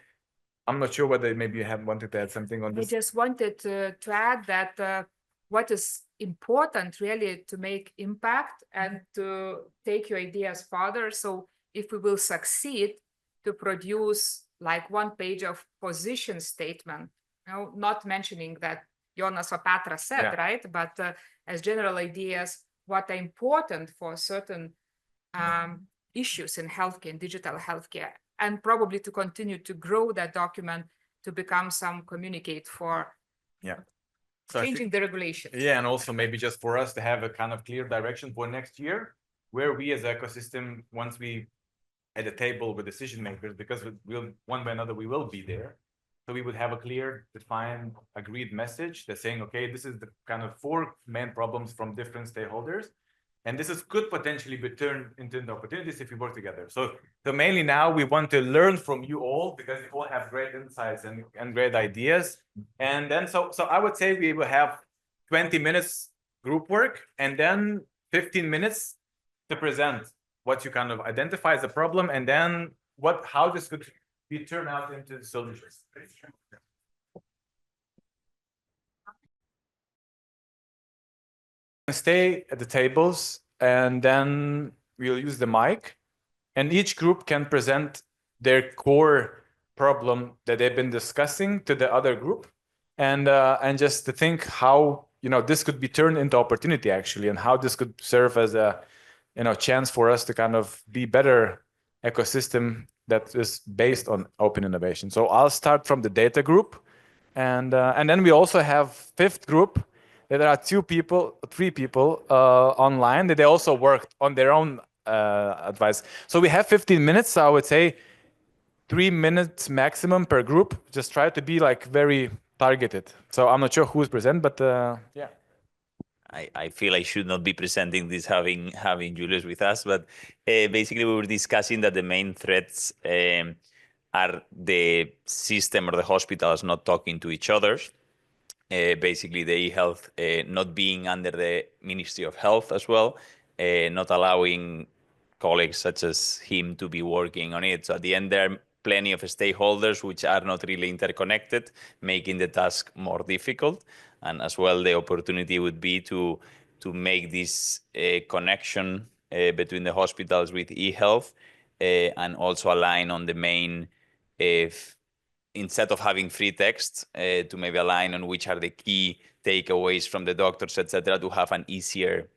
I'm not sure whether maybe you have wanted to add something on I this. just wanted to add that what is important really to make impact and to take your ideas further. So if we will succeed to produce like 1 page of position statement, not mentioning that Jonas or Petra said, right? But as general ideas, what are important for certain issues in healthcare, in digital healthcare, and probably to continue to grow that document to become some communicate for So changing the regulations. Yeah, and also maybe just for us to have a kind of clear direction for next year, where we as ecosystem, once we at the table with decision makers, because we'll one way or another we will be there. So we would have a clear, defined, agreed message that's saying, okay, this is the kind of 4 main problems from different stakeholders. And this could potentially be turned into opportunities if we work together. So mainly now we want to learn from you all, because you all have great insights and great ideas. And then so I would say we will have 20 minutes group work and then 15 minutes to present what you kind of identify as a problem, and then how this could be turned out into solutions. Stay at the tables, and then we'll use the mic, and each group can present their core problem that they've been discussing to the other group, and just to think how this could be turned into opportunity actually, and how this could serve as a chance for us to kind of be better ecosystem that is based on open innovation. So I'll start from the data group, and then we also have 5th group. There are 3 people online that they also worked on their own advice. So we have 15 minutes. So I would say 3 minutes maximum per group. Just try to be like very targeted. So I'm not sure who's present, but yeah. I feel I should not be presenting this having Julius with us, but basically we were discussing that the main threats are the system or the hospitals not talking to each other. Basically the e-health not being under the Ministry of Health as well, not allowing colleagues such as him to be working on it. So at the end, there are plenty of stakeholders which are not really interconnected, making the task more difficult. And as well, the opportunity would be to make this connection between the hospitals with e-health and also align on the main, instead of having free text, to maybe align on which are the key takeaways from the doctors, etc., to have an easier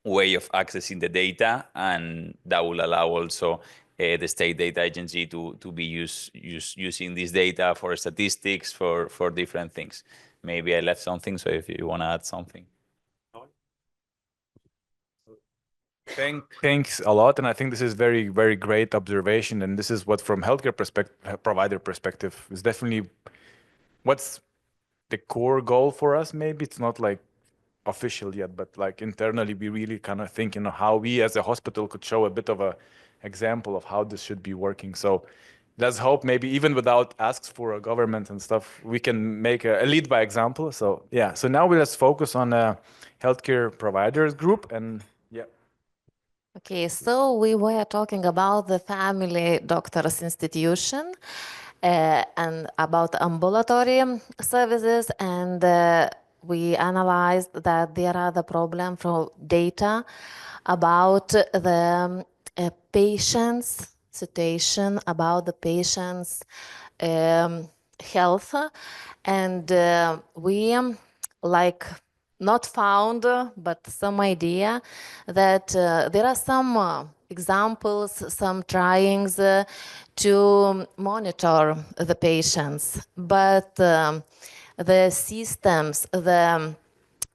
way of accessing the data, and that will allow also the state data agency to be using this data for statistics, for different things. Maybe I left something, so if you want to add something. Thanks a lot, and I think this is very, very great observation, and this is what, from healthcare provider perspective, is definitely what's the core goal for us. Maybe it's not like official yet, but like internally, we really kind of think, how we as a hospital could show a bit of a example of how this should be working. So let's hope maybe even without asks for a government and stuff, we can make a lead by example. So yeah, so now let's focus on a healthcare providers group, and yeah. Okay, so we were talking about the family doctors institution and about ambulatory services, and we analyzed that there are the problem from data about the patient's situation, about the patient's health, and we not found, but some idea that there are some examples, some tryings to monitor the patients, but the systems, the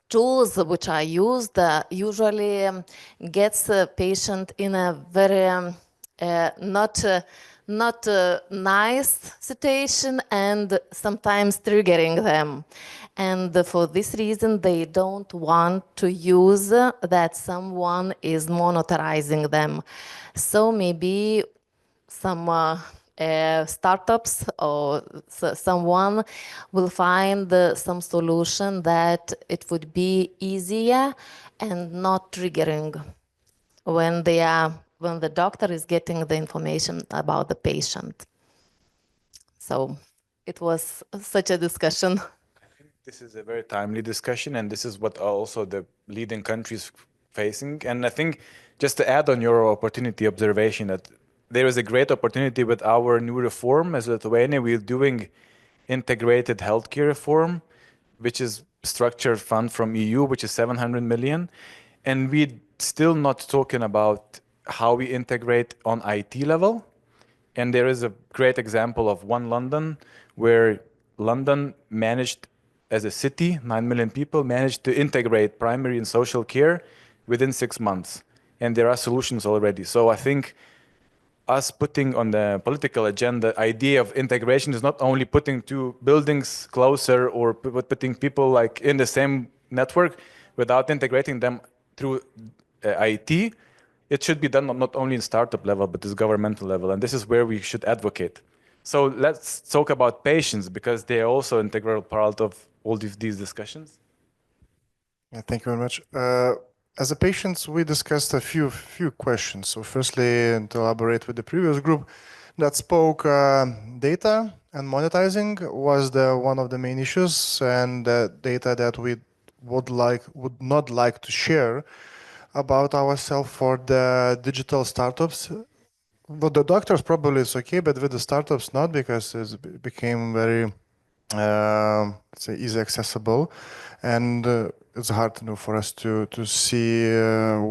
tools which are used usually gets a patient in a very not nice situation and sometimes triggering them. And for this reason, they don't want to use that someone is monitoring them. So maybe some startups or someone will find some solution that it would be easier and not triggering when the doctor is getting the information about the patient. So it was such a discussion. This is a very timely discussion, and this is what also the leading countries facing. And I think just to add on your opportunity observation that there is a great opportunity with our new reform as Lithuania. We're doing integrated healthcare reform, which is structured fund from EU, which is 700 million. And we're still not talking about how we integrate on IT level. And there is a great example of One London, where London managed, as a city, 9 million people, managed to integrate primary and social care within 6 months. And there are solutions already. So I think us putting on the political agenda idea of integration is not only putting two buildings closer or putting people like in the same network without integrating them through IT. It should be done not only in startup level, but at governmental level. And this is where we should advocate. So let's talk about patients, because they are also an integral part of all these discussions. Yeah, thank you very much. As a patients, we discussed a few questions. So firstly, to elaborate with the previous group that spoke, data and monetizing was one of the main issues, and data that we would not like to share about ourselves for the digital startups. But the doctors probably it's okay, but with the startups not, because it became very say easy accessible, and it's hard to know for us to see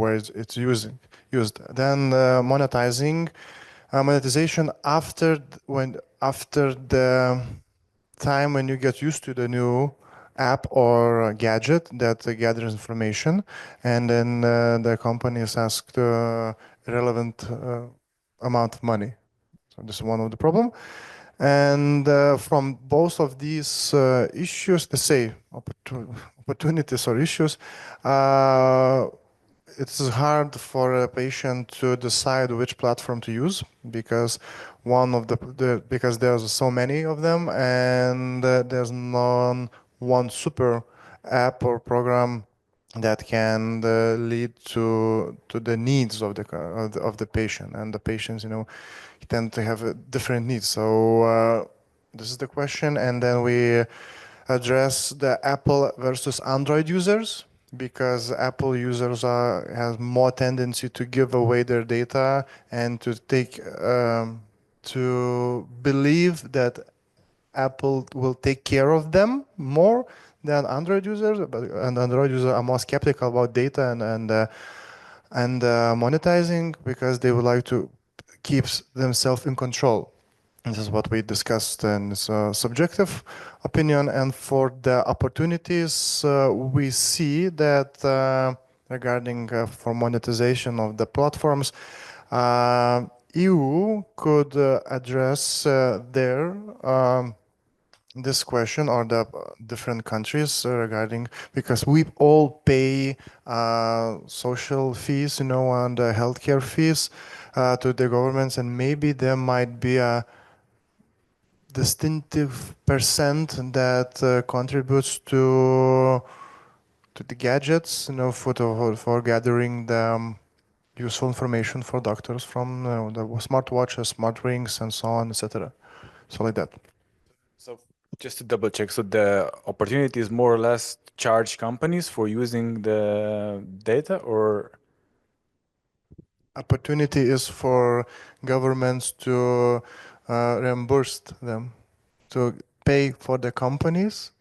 where it's used. Then monetization after the time when you get used to the new app or gadget that gathers information, and then the company is asked relevant amount of money. So this is one of the problem. And from both of these issues, let's say opportunities or issues, it's hard for a patient to decide which platform to use, because because there's so many of them, and there's one super app or program that can lead to the needs of the patient, and the patients, tend to have different needs. So this is the question, and then we address the Apple versus Android users, because Apple users have more tendency to give away their data and to to believe that Apple will take care of them more than Android users, and Android users are more skeptical about data and monetizing, because they would like to keep themselves in control. This is what we discussed, and it's a subjective opinion. And for the opportunities, we see that regarding for monetization of the platforms, EU could address this question, or the different countries regarding, because we all pay social fees, and healthcare fees to the governments, and maybe there might be a distinctive percent that contributes to the gadgets, for gathering the useful information for doctors from the smartwatches, smart rings, and so on, etc. So like that. So just to double check, so the opportunity is more or less to charge companies for using the data, or? Opportunity is for governments to reimburse them, to pay for the companies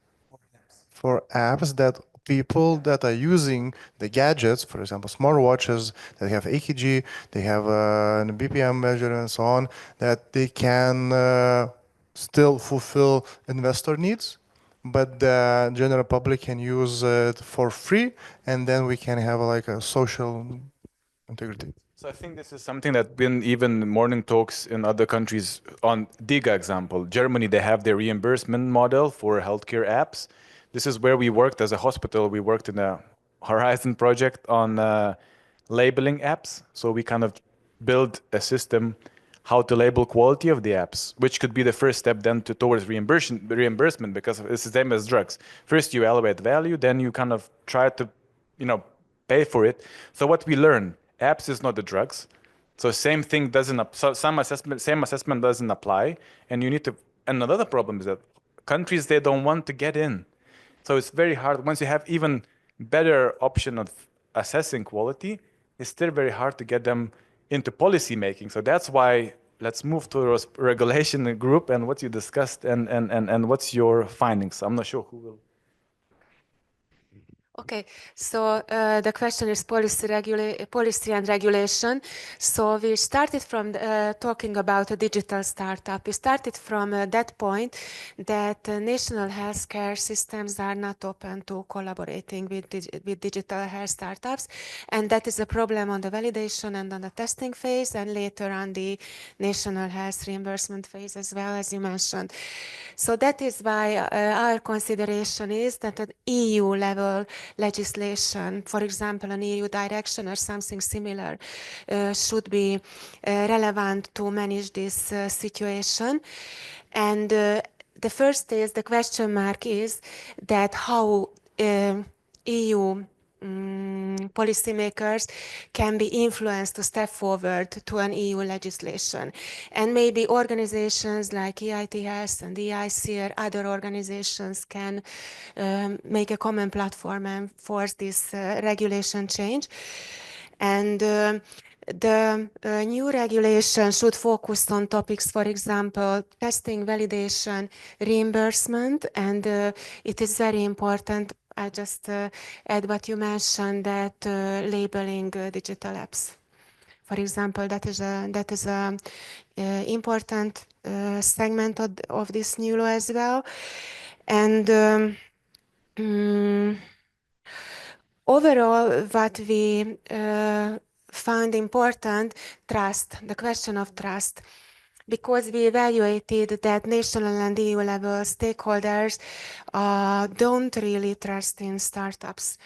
for apps that people that are using the gadgets, for example, smartwatches that have EKG, they have a BPM measure and so on, that they can still fulfill investor needs, but the general public can use it for free, and then we can have like a social integrity. So I think this is something that been even morning talks in other countries on DIGA example. Germany, they have their reimbursement model for healthcare apps. This is where we worked as a hospital. We worked in a Horizon project on labeling apps. So we kind of build a system how to label quality of the apps, which could be the first step then towards reimbursement, because it's the same as drugs. First you evaluate value, then you kind of try to, pay for it. So what we learn, apps is not the drugs. So same thing doesn't, same assessment doesn't apply. And you need to, and another problem is that countries, they don't want to get in. So it's very hard. Once you have even better option of assessing quality, it's still very hard to get them into policy making. So that's why let's move to regulation group and what you discussed and what's your findings. I'm not sure who will. Okay, so the question is policy and regulation. So we started from talking about a digital startup. We started from that point that national healthcare systems are not open to collaborating with digital health startups, and that is a problem on the validation and on the testing phase, and later on the national health reimbursement phase as well, as you mentioned. So that is why our consideration is that at EU level legislation, for example, an EU direction or something similar, should be relevant to manage this situation. And the first is, the question mark is that how EU policymakers can be influenced to step forward to an EU legislation. And maybe organizations like EIT Health and EIC or other organizations can make a common platform and force this regulation change. And the new regulation should focus on topics, for example, testing, validation, reimbursement, and it is very important. I just add what you mentioned, that labeling digital apps. For example, that is a important segment of this new law as well. And overall, what we found important, trust, the question of trust. Because we evaluated that national and EU level stakeholders don't really trust in startups.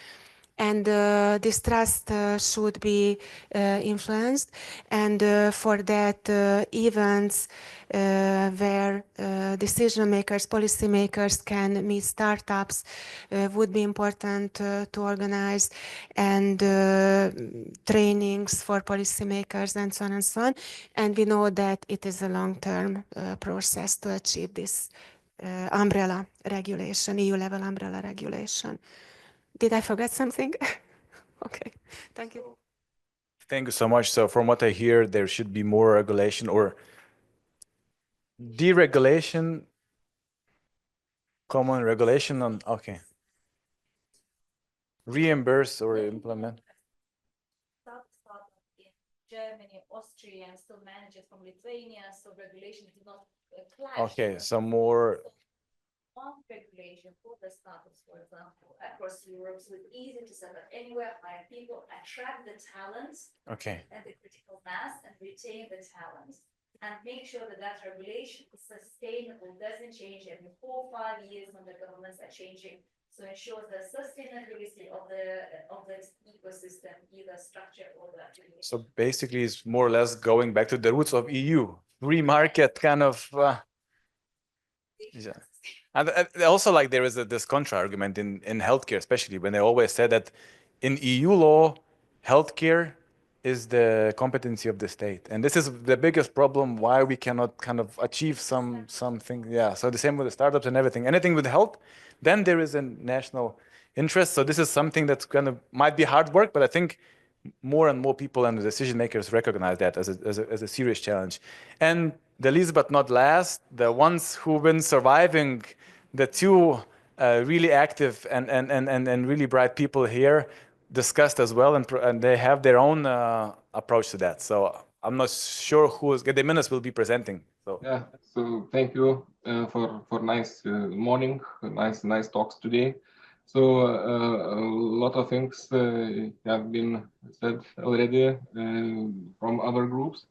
And this trust should be influenced. And for that, events where decision makers, policy makers can meet startups would be important to organize, and trainings for policy makers and so on and so on. And we know that it is a long-term process to achieve this umbrella regulation, EU level umbrella regulation. Did I forget something? Okay, thank you. Thank you so much. So from what I hear, there should be more regulation or deregulation, common regulation on, okay. Reimburse or implement. In Germany, Austria, and still managed from Lithuania, so regulation did not clash. Okay, some more. One regulation for the startups, for example, across Europe, so it's easy to set up anywhere, hire people, attract the talents, Okay. and the critical mass, and retain the talents, and make sure that that regulation is sustainable, doesn't change every 4 or 5 years when the governments are changing. So ensure the sustainability of the ecosystem, either structure or the regulation. So basically, it's more or less going back to the roots of EU, free market kind of. Yeah. And also, like, there is this contra argument in healthcare, especially when they always said that in EU law, healthcare is the competency of the state, and this is the biggest problem why we cannot kind of achieve something. Yeah. So the same with the startups and everything. Anything with health, then there is a national interest. So this is something that's kind of might be hard work, but I think more and more people and the decision makers recognize that as a serious challenge. And the least but not last, the ones who've been surviving the two really active and really bright people here discussed as well, and they have their own approach to that. So I'm not sure Gediminas will be presenting. So yeah, so thank you for nice morning, nice talks today. So a lot of things have been said already from other groups.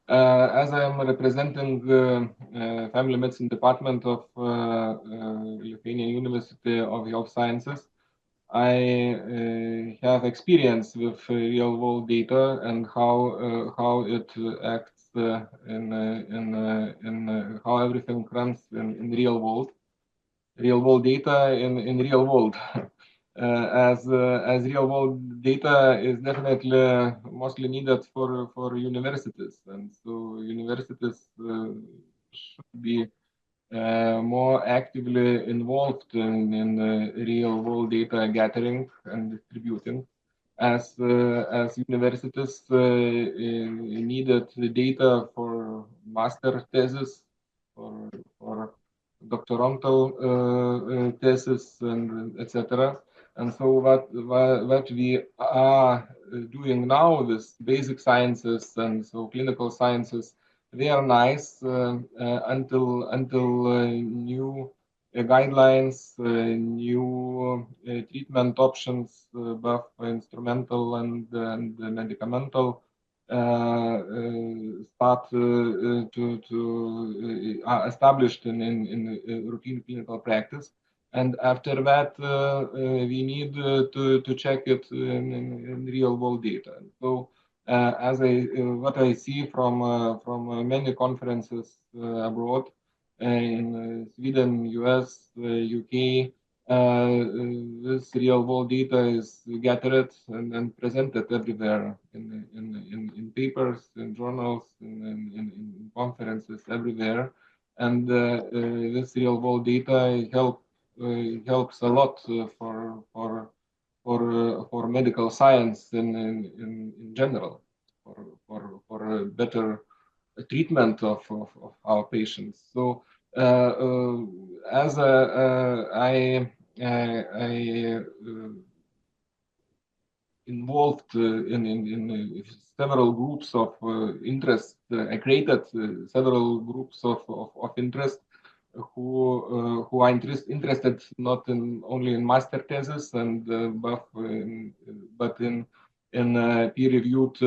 As I am representing the Family Medicine Department of Lithuanian University of Health Sciences, I have experience with real world data and how it acts in how everything runs in real world data in real world. As real world data is definitely mostly needed for universities, and so universities should be more actively involved in real world data gathering and distributing, as universities needed the data for master thesis, for doctoral thesis, and etc. And so what we are doing now with basic sciences and so clinical sciences, they are nice until new guidelines, new treatment options, both instrumental and medicamental, start to established in routine clinical practice. And after that, we need to check it in real world data. So as what I see from many conferences abroad in Sweden, US, UK, this real world data is gathered and presented everywhere in papers, in journals, in conferences, everywhere. And this real world data helps a lot for medical science in general, for a better treatment of our patients. So as I involved in several groups of interest. I created several groups of interest who are interested not only in master thesis and but in peer-reviewed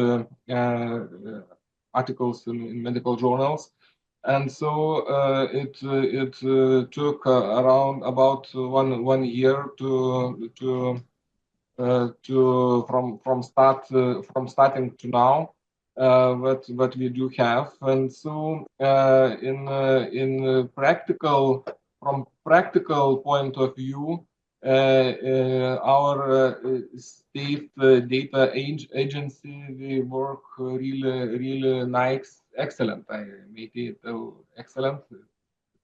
articles in medical journals. And so it took around about one year from starting to now what we do have. And so in practical, from practical point of view, our state data agency, we work really nice, excellent. I made it excellent. It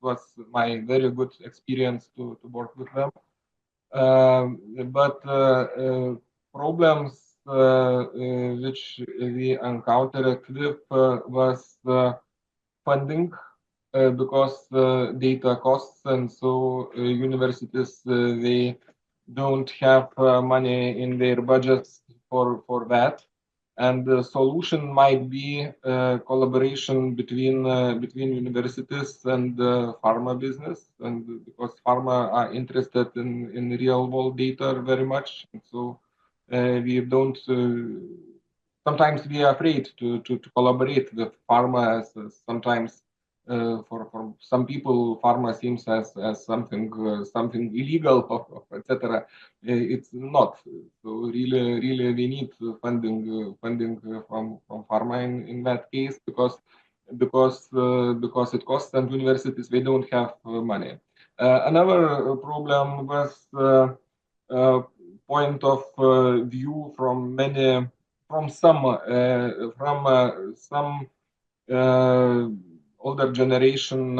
was my very good experience to work with them. But problems which we encountered with was funding, because data costs, and so universities they don't have money in their budgets for that. And the solution might be collaboration between universities and pharma business, and because pharma are interested in real world data very much, and so we don't. Sometimes we are afraid to collaborate with pharma, as sometimes for some people, pharma seems as something illegal, etc. It's not. So really, we need funding from pharma in that case, because it costs, and universities they don't have money. Another problem was point of view from some older generation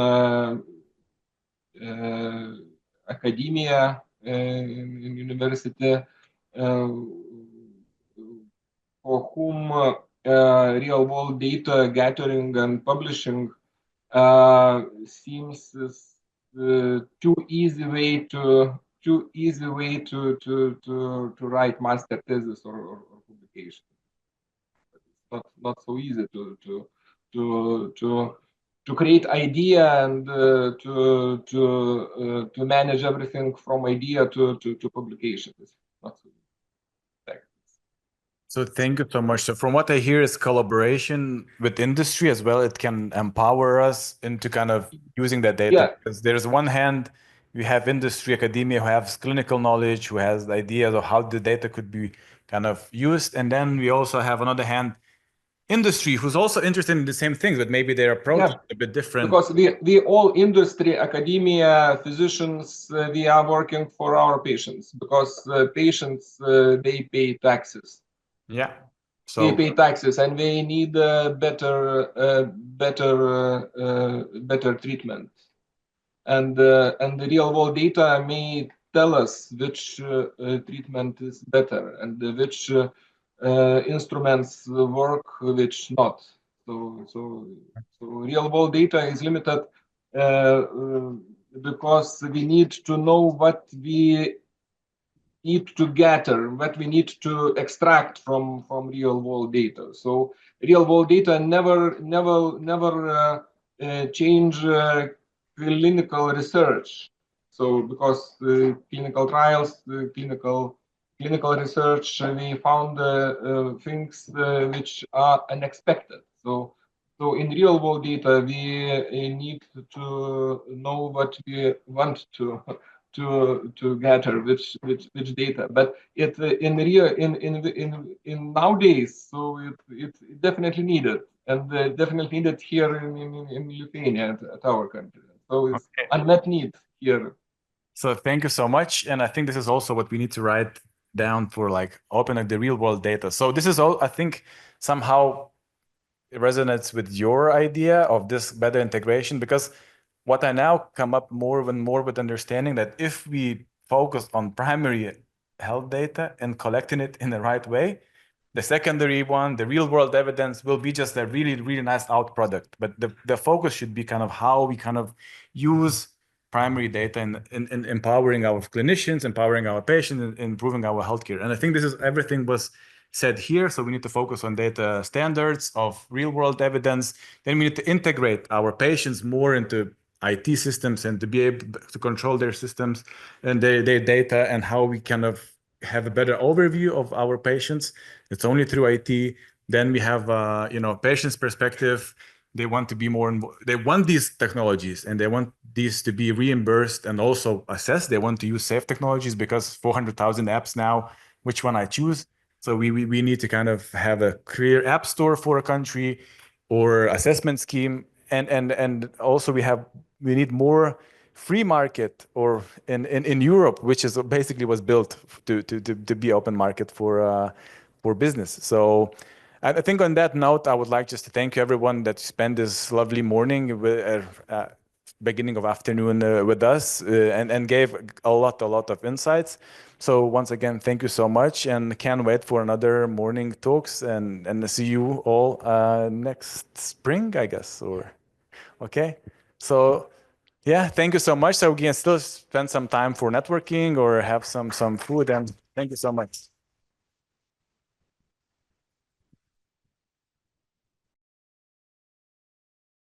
academia in university, for whom real world data gathering and publishing seems too easy way to write master thesis or publication. It's not so easy to create idea and to manage everything from idea to publication. It's not so easy. So thank you so much. So from what I hear is collaboration with industry as well. It can empower us into kind of using that data. Yeah. Because there's one hand, we have industry, academia who has clinical knowledge, who has ideas of how the data could be kind of used. And then we also have another hand, industry, who's also interested in the same things, but maybe their approach is a bit different. Because we all industry, academia, physicians, we are working for our patients because patients, they pay taxes. Yeah. They pay taxes and they need better treatment. And the real world data may tell us which treatment is better and which instruments work, which not. So real world data is limited because we need to know what we need to gather, what we need to extract from real world data. So real world data never change clinical research. So because clinical trials, clinical research, we found things which are unexpected. So in real world data, we need to know what we want to gather, which data. But it in nowadays, so it definitely needed, and definitely needed here in Lithuania at our country. So it's unmet need here. So thank you so much. And I think this is also what we need to write down for like open the real world data. So this is all, I think somehow it resonates with your idea of this better integration, because what I now come up more and more with understanding that if we focus on primary health data and collecting it in the right way, the secondary one, the real world evidence, will be just a really, really nice out product. But the focus should be kind of how we kind of use primary data in empowering our clinicians, empowering our patients, and improving our healthcare. And I think this is everything was said here. So we need to focus on data standards of real world evidence. Then we need to integrate our patients more into IT systems and to be able to control their systems and their data, and how we kind of have a better overview of our patients. It's only through IT. Then we have, patient's perspective. They want to be more, they want these technologies and they want these to be reimbursed and also assessed. They want to use safe technologies because 400,000 apps now, which one I choose? So we need to kind of have a clear app store for a country or assessment scheme. And also we need more free market or in Europe, which is basically was built to be open market for business. So I think on that note, I would like just to thank you everyone that spent this lovely morning with beginning of afternoon with us and gave a lot of insights. So once again, thank you so much, and can't wait for another morning talks and see you all next spring, I guess, or okay. So yeah, thank you so much. So we can still spend some time for networking or have some food, and thank you so much.